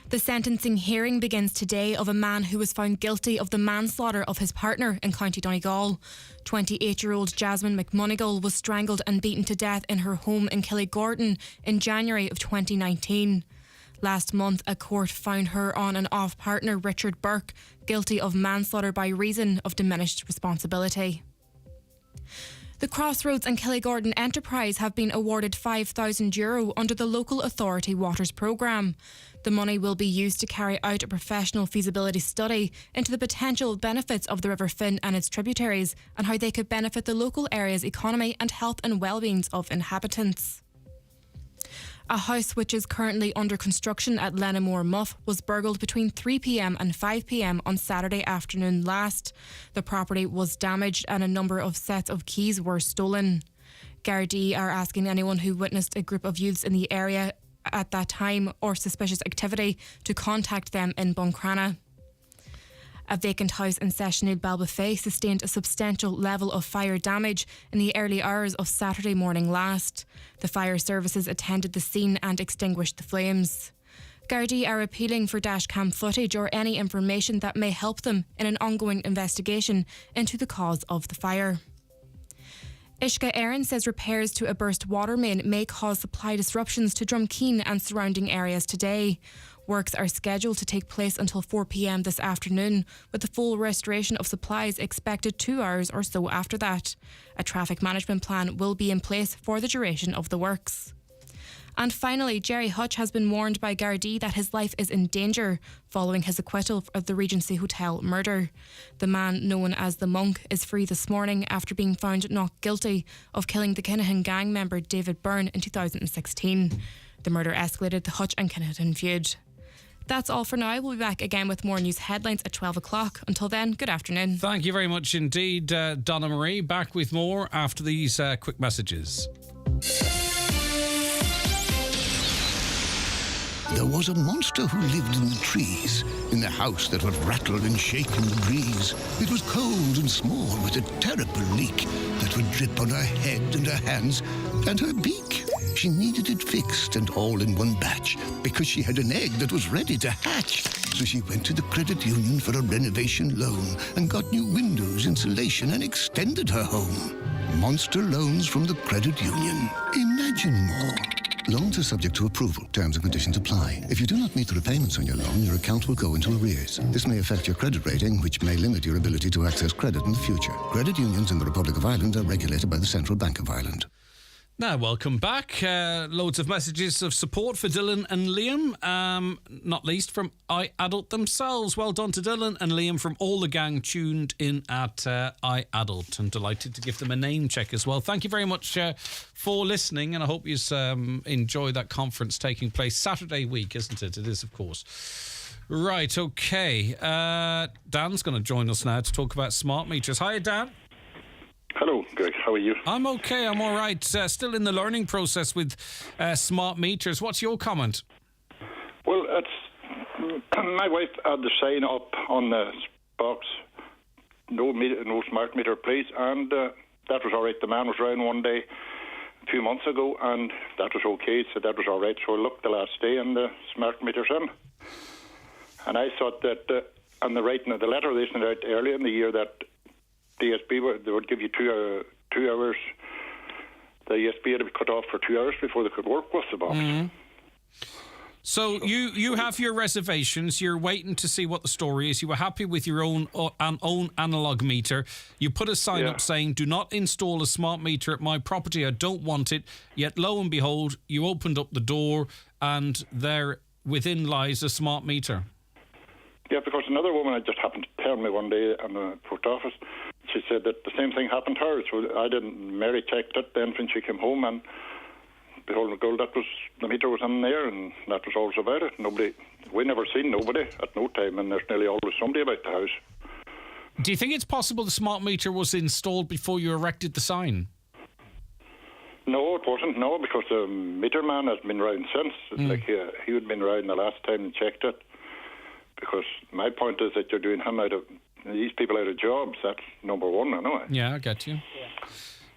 Speaker 5: The sentencing hearing begins today of a man who was found guilty of the manslaughter of his partner in County Donegal. 28-year-old Jasmine McMonigal was strangled and beaten to death in her home in Killygordon in January of 2019. Last month, a court found her on and off partner Richard Burke guilty of manslaughter by reason of diminished responsibility. The Crossroads and Killygordon Enterprise have been awarded €5,000 under the Local Authority Waters Programme. The money will be used to carry out a professional feasibility study into the potential benefits of the River Finn and its tributaries and how they could benefit the local area's economy and health and well-being of inhabitants. A house which is currently under construction at Lenamore Muff was burgled between 3 p.m. and 5 p.m. on Saturday afternoon last. The property was damaged and a number of sets of keys were stolen. Gardaí are asking anyone who witnessed a group of youths in the area at that time or suspicious activity to contact them in Buncrana. A vacant house in Sessionil Balbafay sustained a substantial level of fire damage in the early hours of Saturday morning last. The fire services attended the scene and extinguished the flames. Gardaí are appealing for dashcam footage or any information that may help them in an ongoing investigation into the cause of the fire. Ishka Erin says repairs to a burst water main may cause supply disruptions to Drumkeen and surrounding areas today. Works are scheduled to take place until 4 p.m. this afternoon, with the full restoration of supplies expected 2 hours or so after that. A traffic management plan will be in place for the duration of the works. And finally, Jerry Hutch has been warned by Gardaí that his life is in danger following his acquittal of the Regency Hotel murder. The man known as the Monk is free this morning after being found not guilty of killing the Kinahan gang member David Byrne in 2016. The murder escalated the Hutch and Kinahan feud. That's all for now. We'll be back again with more news headlines at 12 o'clock. Until then, good afternoon.
Speaker 2: Thank you very much indeed, Donna Marie. Back with more after these quick messages.
Speaker 3: There was a monster who lived in the trees, in the house that would rattle and shake in the breeze. It was cold and small, with a terrible leak that would drip on her head and her hands and her beak. She needed it fixed and all in one batch because she had an egg that was ready to hatch. So she went to the credit union for a renovation loan and got new windows, insulation, and extended her home. Monster loans from the credit union. Imagine more. Loans are subject to approval. Terms and conditions apply. If you do not meet the repayments on your loan, your account will go into arrears. This may affect your credit rating, which may limit your ability to access credit in the future. Credit unions in the Republic of Ireland are regulated by the Central Bank of Ireland.
Speaker 2: Now, welcome back. Loads of messages of support for Dylan and Liam, not least from iAdult themselves. Well done to Dylan and Liam from all the gang tuned in at iAdult, and delighted to give them a name check as well. Thank you very much for listening, and I hope you enjoy that conference taking place Saturday week, isn't it? It is, of course. Right, okay. Dan's going to join us now to talk about smart meters. Hi, Dan.
Speaker 4: Hello, Greg. How are you?
Speaker 2: I'm okay. I'm all right. Still in the learning process with smart meters. What's your comment?
Speaker 4: Well, my wife had the sign up on the box, no smart meter, please, and that was all right. The man was round one day a few months ago, and that was okay, so that was all right. So I looked the last day, and the smart meter's in. And I thought that, and the writing of the letter they sent out earlier in the year that DSB, they would give you 2 hours. The ESB had to be cut off for 2 hours before they could work with the box.
Speaker 2: Mm-hmm. So you have your reservations. You're waiting to see what the story is. You were happy with your own analog meter. You put a sign up saying, "Do not install a smart meter at my property. I don't want it." Yet lo and behold, you opened up the door, and there within lies a smart meter.
Speaker 4: Yeah, because another woman had just happened to tell me one day in the post office. She said that the same thing happened to her. So Mary checked it then when she came home, and behold, the girl, the meter was in there, and that was all about it. We never seen nobody at no time, and there's nearly always somebody about the house.
Speaker 2: Do you think it's possible the smart meter was installed before you erected the sign?
Speaker 4: No, it wasn't. No, because the meter man has been round since. Like he had been round the last time and checked it. Because my point is that you're doing these people out of jobs. That's number one, anyway.
Speaker 2: Yeah, I get you.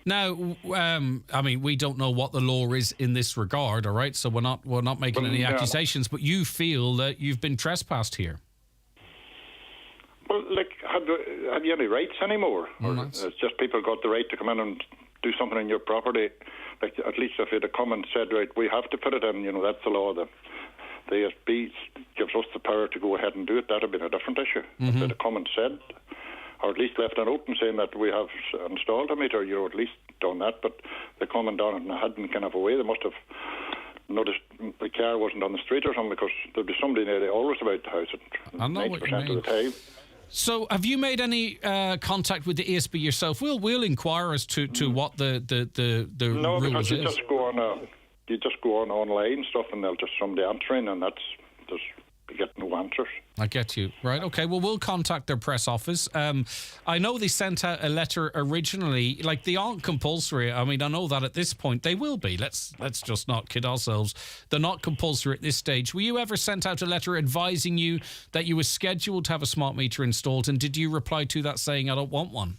Speaker 2: Now, I mean, we don't know what the law is in this regard, all right? So we're not making any accusations, but you feel that you've been trespassed here.
Speaker 4: Well, like, have you any rights anymore? Or it's just people got the right to come in and do something on your property? Like, at least if they'd come and said, right, we have to put it in, that's the law. The ASB gives us the power to go ahead and do it. That would have been a different issue. If they'd come and said, or at least left it open saying that we have installed a meter, at least done that. But they come and done it and hadn't kind of a way. They must have noticed the car wasn't on the street or something, because there'd be somebody there always about the house at 90% of the time.
Speaker 2: So have you made any contact with the ASB yourself? We'll inquire as to what the
Speaker 4: no,
Speaker 2: rules
Speaker 4: because
Speaker 2: is.
Speaker 4: You just go on online stuff, and they'll just somebody answering, and get no answers.
Speaker 2: I get you. Right, okay. Well, we'll contact their press office. I know they sent out a letter originally. Like, they aren't compulsory. I mean, I know that at this point they will be. Let's just not kid ourselves. They're not compulsory at this stage. Were you ever sent out a letter advising you that you were scheduled to have a smart meter installed, and did you reply to that saying, I don't want one?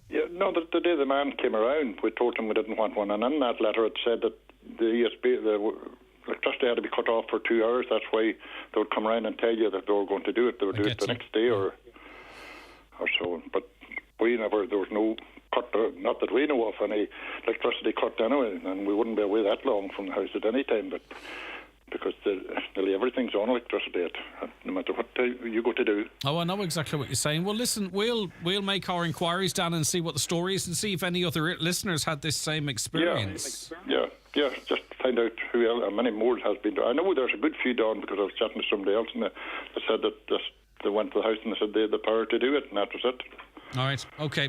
Speaker 4: Yeah, no, the day the man came around, we told him we didn't want one, and in that letter it said that the ESB, the electricity had to be cut off for 2 hours. That's why they would come around and tell you that they were going to do it. They would do it the next day or so. But there was no cut, not that we know of, any electricity cut anyway, and we wouldn't be away that long from the house at any time, but because nearly everything's on electricity, no matter what you go to do.
Speaker 2: Oh, I know exactly what you're saying. Well, listen, we'll make our inquiries, Dan, and see what the story is, and see if any other listeners had this same experience.
Speaker 4: Yeah, just find out who else, how many more has been done. I know there's a good few done, because I was chatting to somebody else, and they said that they went to the house and they said they had the power to do it, and that was it.
Speaker 2: All right, okay.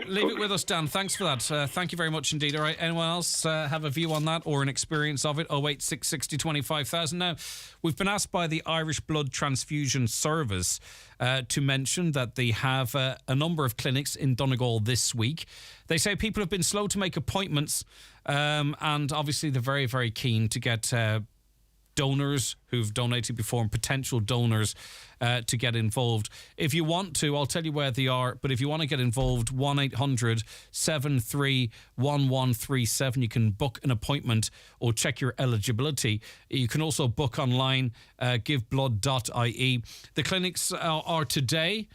Speaker 2: Leave it with us, Dan. Thanks for that. Thank you very much indeed. All right, anyone else have a view on that or an experience of it? 08660 25,000. Now, we've been asked by the Irish Blood Transfusion Service to mention that they have a number of clinics in Donegal this week. They say people have been slow to make appointments, and obviously they're very, very keen to get donors who've donated before and potential donors to get involved. If you want to, I'll tell you where they are, but if you want to get involved, 1-800-73-1137. You can book an appointment or check your eligibility. You can also book online, giveblood.ie. The clinics are today,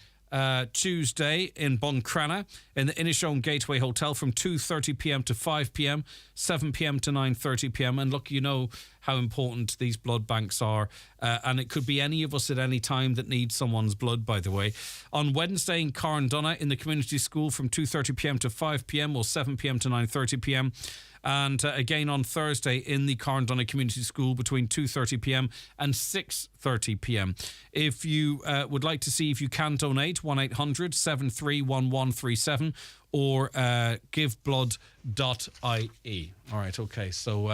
Speaker 2: Tuesday, in Buncrana in the Inishowen Gateway Hotel from 2:30pm to 5pm, 7pm to 9:30pm. And look, you know how important these blood banks are, and it could be any of us at any time that needs someone's blood, by the way. On Wednesday in Carndonagh in the community school from 2:30pm to 5pm or 7pm to 9:30pm. And again on Thursday in the Carndonagh Community School between 2:30pm and 6:30pm. If you would like to see if you can donate, 1-800-73-1137 or giveblood.ie. All right, okay. So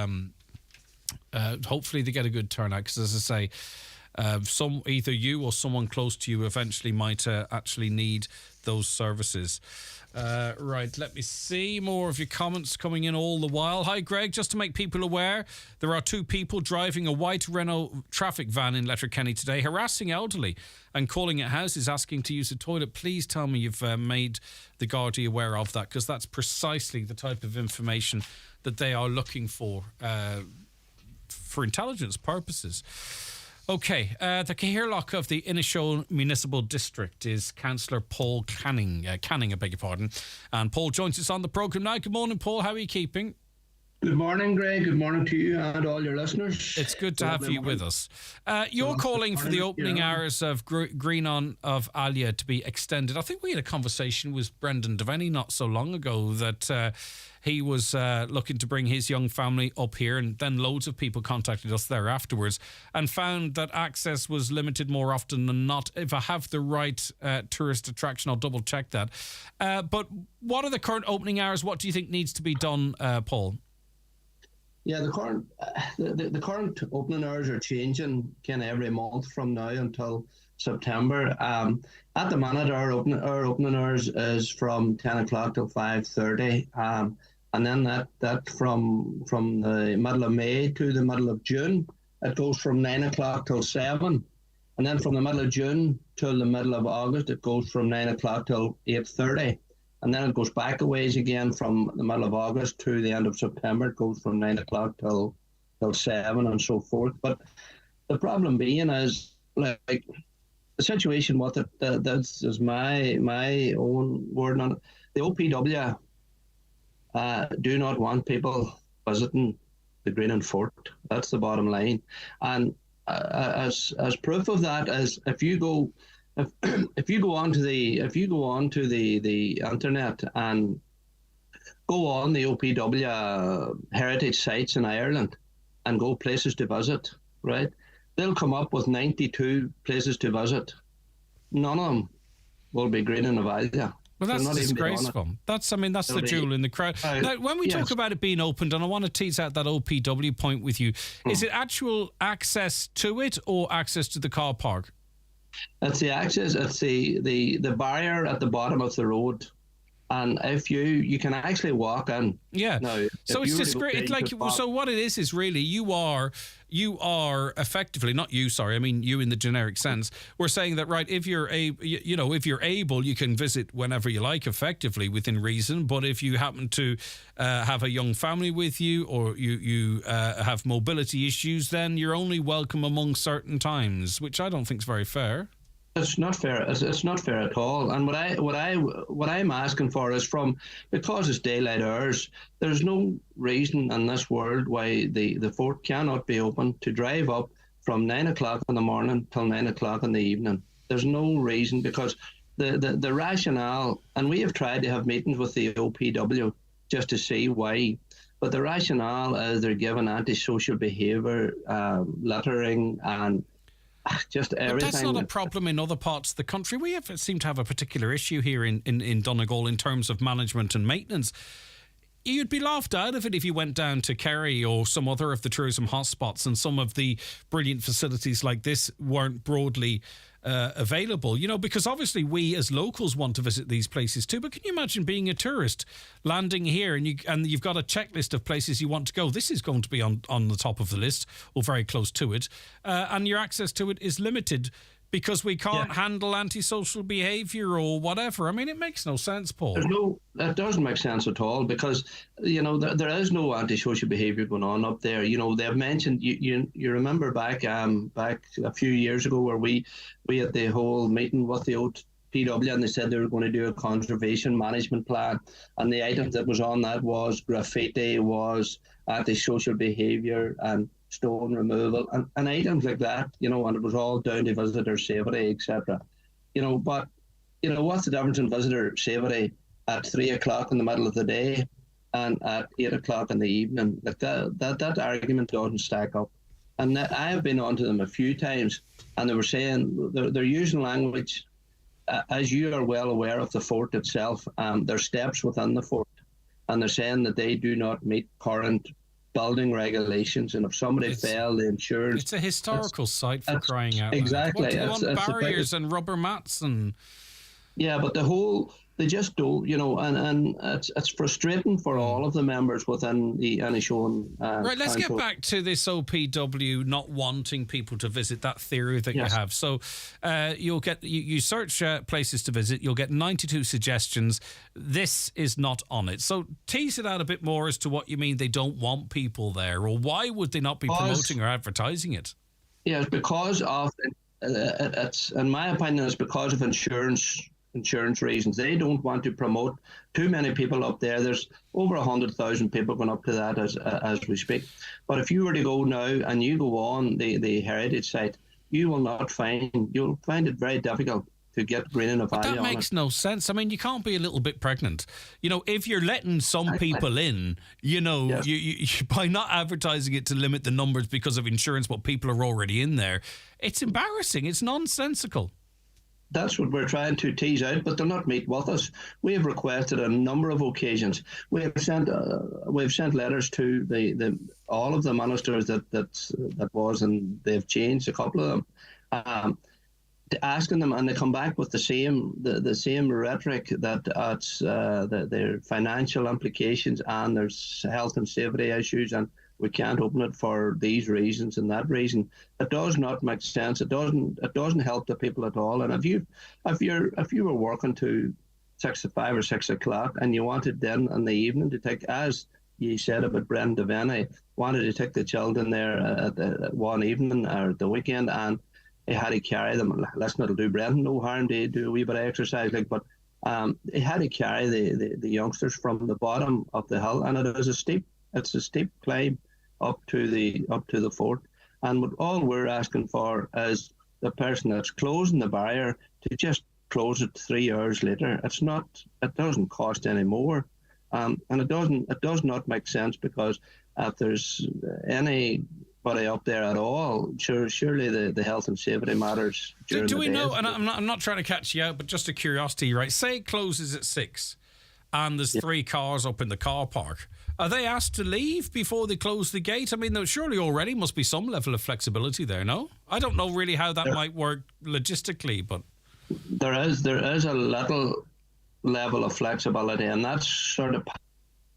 Speaker 2: hopefully they get a good turnout, because as I say, either you or someone close to you eventually might actually need those services. Right, let me see more of your comments coming in all the while. Hi, Greg. Just to make people aware, there are 2 people driving a white Renault traffic van in Letterkenny today, harassing elderly and calling at houses asking to use the toilet. Please tell me you've made the Gardaí aware of that, because that's precisely the type of information that they are looking for intelligence purposes. Okay, the Cahirlock of the Inishowen Municipal District is Councillor Paul Canning, I beg your pardon. And Paul joins us on the programme now. Good morning, Paul. How are you keeping?
Speaker 6: Good morning, Greg. Good morning to you and all your listeners.
Speaker 2: It's good to have you with us. You're calling for the opening hours of Green On of Alia to be extended. I think we had a conversation with Brendan Devaney not so long ago that he was looking to bring his young family up here, and then loads of people contacted us there afterwards and found that access was limited more often than not. If I have the right tourist attraction, I'll double check that. But what are the current opening hours? What do you think needs to be done, Paul?
Speaker 6: Yeah, the current opening hours are changing kind of every month from now until September. At the minute, our opening hours is from 10 o'clock till 5:30, and then that from the middle of May to the middle of June, it goes from 9 o'clock till 7, and then from the middle of June till the middle of August, it goes from 9 o'clock till 8:30. And then it goes back a ways again from the middle of August to the end of September. It goes from 9 o'clock till 7 and so forth. But the problem being is, like, the situation with it, that's is my own word on it. The OPW do not want people visiting the Green and Fort. That's the bottom line. And as proof of that is, if you go onto the internet and go on the OPW heritage sites in Ireland and go places to visit, right? They'll come up with 92 places to visit. None of them will be Green and Avalia.
Speaker 2: Well, that's
Speaker 6: They'll not even be on it.
Speaker 2: disgraceful. That's the jewel in the crown. Now, when we talk about it being opened, and I want to tease out that OPW point with you, is it actual access to it or access to the car park?
Speaker 6: It's the access. It's the barrier at the bottom of the road, and if you can actually walk in.
Speaker 2: Yeah.
Speaker 6: Now,
Speaker 2: so it's disgraceful. So what it is really you are effectively, not you, sorry, I mean you in the generic sense. We're saying that, right, if you're if you're able, you can visit whenever you like, effectively within reason. But if you happen to have a young family with you, or you have mobility issues, then you're only welcome among certain times, which I don't think is very fair.
Speaker 6: It's not fair. It's not fair at all. And what I'm asking for is because it's daylight hours, there's no reason in this world why the fort cannot be open to drive up from 9 o'clock in the morning till 9 o'clock in the evening. There's no reason, because the rationale, and we have tried to have meetings with the OPW just to see why, but the rationale is they're given antisocial behaviour, littering, and just everything.
Speaker 2: But that's not a problem in other parts of the country. We seem to have a particular issue here in Donegal in terms of management and maintenance. You'd be laughed out of it if you went down to Kerry or some other of the tourism hotspots and some of the brilliant facilities like this weren't broadly available, because obviously we as locals want to visit these places too. But can you imagine being a tourist landing here and you've got a checklist of places you want to go? This is going to be on the top of the list or very close to it, and your access to it is limited because we can't handle antisocial behaviour or whatever. I mean, it makes no sense, Paul.
Speaker 6: That doesn't make sense at all, because there is no antisocial behaviour going on up there. They've mentioned you remember back a few years ago where we had the whole meeting with the OPW, and they said they were going to do a conservation management plan, and the items that was on that was graffiti, was antisocial behaviour, and stone removal, and items like that, and it was all down to visitor safety, etc. But what's the difference in visitor safety at 3 o'clock in the middle of the day and at 8 o'clock in the evening? Like that argument doesn't stack up. And I have been on to them a few times, and they were saying they're using language, as you are well aware of the fort itself. There's steps within the fort, and they're saying that they do not meet current building regulations, and if somebody fell, the insurance.
Speaker 2: It's a historical site, for crying out loud.
Speaker 6: Exactly.
Speaker 2: What do you want barriers and rubber mats and?
Speaker 6: Yeah, but they just don't, and it's frustrating for all of the members within the Inishowen.
Speaker 2: Right, let's get back to this OPW not wanting people to visit, that theory that you have. So you search places to visit, you'll get 92 suggestions. This is not on it. So tease it out a bit more as to what you mean they don't want people there, or why would they not be promoting or advertising it?
Speaker 6: Yeah, it's because of, it's in my opinion, it's because of insurance reasons. They don't want to promote too many people up there. There's over 100,000 people going up to that as we speak. But if you were to go now and you go on the heritage site, you'll find it very difficult to get green in a valley.
Speaker 2: But that makes no sense. I mean, you can't be a little bit pregnant. If you're letting some people in, you by not advertising it to limit the numbers because of insurance, but people are already in there, it's embarrassing. It's nonsensical.
Speaker 6: That's what we're trying to tease out, but they'll not meet with us. We have requested on a number of occasions. We've sent letters to all of the ministers that was, and they've changed a couple of them, asking them, and they come back with the same rhetoric that their financial implications and there's health and safety issues, and we can't open it for these reasons and that reason. It does not make sense. It doesn't help the people at all. And if you were working to 5 or 6 o'clock and you wanted then in the evening to take, as you said about Brendan Devaney, wanted to take the children there at one evening or the weekend, and he had to carry them. Listen, it'll do Brendan no harm to do a wee bit of exercise, but he had to carry the youngsters from the bottom of the hill, and it's a steep climb up to the fort. And all we're asking for is the person that's closing the barrier to just close it 3 hours later. It doesn't cost any more, and it does not make sense, because if there's any anybody up there at all, surely the health and safety matters.
Speaker 2: Do we know? And I'm not trying to catch you out, but just a curiosity, right? Say it closes at 6, and there's 3 cars up in the car park. Are they asked to leave before they close the gate? I mean, there surely already must be some level of flexibility there, no? I don't know really how that might work logistically, but...
Speaker 6: There is a little level of flexibility, and that's sort of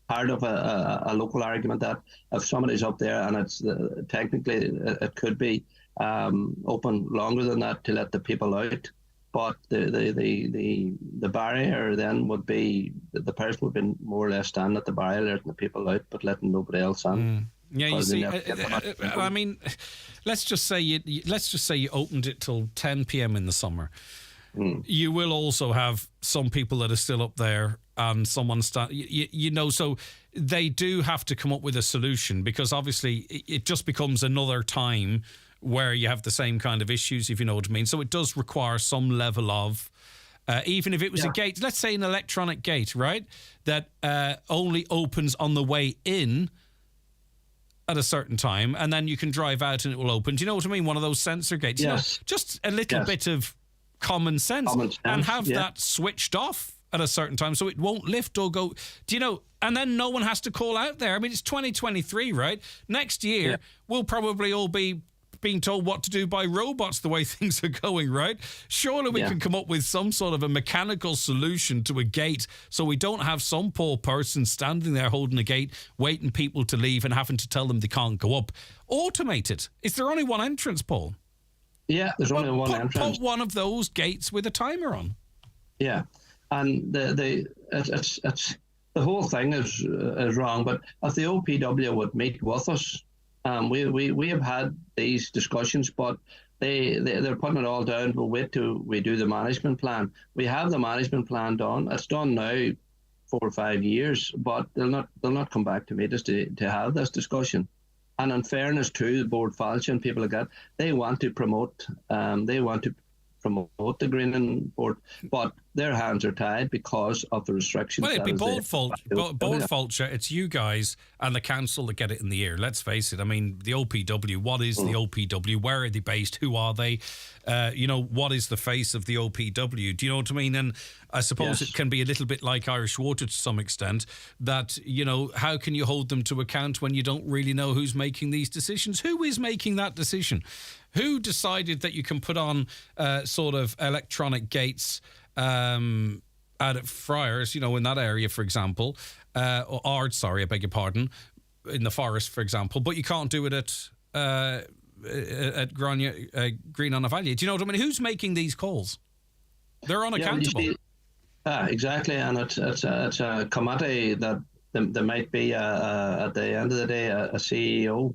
Speaker 6: part of a local argument that if somebody's up there and it's technically it could be open longer than that to let the people out. But the barrier then would be the person would be more or less standing at the barrier, letting the people out, but letting nobody else in.
Speaker 2: Yeah, you see, I mean, let's just say you opened it till 10 p.m. in the summer. You will also have some people that are still up there, and someone so they do have to come up with a solution, because obviously it just becomes another time where you have the same kind of issues, if you know what I mean. So it does require some level of, even if it was a gate, let's say an electronic gate, right, that only opens on the way in at a certain time, and then you can drive out and it will open. Do you know what I mean? One of those sensor gates.
Speaker 6: Yes.
Speaker 2: You know, just a little bit of common sense, and have that switched off at a certain time so it won't lift or go. Do you know? And then no one has to call out there. I mean, it's 2023, right? Next year, we'll probably all be being told what to do by robots the way things are going, right? Surely we can come up with some sort of a mechanical solution to a gate so we don't have some poor person standing there holding a gate, waiting people to leave and having to tell them they can't go up. Automate it. Is there only one entrance, Paul?
Speaker 6: Yeah, there's only one entrance.
Speaker 2: Put one of those gates with a timer on.
Speaker 6: Yeah, and the whole thing is wrong. But if the OPW would meet with us, we have had these discussions, but they're putting it all down. We'll wait till we do the management plan. We have the management plan done. It's done now 4 or 5 years, but they'll not come back to meet us to have this discussion. And in fairness to the board Falch and people like that, they want to promote the Greening Board, but their hands are tied because of the restrictions.
Speaker 2: Well, it'd be board fault. It's you guys and the council that get it in the ear. Let's face it. I mean, the OPW. What is the OPW? Where are they based? Who are they? What is the face of the OPW? Do you know what I mean? And I suppose it can be a little bit like Irish Water to some extent. That how can you hold them to account when you don't really know who's making these decisions? Who is making that decision? Who decided that you can put on sort of electronic gates out at Friars, in that area, for example, or Ard, sorry, I beg your pardon, in the forest, for example, but you can't do it at Green on a Valley? Do you know what I mean? Who's making these calls? They're unaccountable.
Speaker 6: Exactly, and it's a committee that there might be at the end of the day a CEO.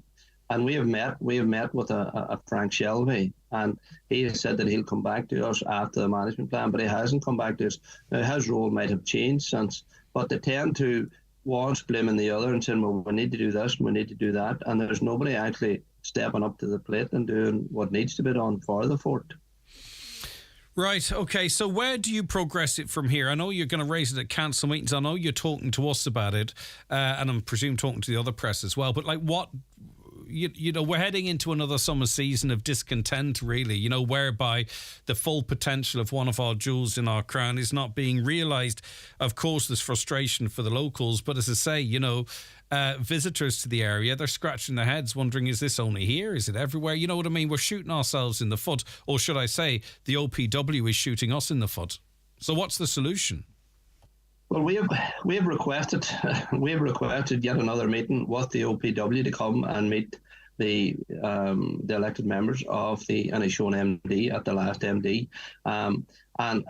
Speaker 6: And we have met with a Frank Shelby, and he has said that he'll come back to us after the management plan, but he hasn't come back to us. Now, his role might have changed since, but they tend to once blaming the other and saying, well, we need to do this and we need to do that, and there's nobody actually stepping up to the plate and doing what needs to be done for the fort.
Speaker 2: Right, okay, so where do you progress it from here? I know you're going to raise it at council meetings. I know you're talking to us about it, and I'm presume talking to the other press as well, but like what... we're heading into another summer season of discontent, really, whereby the full potential of one of our jewels in our crown is not being realised. Of course, there's frustration for the locals, but as I say, visitors to the area, they're scratching their heads wondering, is this only here? Is it everywhere? You know what I mean? We're shooting ourselves in the foot, or should I say the OPW is shooting us in the foot. So what's the solution?
Speaker 6: Well, we have requested yet another meeting with the OPW to come and meet the elected members of the Inishowen MD at the last MD, and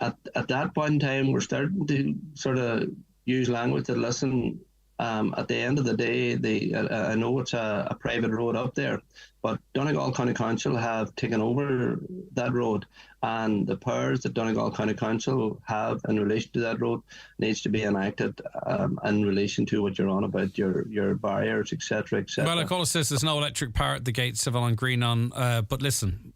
Speaker 6: at that point in time, we're starting to sort of use language that listen. At the end of the day, I know it's a private road up there, but Donegal County Council have taken over that road, and the powers that Donegal County Council have in relation to that road needs to be enacted in relation to what you're on about, your barriers, etc., etc.
Speaker 2: Well, of course, there's no electric power at the gates, Civil and Green on, but listen,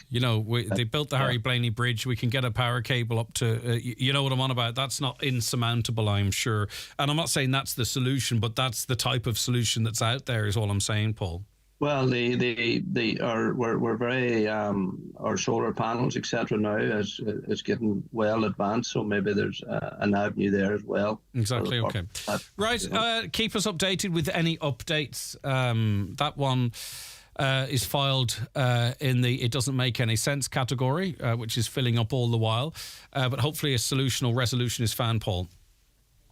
Speaker 2: You know, they built the Harry Blaney Bridge. We can get a power cable up to, you know what I'm on about. That's not insurmountable, I'm sure. And I'm not saying that's the solution, but that's the type of solution that's out there, is all I'm saying, Paul.
Speaker 6: Well, we're very our solar panels, etc. now is getting well advanced, so maybe there's an avenue there as well.
Speaker 2: Exactly. Okay. Right. Keep us updated with any updates. That one is filed in the "it doesn't make any sense" category, which is filling up all the while. But hopefully, a solution or resolution is found, Paul.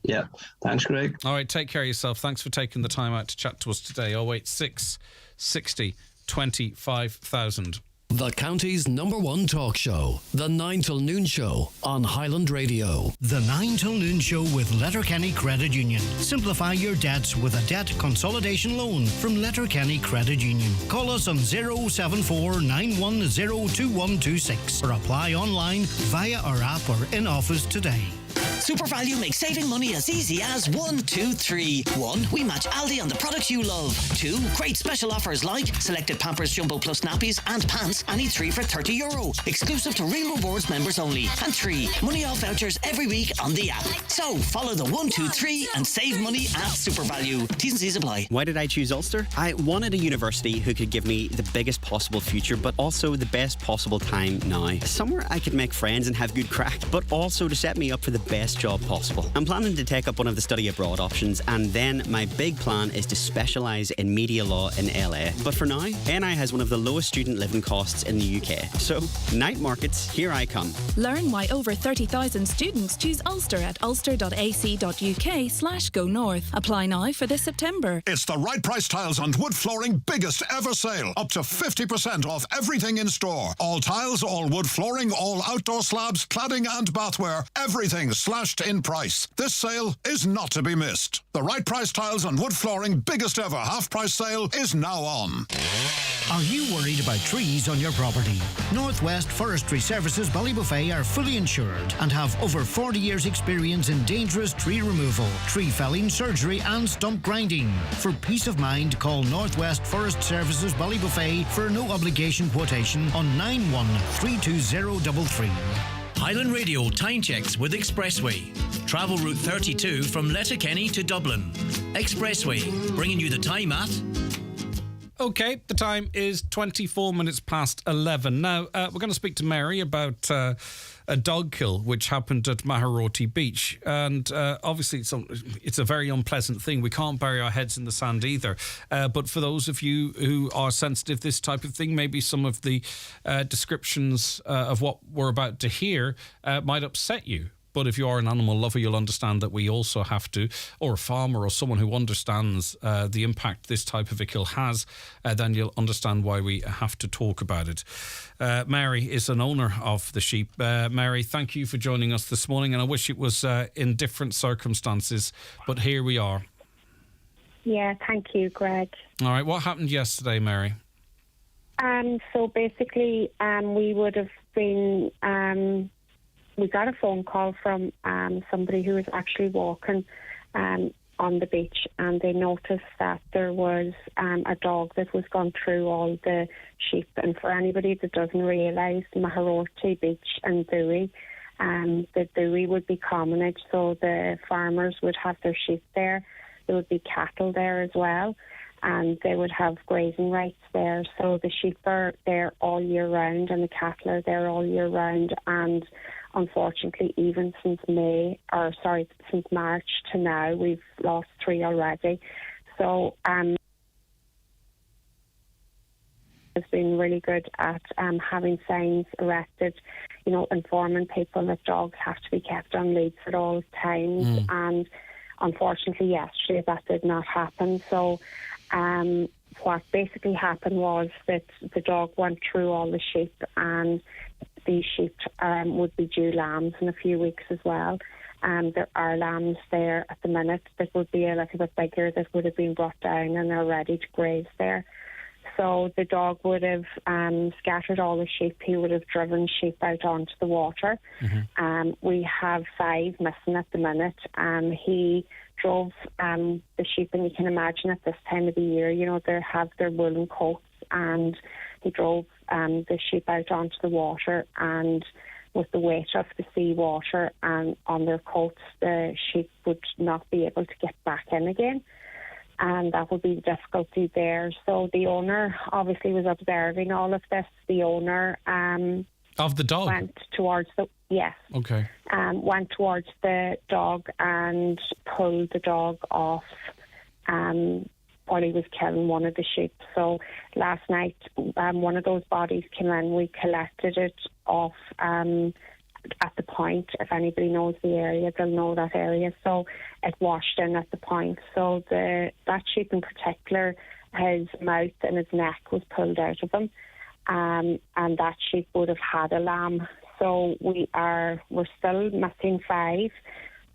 Speaker 6: Yeah. Thanks, Greg.
Speaker 2: All right. Take care of yourself. Thanks for taking the time out to chat to us today. 086 60 25,000.
Speaker 7: The county's #1 talk show, The 9 till Noon Show on Highland Radio.
Speaker 1: The 9 till Noon Show with Letterkenny Credit Union. Simplify your debts with a debt consolidation loan from Letterkenny Credit Union. Call us on 074 910 2126 or apply online via our app or in office today.
Speaker 10: Super Value makes saving money as easy as 1, 2, 3. 1. We match Aldi on the products you love. 2. Great special offers like selected Pampers Jumbo Plus nappies and pants, any 3 for €30. Exclusive to Real Rewards members only. And 3. Money off vouchers every week on the app. So follow the 1, 2, 3 and save money at Super Value. T's and C's apply.
Speaker 19: Why did I choose Ulster? I wanted a university who could give me the biggest possible future, but also the best possible time now. Somewhere I could make friends and have good crack, but also to set me up for the best job possible. I'm planning to take up one of the study abroad options, and then my big plan is to specialise in media law in LA. But for now, NI has one of the lowest student living costs in the UK. So, night markets, here I come.
Speaker 20: Learn why over 30,000 students choose Ulster at ulster.ac.uk/go north. Apply now for this September.
Speaker 21: It's the Right Price Tiles and Wood Flooring biggest ever sale. Up to 50% off everything in store. All tiles, all wood flooring, all outdoor slabs, cladding and bathware. Everything slashed in price. This sale is not to be missed. The Right Price Tiles and Wood Flooring biggest ever half-price sale is now on.
Speaker 1: Are you worried about trees on your property? Northwest Forestry Services Ballybuffet are fully insured and have over 40 years experience in dangerous tree removal, tree felling, surgery and stump grinding. For peace of mind, call Northwest Forest Services Ballybuffet for a no obligation quotation on 913233.
Speaker 22: Highland Radio time checks with Expressway. Travel route 32 from Letterkenny to Dublin. Expressway, bringing you the time at...
Speaker 2: Okay, the time is 24 minutes past 11. Now, we're going to speak to Mary about a dog kill which happened at Maharoti Beach. And obviously, it's a very unpleasant thing. We can't bury our heads in the sand either. But for those of you who are sensitive to this type of thing, maybe some of the descriptions of what we're about to hear might upset you. But if you are an animal lover, you'll understand that we also have to, or a farmer or someone who understands the impact this type of a kill has, then you'll understand why we have to talk about it. Mary is an owner of the sheep. Mary, thank you for joining us this morning, and I wish it was in different circumstances, but here we are.
Speaker 23: Yeah, thank you, Greg.
Speaker 2: All right, what happened yesterday, Mary?
Speaker 23: So basically, we would have been... we got a phone call from somebody who was actually walking on the beach, and they noticed that there was a dog that was gone through all the sheep. And for anybody that doesn't realise, Maharoti Beach and Dewey, the Dewey would be commonage, so the farmers would have their sheep there. There would be cattle there as well, and they would have grazing rights there. So the sheep are there all year round, and the cattle are there all year round. And unfortunately, even since since March to now, we've lost 3 already. So has been really good at having signs erected, informing people that dogs have to be kept on leads at all times. And unfortunately, yesterday that did not happen. So what basically happened was that the dog went through all the sheep, and these sheep would be due lambs in a few weeks as well. There are lambs there at the minute that would be a little bit bigger that would have been brought down and are ready to graze there. So the dog would have scattered all the sheep. He would have driven sheep out onto the water. We have 5 missing at the minute. He drove the sheep, and you can imagine at this time of the year, they have their woolen coats, and he drove the sheep out onto the water, and with the weight of the seawater and on their coats, the sheep would not be able to get back in again. And that would be the difficulty there. So the owner obviously was observing all of this. The owner
Speaker 2: of the dog
Speaker 23: went towards the went towards the dog and pulled the dog off while he was killing one of the sheep. So last night, one of those bodies came in. We collected it off at the point. If anybody knows the area, they'll know that area. So it washed in at the point. So that sheep in particular, his mouth and his neck was pulled out of him, and that sheep would have had a lamb. So we're still missing 5.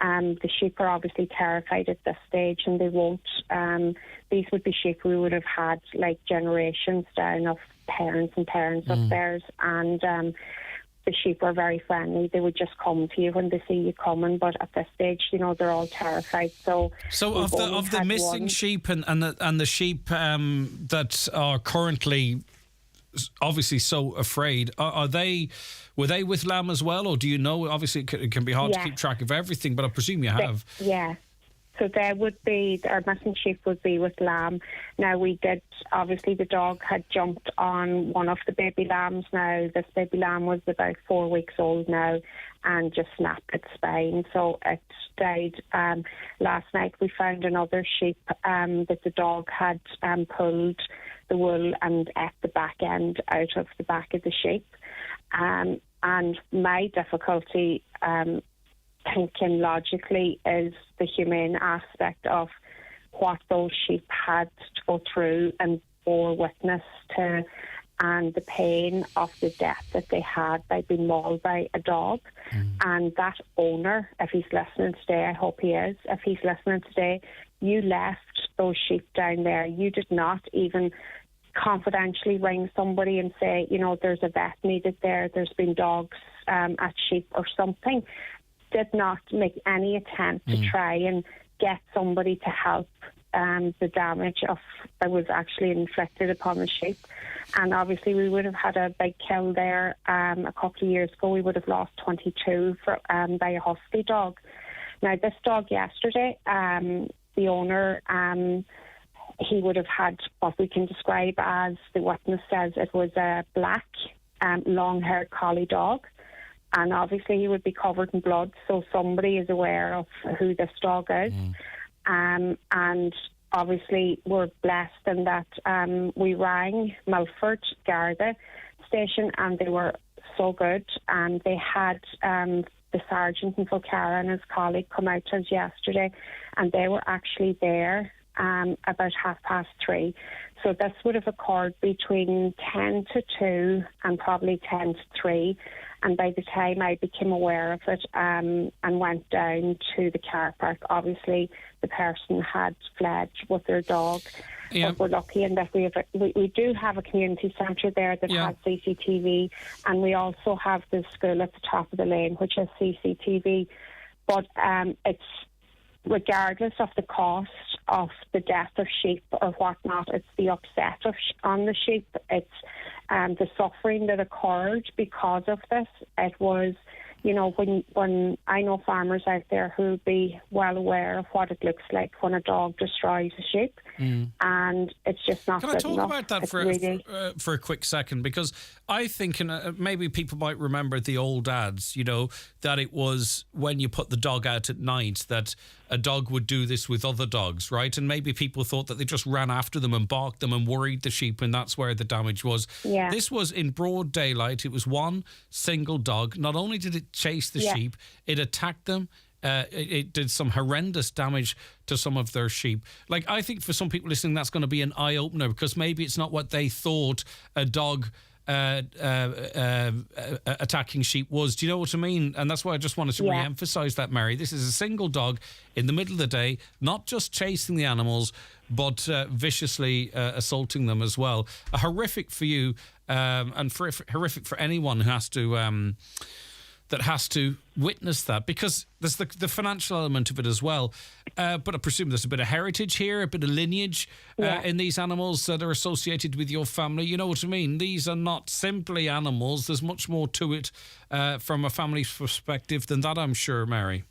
Speaker 23: The sheep are obviously terrified at this stage, and they won't. These would be sheep we would have had like generations down of parents and parents of theirs, and the sheep are very friendly. They would just come to you when they see you coming, but at this stage, they're all terrified. So
Speaker 2: of the missing sheep and the sheep that are currently obviously so afraid, were they with lamb as well, or do you know? Obviously, it can be hard to keep track of everything, but I presume you have.
Speaker 23: So there would be, our missing sheep would be with lamb. Now obviously the dog had jumped on one of the baby lambs. Now this baby lamb was about 4 weeks old now and just snapped its spine. So it died. Last night we found another sheep that the dog had pulled the wool and ate the back end out of the back of the sheep. And my difficulty thinking logically is the humane aspect of what those sheep had to go through and bore witness to, and the pain of the death that they had by being mauled by a dog. And that owner, if he's listening today, I hope he is, if he's listening today, you left those sheep down there. You did not even confidentially ring somebody and say, there's a vet needed there, there's been dogs at sheep or something. Did not make any attempt to try and get somebody to help the damage that was actually inflicted upon the sheep. And obviously we would have had a big kill there a couple of years ago. We would have lost 22 by a husky dog. Now this dog yesterday, the owner, he would have had what we can describe as, the witness says, it was a black long-haired collie dog. And obviously he would be covered in blood, so somebody is aware of who this dog is. And obviously we're blessed in that we rang Milford Garda station, and they were so good. And they had the sergeant in Fulcara and his colleague come out to us yesterday, and they were actually there about 3:30. So this would have occurred between 10 to 2 and probably 10 to 3. And by the time I became aware of it and went down to the car park, obviously the person had fled with their dog. But we're lucky in that we do have a community centre there that has CCTV, and we also have the school at the top of the lane, which has CCTV. But it's regardless of the cost of the death of sheep or whatnot, it's the upset on the sheep. It's the suffering that occurred because of this. It was, when I know farmers out there who would be well aware of what it looks like when a dog destroys a sheep, and it's just not good enough.
Speaker 2: Can I talk about that for a quick second? Because I think, maybe people might remember the old ads, that it was when you put the dog out at night that a dog would do this with other dogs, right? And maybe people thought that they just ran after them and barked them and worried the sheep, and that's where the damage was.
Speaker 23: Yeah.
Speaker 2: This was in broad daylight. It was one single dog. Not only did it chase the sheep, it attacked them. It did some horrendous damage to some of their sheep. Like, I think for some people listening, that's going to be an eye-opener, because maybe it's not what they thought a dog attacking sheep was. Do you know what I mean? And that's why I just wanted to re-emphasise that, Mary. This is a single dog in the middle of the day, not just chasing the animals, but viciously assaulting them as well. Horrific for you, and horrific for anyone who has to that has to witness that, because there's the financial element of it as well. But I presume there's a bit of heritage here, a bit of lineage in these animals that are associated with your family. You know what I mean? These are not simply animals. There's much more to it from a family's perspective than that, I'm sure, Mary.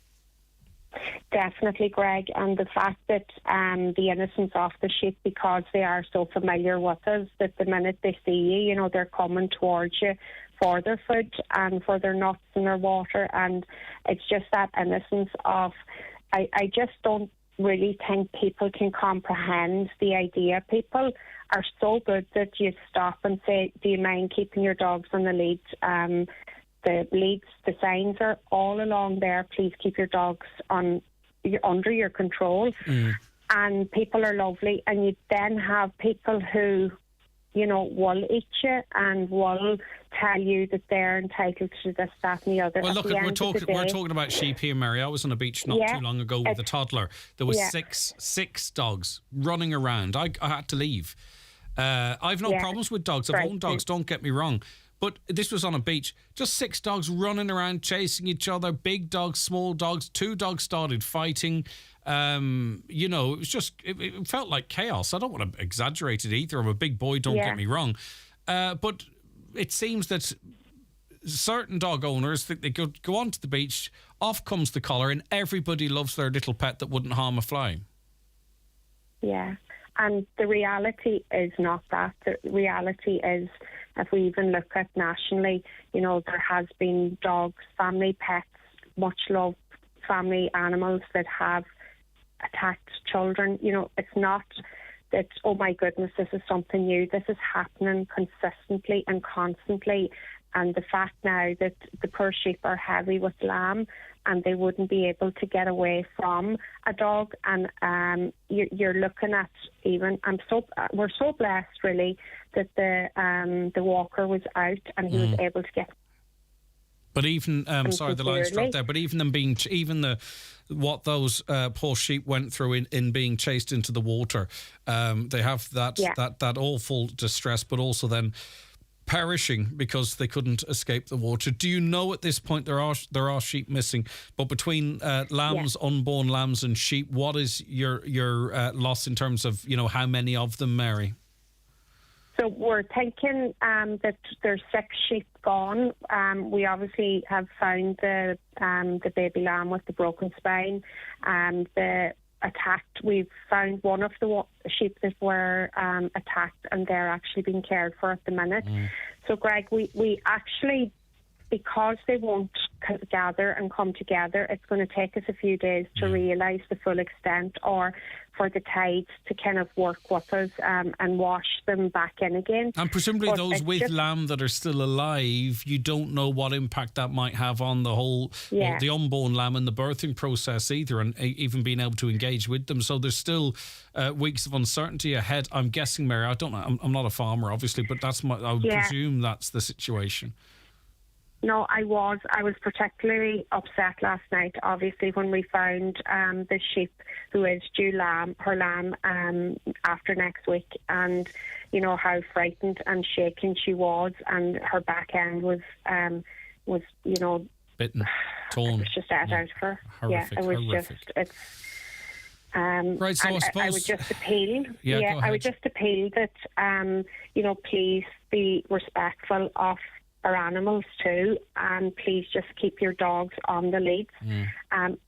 Speaker 23: Definitely, Greg, and the fact that the innocence of the sheep, because they are so familiar with us, that the minute they see you, they're coming towards you for their food and for their nuts and their water, and it's just that innocence of, I just don't really think people can comprehend the idea. People are so good that you stop and say, do you mind keeping your dogs on the lead? The leads, the signs are all along there. Please keep your dogs under your control. And people are lovely. And you then have people who, will eat you and will tell you that they're entitled to this, that and the other.
Speaker 2: Well, look, we're talking about sheep here, Mary. I was on a beach not too long ago with a toddler. There was six dogs running around. I had to leave. I've no problems with dogs. I've owned dogs, don't get me wrong. But this was on a beach. Just 6 dogs running around, chasing each other. Big dogs, small dogs. 2 dogs started fighting. It was just, it felt like chaos. I don't want to exaggerate it either. I'm a big boy, don't get me wrong. But it seems that certain dog owners, they go onto the beach, off comes the collar, and everybody loves their little pet that wouldn't harm a fly.
Speaker 23: Yeah. And the reality is not that. The reality is, if we even look at nationally, there has been dogs, family pets, much loved family animals that have attacked children. It's not that, oh my goodness, this is something new. This is happening consistently and constantly. And the fact now that the poor sheep are heavy with lamb and they wouldn't be able to get away from a dog. And you're looking at we're so blessed really that the walker was out and he was able to get.
Speaker 2: But even sorry, the line's dropped there. But even them being what those poor sheep went through in being chased into the water, they have that awful distress, but also then perishing because they couldn't escape the water. Do you know at this point there are sheep missing? But between lambs, unborn lambs, and sheep, what is your loss in terms of how many of them, Mary?
Speaker 23: So we're thinking that there's 6 sheep gone. We obviously have found the baby lamb with the broken spine. The attacked, we've found one of the sheep that were attacked, and they're actually being cared for at the minute. So Greg, we actually, because they won't gather and come together, it's going to take us a few days to realise the full extent, or for the tides to kind of work with us and wash them back in again.
Speaker 2: And presumably those with lamb that are still alive, you don't know what impact that might have on the whole, the unborn lamb and the birthing process either, and even being able to engage with them. So there's still weeks of uncertainty ahead. I'm guessing, Mary, I don't know, I'm not a farmer obviously, but I would presume that's the situation.
Speaker 23: No, I was particularly upset last night, obviously, when we found the sheep who is due her lamb after next week, and how frightened and shaken she was, and her back end was
Speaker 2: bitten, torn.
Speaker 23: It was just out of her.
Speaker 2: Horrific,
Speaker 23: it was
Speaker 2: horrific.
Speaker 23: just, it's
Speaker 2: right, so I suppose
Speaker 23: I would just appeal.
Speaker 2: I
Speaker 23: would just appeal that please be respectful of our animals too, and please just keep your dogs on the leads. And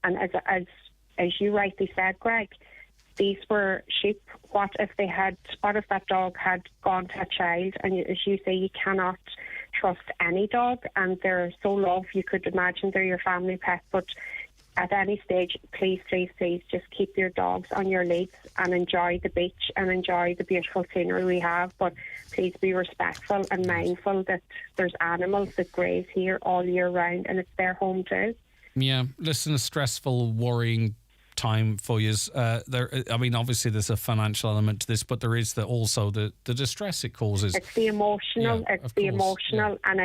Speaker 23: as you rightly said, Greg, these were sheep. What if that dog had gone to a child? And as you say, you cannot trust any dog, and they're so loved. You could imagine they're your family pet, but at any stage, please just keep your dogs on your leads and enjoy the beach and enjoy the beautiful scenery we have. But please be respectful and mindful that there's animals that graze here all year round, and it's their home too.
Speaker 2: Yeah, listen, a stressful, worrying time for you. Obviously there's a financial element to this, but there is also the distress it causes.
Speaker 23: It's the emotional, and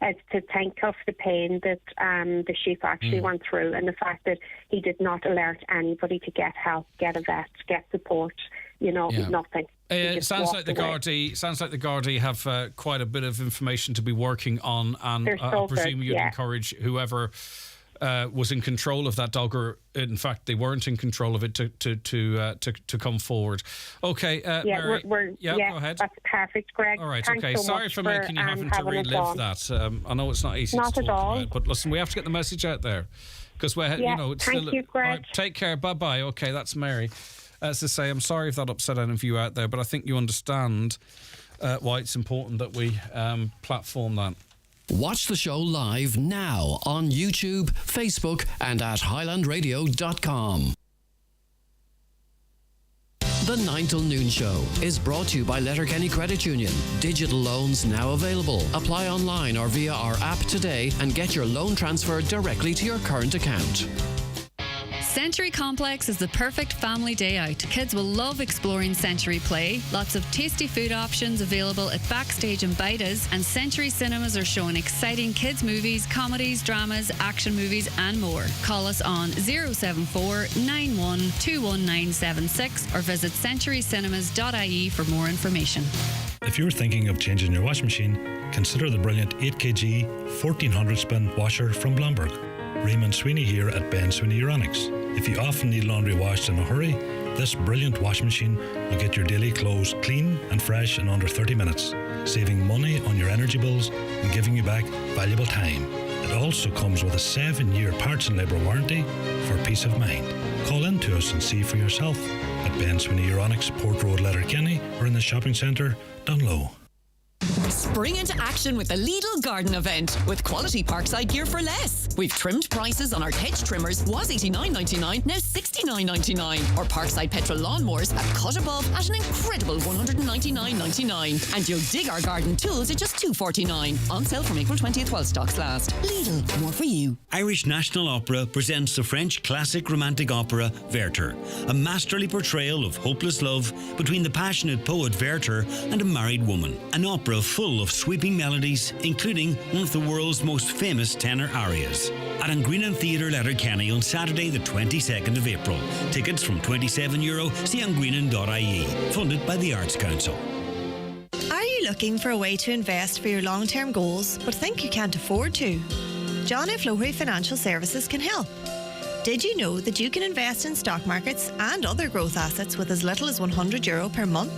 Speaker 23: it's to think of the pain that the sheep actually went through, and the fact that he did not alert anybody to get help, get a vet, get support. nothing.
Speaker 2: It sounds like the Gardaí have quite a bit of information to be working on, and I presume you'd encourage whoever was in control of that dog, or in fact they weren't in control of it, to come forward. Okay, Mary, go ahead.
Speaker 23: That's perfect, Greg.
Speaker 2: All right,
Speaker 23: Thanks
Speaker 2: okay.
Speaker 23: So
Speaker 2: Sorry
Speaker 23: much
Speaker 2: for making you having to relive that. I know it's not easy
Speaker 23: not
Speaker 2: to
Speaker 23: at
Speaker 2: talk
Speaker 23: all.
Speaker 2: about, but listen, we have to get the message out there, because it's
Speaker 23: thank
Speaker 2: still.
Speaker 23: You, Greg.
Speaker 2: Right, take care. Bye bye. Okay, that's Mary. As I say, I'm sorry if that upset any of you out there, but I think you understand why it's important that we platform that.
Speaker 7: Watch the show live now on YouTube, Facebook, and at highlandradio.com. The 9 till Noon Show is brought to you by Letterkenny Credit Union. Digital loans now available. Apply online or via our app today and get your loan transferred directly to your current account.
Speaker 8: Century Complex is the perfect family day out. Kids will love exploring Century Play. Lots of tasty food options available at Backstage and Baitas, and Century Cinemas are showing exciting kids movies, comedies, dramas, action movies and more. Call us on 074 91 21976 or visit centurycinemas.ie for more information.
Speaker 9: If you're thinking of changing your washing machine, consider the brilliant 8kg 1400 spin washer from Blomberg. Raymond Sweeney here at Ben Sweeney Euronics. If you often need laundry washed in a hurry, this brilliant washing machine will get your daily clothes clean and fresh in under 30 minutes, saving money on your energy bills and giving you back valuable time. It also comes with a 7-year parts and labour warranty for peace of mind. Call in to us and see for yourself at Ben Sweeney Euronics, Port Road, Letterkenny, or in the shopping centre down low.
Speaker 11: Spring into action with the Lidl Garden event with quality parkside gear for less. We've trimmed prices on our hedge trimmers, was $89.99, now $69.99. Or parkside petrol lawnmowers at cut above at an incredible $199.99. And you'll dig our garden tools at just $249. On sale from April 20th while stocks last. Lidl, more for you.
Speaker 12: Irish National Opera presents the French classic romantic opera Werther, a masterly portrayal of hopeless love between the passionate poet Werther and a married woman. An opera full of sweeping melodies, including one of the world's most famous tenor arias. At Angreenan Theatre, Letterkenny on Saturday the 22nd of April. Tickets from €27. See angreenan.ie. Funded by the Arts Council.
Speaker 14: Are you looking for a way to invest for your long-term goals but think you can't afford to? John F. Lowery Financial Services can help. Did you know that you can invest in stock markets and other growth assets with as little as €100 per month?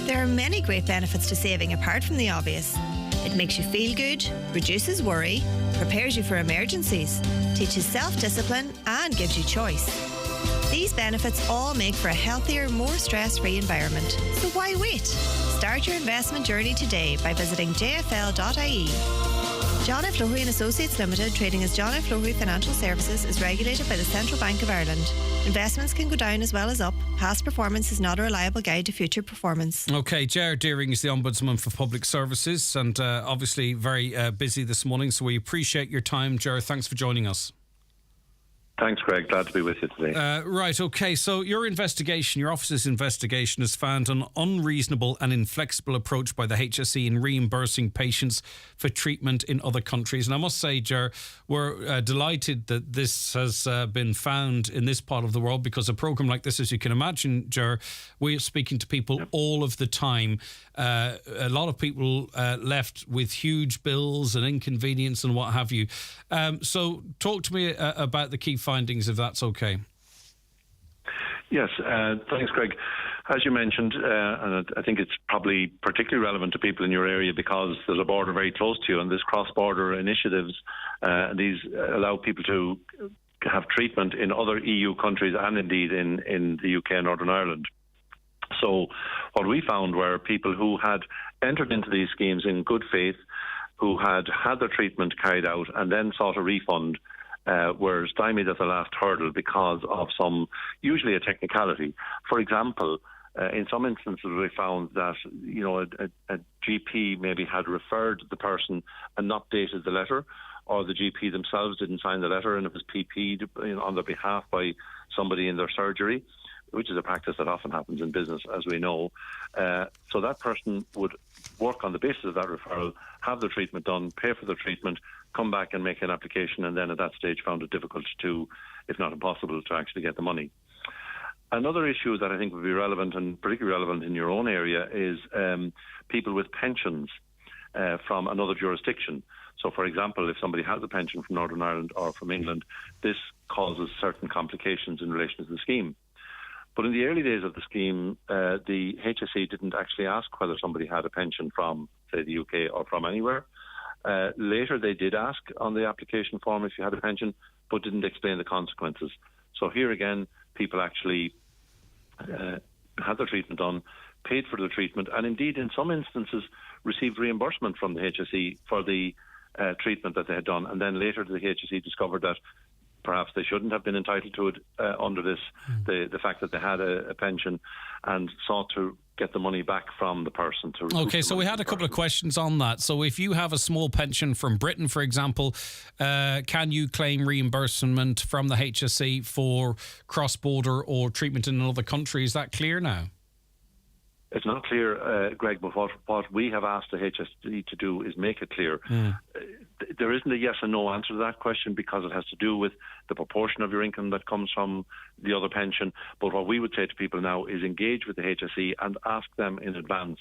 Speaker 14: There are many great benefits to saving apart from the obvious. It makes you feel good, reduces worry, prepares you for emergencies, teaches self-discipline and gives you choice. These benefits all make for a healthier, more stress-free environment. So why wait? Start your investment journey today by visiting jfl.ie. John F. Lowery and Associates Limited, trading as John F. Lowery Financial Services, is regulated by the Central Bank of Ireland. Investments can go down as well as up. Past performance is not a reliable guide to future performance.
Speaker 2: Okay, Ger Deering is the Ombudsman for Public Services, and obviously very busy this morning, so we appreciate your time, Ger. Thanks for joining us.
Speaker 24: Thanks, Greg. Glad to be with you today.
Speaker 2: Right, okay. So your office's investigation has found an unreasonable and inflexible approach by the HSE in reimbursing patients for treatment in other countries. And I must say, Ger, we're delighted that this has been found in this part of the world, because a programme like this, as you can imagine, Ger, we're speaking to people all of the time. A lot of people left with huge bills and inconvenience and what have you. So talk to me about the key findings, if that's okay.
Speaker 24: Yes, thanks, Greg. As you mentioned, and I think it's probably particularly relevant to people in your area because there's a border very close to you, and this cross-border initiatives, these allow people to have treatment in other EU countries and indeed in the UK and Northern Ireland. So what we found were people who had entered into these schemes in good faith, who had their treatment carried out and then sought a refund, were stymied at the last hurdle because of usually a technicality. For example, in some instances we found that a GP maybe had referred the person and not dated the letter, or the GP themselves didn't sign the letter and it was PP'd on their behalf by somebody in their surgery, which is a practice that often happens in business, as we know. So that person would work on the basis of that referral, have the treatment done, pay for the treatment, come back and make an application, and then at that stage found it difficult to, if not impossible, to actually get the money. Another issue that I think would be relevant, and particularly relevant in your own area, is people with pensions from another jurisdiction. So, for example, if somebody has a pension from Northern Ireland or from England, this causes certain complications in relation to the scheme. But in the early days of the scheme, the HSE didn't actually ask whether somebody had a pension from, say, the UK or from anywhere. Later, they did ask on the application form if you had a pension, but didn't explain the consequences. So here again, people actually had their treatment done, paid for the treatment, and indeed, in some instances, received reimbursement from the HSE for the treatment that they had done. And then later, the HSE discovered that perhaps they shouldn't have been entitled to it under this, the fact that they had a pension, and sought to get the money back from the person. Okay,
Speaker 2: so we had a couple of questions on that. So if you have a small pension from Britain, for example, can you claim reimbursement from the HSE for cross-border or treatment in another country? Is that clear now?
Speaker 24: It's not clear, Greg, but what we have asked the HSE to do is make it clear. There isn't a yes and no answer to that question, because it has to do with the proportion of your income that comes from the other pension. But what we would say to people now is engage with the HSE and ask them in advance,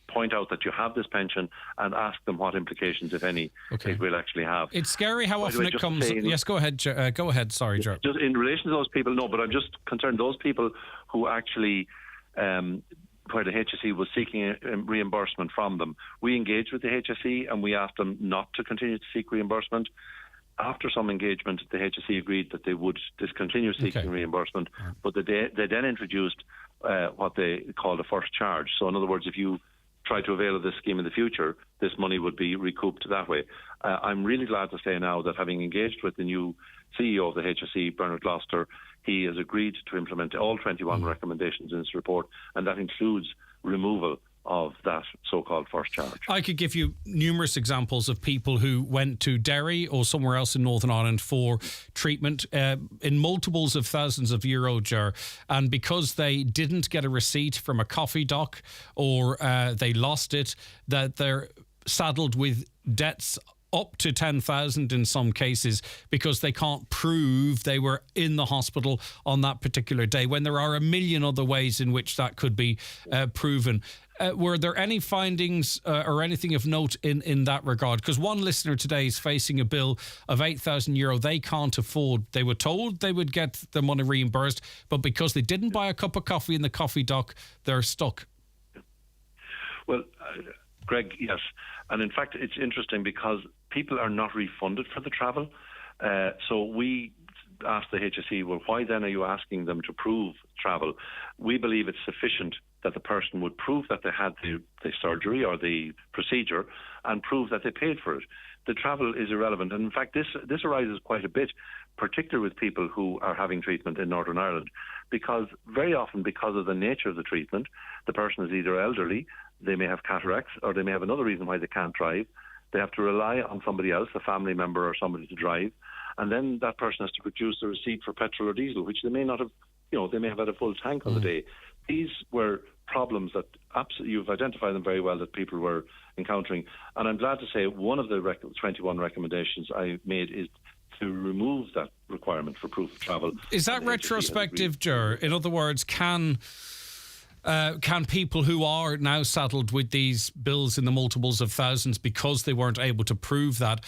Speaker 24: point out that you have this pension and ask them what implications, if any, it will actually have.
Speaker 2: It's scary how often it comes... Yes, go ahead. Go ahead. Sorry, Joe.
Speaker 24: Just in relation to those people, no, but I'm just concerned those people who actually... where the HSE was seeking reimbursement from them. We engaged with the HSE and we asked them not to continue to seek reimbursement. After some engagement, the HSE agreed that they would discontinue seeking reimbursement, but they then introduced what they called a first charge. So in other words, if you try to avail of this scheme in the future, this money would be recouped that way. I'm really glad to say now that, having engaged with the new CEO of the HSE, Bernard Gloucester, he has agreed to implement all 21 recommendations in this report, and that includes removal of that so-called first charge.
Speaker 2: I could give you numerous examples of people who went to Derry or somewhere else in Northern Ireland for treatment in multiples of thousands of euro, and because they didn't get a receipt from a coffee dock, or they lost it, that they're saddled with debts up to 10,000 in some cases, because they can't prove they were in the hospital on that particular day, when there are a million other ways in which that could be proven. Were there any findings or anything of note in that regard? Because one listener today is facing a bill of €8,000 they can't afford. They were told they would get the money reimbursed, but because they didn't buy a cup of coffee in the coffee dock, they're stuck.
Speaker 24: Well, Greg, yes. And in fact, it's interesting because people are not refunded for the travel. So we asked the HSE, well, why then are you asking them to prove travel? We believe it's sufficient that the person would prove that they had the surgery or the procedure and prove that they paid for it. The travel is irrelevant. And in fact, this arises quite a bit, particularly with people who are having treatment in Northern Ireland, because very often, because of the nature of the treatment, the person is either elderly, they may have cataracts, or they may have another reason why they can't drive. They have to rely on somebody else, a family member or somebody, to drive. And then that person has to produce a receipt for petrol or diesel, which they may not have, they may have had a full tank on the day. These were problems that absolutely, you've identified them very well, that people were encountering. And I'm glad to say one of the 21 recommendations I made is to remove that requirement for proof of travel.
Speaker 2: Is that retrospective, Ger? In other words, can people who are now saddled with these bills in the multiples of thousands because they weren't able to prove that,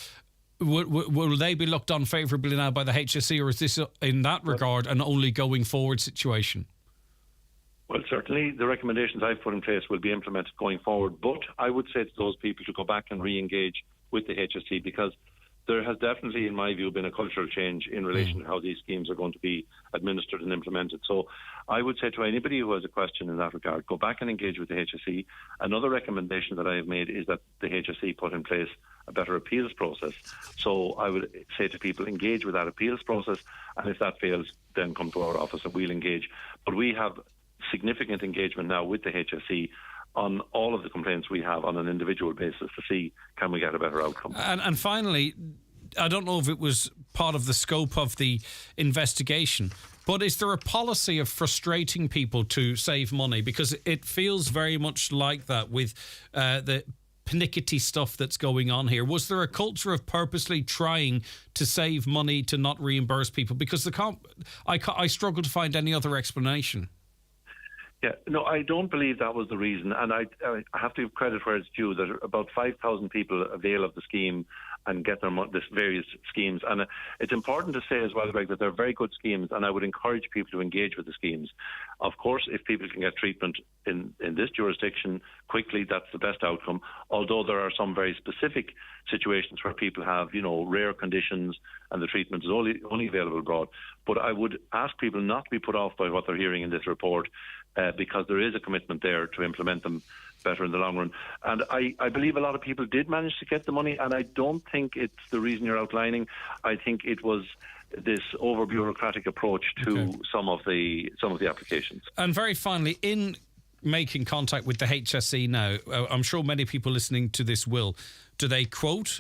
Speaker 2: will they be looked on favourably now by the HSE, or is this, in that regard, an only going forward situation?
Speaker 24: Well, certainly the recommendations I've put in place will be implemented going forward, but I would say to those people to go back and re-engage with the HSE, because there has definitely, in my view, been a cultural change in relation to how these schemes are going to be administered and implemented. So I would say to anybody who has a question in that regard, go back and engage with the HSE. Another recommendation that I have made is that the HSE put in place a better appeals process. So I would say to people, engage with that appeals process, and if that fails, then come to our office and we'll engage. But we have significant engagement now with the HSE on all of the complaints we have on an individual basis to see, can we get a better outcome.
Speaker 2: And finally, I don't know if it was part of the scope of the investigation, but is there a policy of frustrating people to save money? Because it feels very much like that with the pernickety stuff that's going on here? Was there a culture of purposely trying to save money to not reimburse people? Because I struggle to find any other explanation.
Speaker 24: Yeah, no, I don't believe that was the reason. And I have to give credit where it's due that about 5,000 people avail of the scheme and get their various schemes. And it's important to say as well, Greg, that they're very good schemes, and I would encourage people to engage with the schemes. Of course, if people can get treatment in this jurisdiction quickly, that's the best outcome, although there are some very specific situations where people have, rare conditions and the treatment is only available abroad. But I would ask people not to be put off by what they're hearing in this report, because there is a commitment there to implement them better in the long run. And I believe a lot of people did manage to get the money, and I don't think it's the reason you're outlining. I think it was this over-bureaucratic approach to some of the applications.
Speaker 2: And very finally, in making contact with the HSE now, I'm sure many people listening to this will, do they quote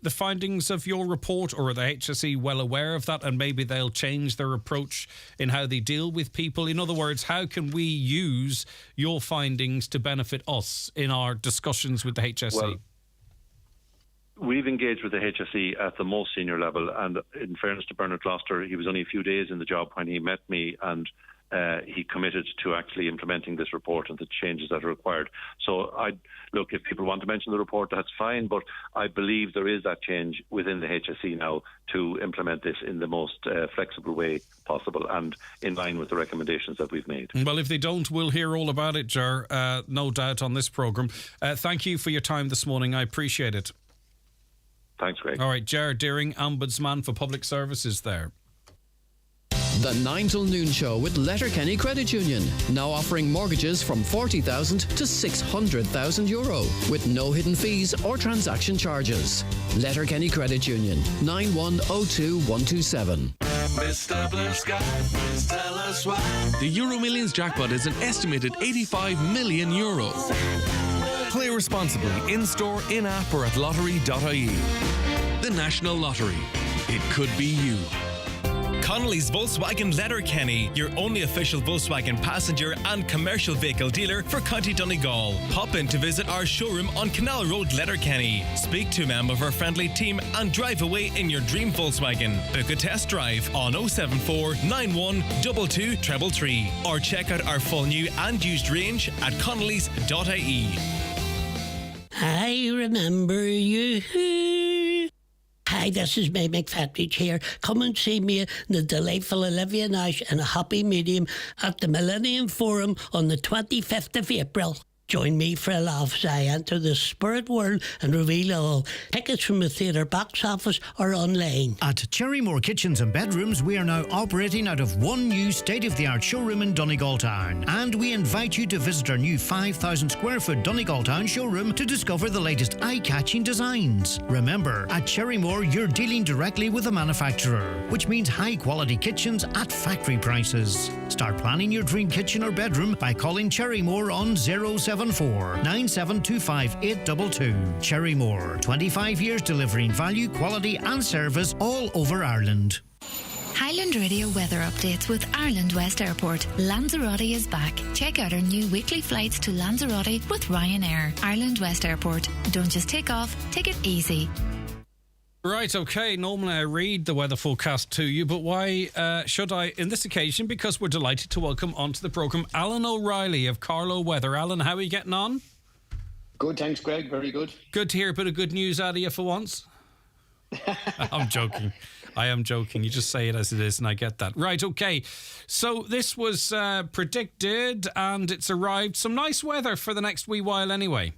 Speaker 2: the findings of your report, or are the HSE well aware of that and maybe they'll change their approach in how they deal with people? In other words, how can we use your findings to benefit us in our discussions with the HSE?
Speaker 24: Well, we've engaged with the HSE at the most senior level, and in fairness to Bernard Gloucester, he was only a few days in the job when he met me, and he committed to actually implementing this report and the changes that are required. So, look, if people want to mention the report, that's fine, but I believe there is that change within the HSE now to implement this in the most flexible way possible and in line with the recommendations that we've made.
Speaker 2: Well, if they don't, we'll hear all about it, Ger, no doubt, on this programme. Thank you for your time this morning. I appreciate it.
Speaker 24: Thanks, Greg.
Speaker 2: All right, Ger Deering, Ombudsman for Public Services there.
Speaker 7: The 9 till noon show with Letterkenny Credit Union, now offering mortgages from €40,000 to €600,000 with no hidden fees or transaction charges. Letterkenny Credit Union, 9102127.
Speaker 13: Mr. Blue Sky, please tell us why. The Euro Millions jackpot is an estimated €85 million. Play responsibly in-store, in-app or at lottery.ie. The National Lottery. It could be you.
Speaker 15: Connolly's Volkswagen Letterkenny, your only official Volkswagen passenger and commercial vehicle dealer for County Donegal. Pop in to visit our showroom on Canal Road, Letterkenny. Speak to a member of our friendly team and drive away in your dream Volkswagen. Book a test drive on 074 91 22 333 or check out our full new and used range at connellys.ie.
Speaker 16: I remember you. Hi, this is May McFatridge here. Come and see me and the delightful Olivia Nash in a happy medium at the Millennium Forum on the 25th of April. Join me for a laugh as I enter the spirit world and reveal all. Tickets from the theatre box office or online.
Speaker 1: At Cherrymore Kitchens and Bedrooms, we are now operating out of one new state-of-the-art showroom in Donegal Town. And we invite you to visit our new 5,000 square foot Donegal Town showroom to discover the latest eye-catching designs. Remember, at Cherrymore, you're dealing directly with a manufacturer, which means high-quality kitchens at factory prices. Start planning your dream kitchen or bedroom by calling Cherrymore on 074 9725 822. Cherrymore, 25 years delivering value, quality and service all over Ireland.
Speaker 17: Highland Radio weather updates with Ireland West Airport. Lanzarote is back. Check out our new weekly flights to Lanzarote with Ryanair. Ireland West Airport. Don't just take off, take it easy.
Speaker 2: Right, okay, normally I read the weather forecast to you, but why should I in this occasion? Because we're delighted to welcome onto the programme Alan O'Reilly of Carlow Weather. Alan, how are you getting on?
Speaker 25: Good, thanks, Greg. Very good.
Speaker 2: Good to hear a bit of good news out of you for once. I'm joking. I am joking. You just say it as it is, and I get that. Right, okay. So this was predicted, and it's arrived. Some nice weather for the next wee while anyway.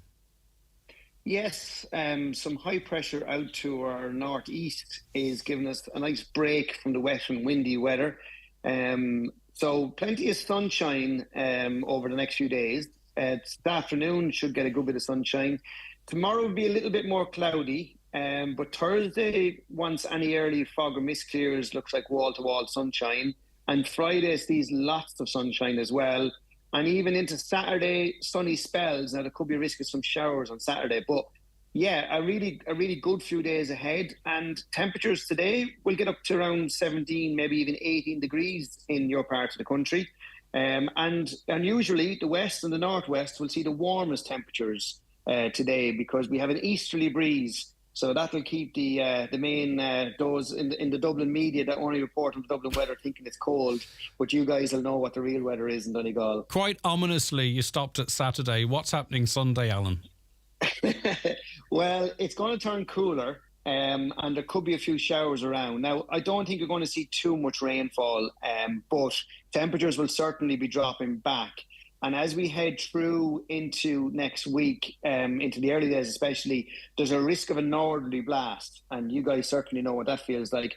Speaker 25: Yes, some high pressure out to our northeast is giving us a nice break from the wet and windy weather. So plenty of sunshine over the next few days. This afternoon should get a good bit of sunshine. Tomorrow will be a little bit more cloudy, but Thursday, once any early fog or mist clears, looks like wall-to-wall sunshine. And Friday sees lots of sunshine as well. And even into Saturday, sunny spells. Now, there could be a risk of some showers on Saturday. But, yeah, a really good few days ahead. And temperatures today will get up to around 17, maybe even 18 degrees in your part of the country. And unusually, the west and the northwest will see the warmest temperatures today, because we have an easterly breeze. So that'll keep the main those in the Dublin media that only report on the Dublin weather thinking it's cold, but you guys will know what the real weather is in Donegal.
Speaker 2: Quite ominously, you stopped at Saturday. What's happening Sunday, Alan?
Speaker 25: Well, it's going to turn cooler, and there could be a few showers around. Now, I don't think you're going to see too much rainfall, but temperatures will certainly be dropping back. And as we head through into next week, into the early days especially, there's a risk of a northerly blast. And you guys certainly know what that feels like.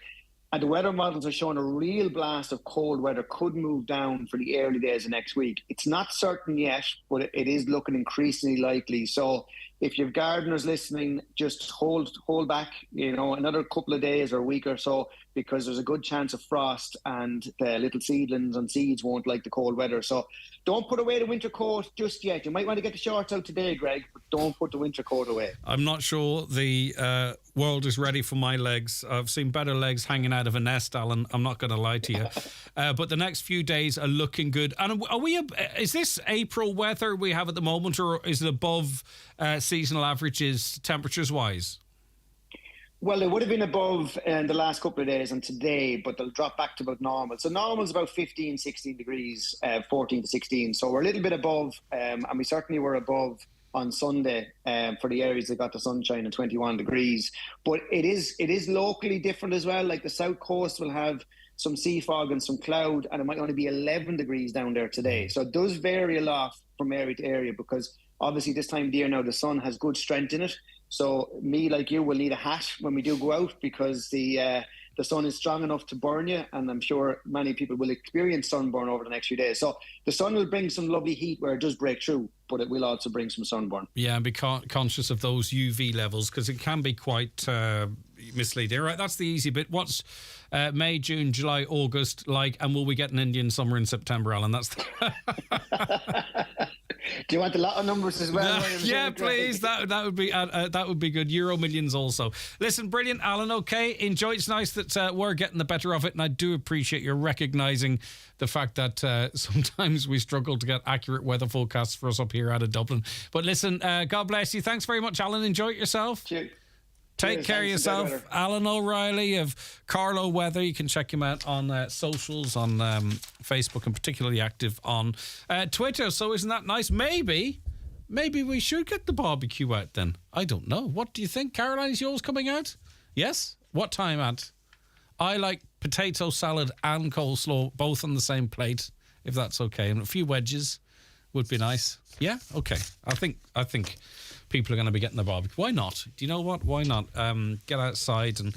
Speaker 25: And the weather models are showing a real blast of cold weather could move down for the early days of next week. It's not certain yet, but it is looking increasingly likely. So if you have gardeners listening, just hold back, another couple of days or a week or so, because there's a good chance of frost and the little seedlings and seeds won't like the cold weather. So don't put away the winter coat just yet. You might want to get the shorts out today, Greg, but don't put the winter coat away.
Speaker 2: I'm not sure the world is ready for my legs. I've seen better legs hanging out of a nest, Alan. I'm not going to lie to you. But the next few days are looking good. And is this April weather we have at the moment, or is it above seasonal averages temperatures-wise?
Speaker 25: Well, it would have been above in the last couple of days and today, but they'll drop back to about normal. So normal is about 15, 16 degrees, 14 to 16. So we're a little bit above, and we certainly were above on Sunday for the areas that got the sunshine and 21 degrees. But it is locally different as well. Like the south coast will have some sea fog and some cloud, and it might only be 11 degrees down there today. So it does vary a lot from area to area, because obviously this time of the year now the sun has good strength in it. So me, like you, will need a hat when we do go out, because the sun is strong enough to burn you, and I'm sure many people will experience sunburn over the next few days. So the sun will bring some lovely heat where it does break through, but it will also bring some sunburn.
Speaker 2: Yeah, and be conscious of those UV levels, because it can be quite misleading. Right, that's the easy bit. What's May, June, July, August like, and will we get an Indian summer in September, Alan? That's
Speaker 25: Do you want a lot of numbers as well?
Speaker 2: Yeah, please. That would be good. Euro millions also. Listen, brilliant, Alan. Okay, enjoy. It's nice that we're getting the better of it, and I do appreciate you recognising the fact that sometimes we struggle to get accurate weather forecasts for us up here out of Dublin. But listen, God bless you. Thanks very much, Alan. Enjoy it yourself.
Speaker 25: Cheers.
Speaker 2: Take care of yourself. Alan O'Reilly of Carlow Weather. You can check him out on socials, on Facebook, and particularly active on Twitter. So isn't that nice? Maybe we should get the barbecue out then. I don't know. What do you think? Caroline, is yours coming out? Yes? What time at? I like potato salad and coleslaw, both on the same plate, if that's okay. And a few wedges would be nice. Yeah? Okay. I think people are going to be getting the barbecue. Why not? Do you know what? Why not? Get outside, and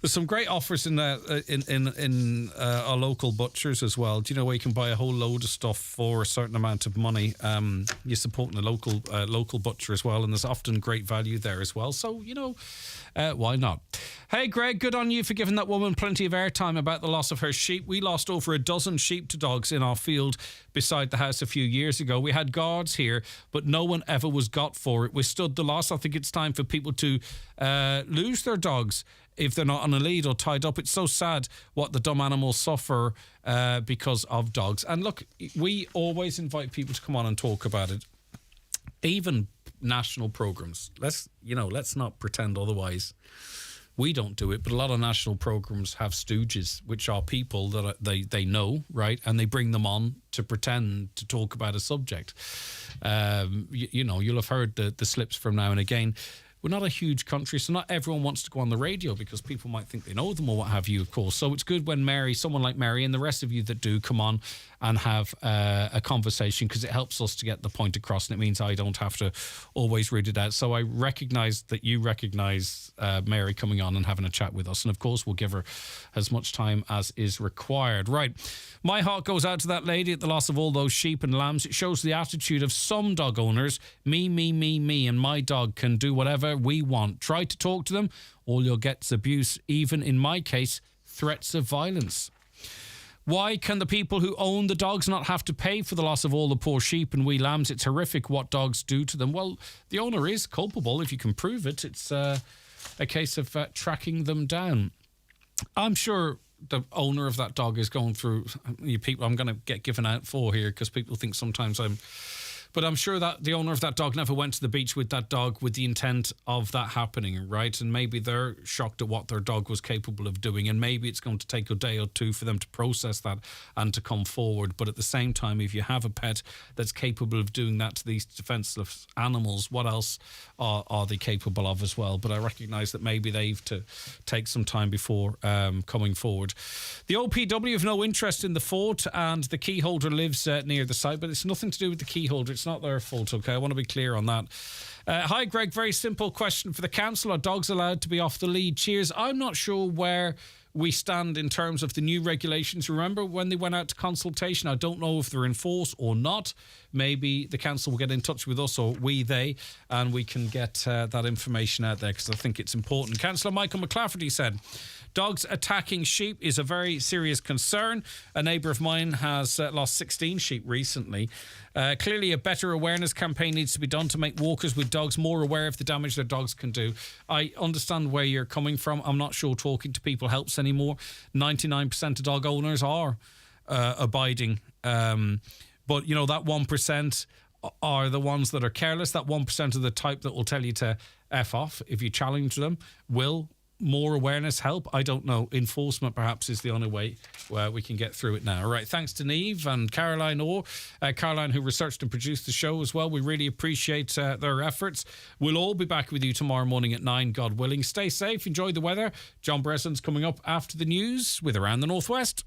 Speaker 2: there's some great offers in our local butchers as well. Do you know where you can buy a whole load of stuff for a certain amount of money? You're supporting a local butcher as well, and there's often great value there as well. So why not? Hey, Greg, good on you for giving that woman plenty of airtime about the loss of her sheep. We lost over a dozen sheep to dogs in our field beside the house a few years ago. We had guards here, but no one ever was got for it. We stood the loss. I think it's time for people to lose their dogs if they're not on a lead or tied up. It's so sad what the dumb animals suffer because of dogs. And look, we always invite people to come on and talk about it. Even national programs. Let's not pretend otherwise. We don't do it, but a lot of national programs have stooges, which are people that they know, right? And they bring them on to pretend to talk about a subject. You'll have heard the slips from now and again. We're not a huge country, so not everyone wants to go on the radio because people might think they know them or what have you, of course. So it's good when someone like Mary and the rest of you that do come on and have a conversation, because it helps us to get the point across, and it means I don't have to always read it out. So I recognise that you recognise Mary coming on and having a chat with us, and of course we'll give her as much time as is required. Right, my heart goes out to that lady at the loss of all those sheep and lambs. It shows the attitude of some dog owners. Me, and my dog can do whatever we want. Try to talk to them, all you'll get is abuse, even in my case, threats of violence. Why can the people who own the dogs not have to pay for the loss of all the poor sheep and wee lambs? It's horrific what dogs do to them. Well, the owner is culpable if you can prove it. It's a case of tracking them down. I'm sure the owner of that dog is going through... You people, I'm going to get given out for here because people think sometimes I'm But I'm sure that the owner of that dog never went to the beach with that dog with the intent of that happening, right? And maybe they're shocked at what their dog was capable of doing, and maybe it's going to take a day or two for them to process that and to come forward. But at the same time, if you have a pet that's capable of doing that to these defenseless animals, what else are they capable of as well? But I recognise that maybe they've to take some time before coming forward. The OPW have no interest in the fort, and the key holder lives near the site, but it's nothing to do with the key holder. It's not their fault, okay? I want to be clear on that. Hi, Greg. Very simple question for the council. Are dogs allowed to be off the lead? Cheers. I'm not sure where we stand in terms of the new regulations. Remember when they went out to consultation? I don't know if they're in force or not. Maybe the council will get in touch with us, or they, and we can get that information out there, because I think it's important. Councillor Michael McClafferty said, dogs attacking sheep is a very serious concern. A neighbour of mine has lost 16 sheep recently. Clearly, a better awareness campaign needs to be done to make walkers with dogs more aware of the damage their dogs can do. I understand where you're coming from. I'm not sure talking to people helps anymore. 99% of dog owners are abiding. But, you know, that 1% are the ones that are careless. That 1% of the type that will tell you to F off if you challenge them. Will more awareness help? I don't know. Enforcement perhaps is the only way where we can get through it now. All right, thanks to Niamh and Caroline Orr. Caroline, who researched and produced the show as well. We really appreciate their efforts. We'll all be back with you tomorrow morning at 9, God willing. Stay safe, enjoy the weather. John Bresson's coming up after the news with Around the Northwest.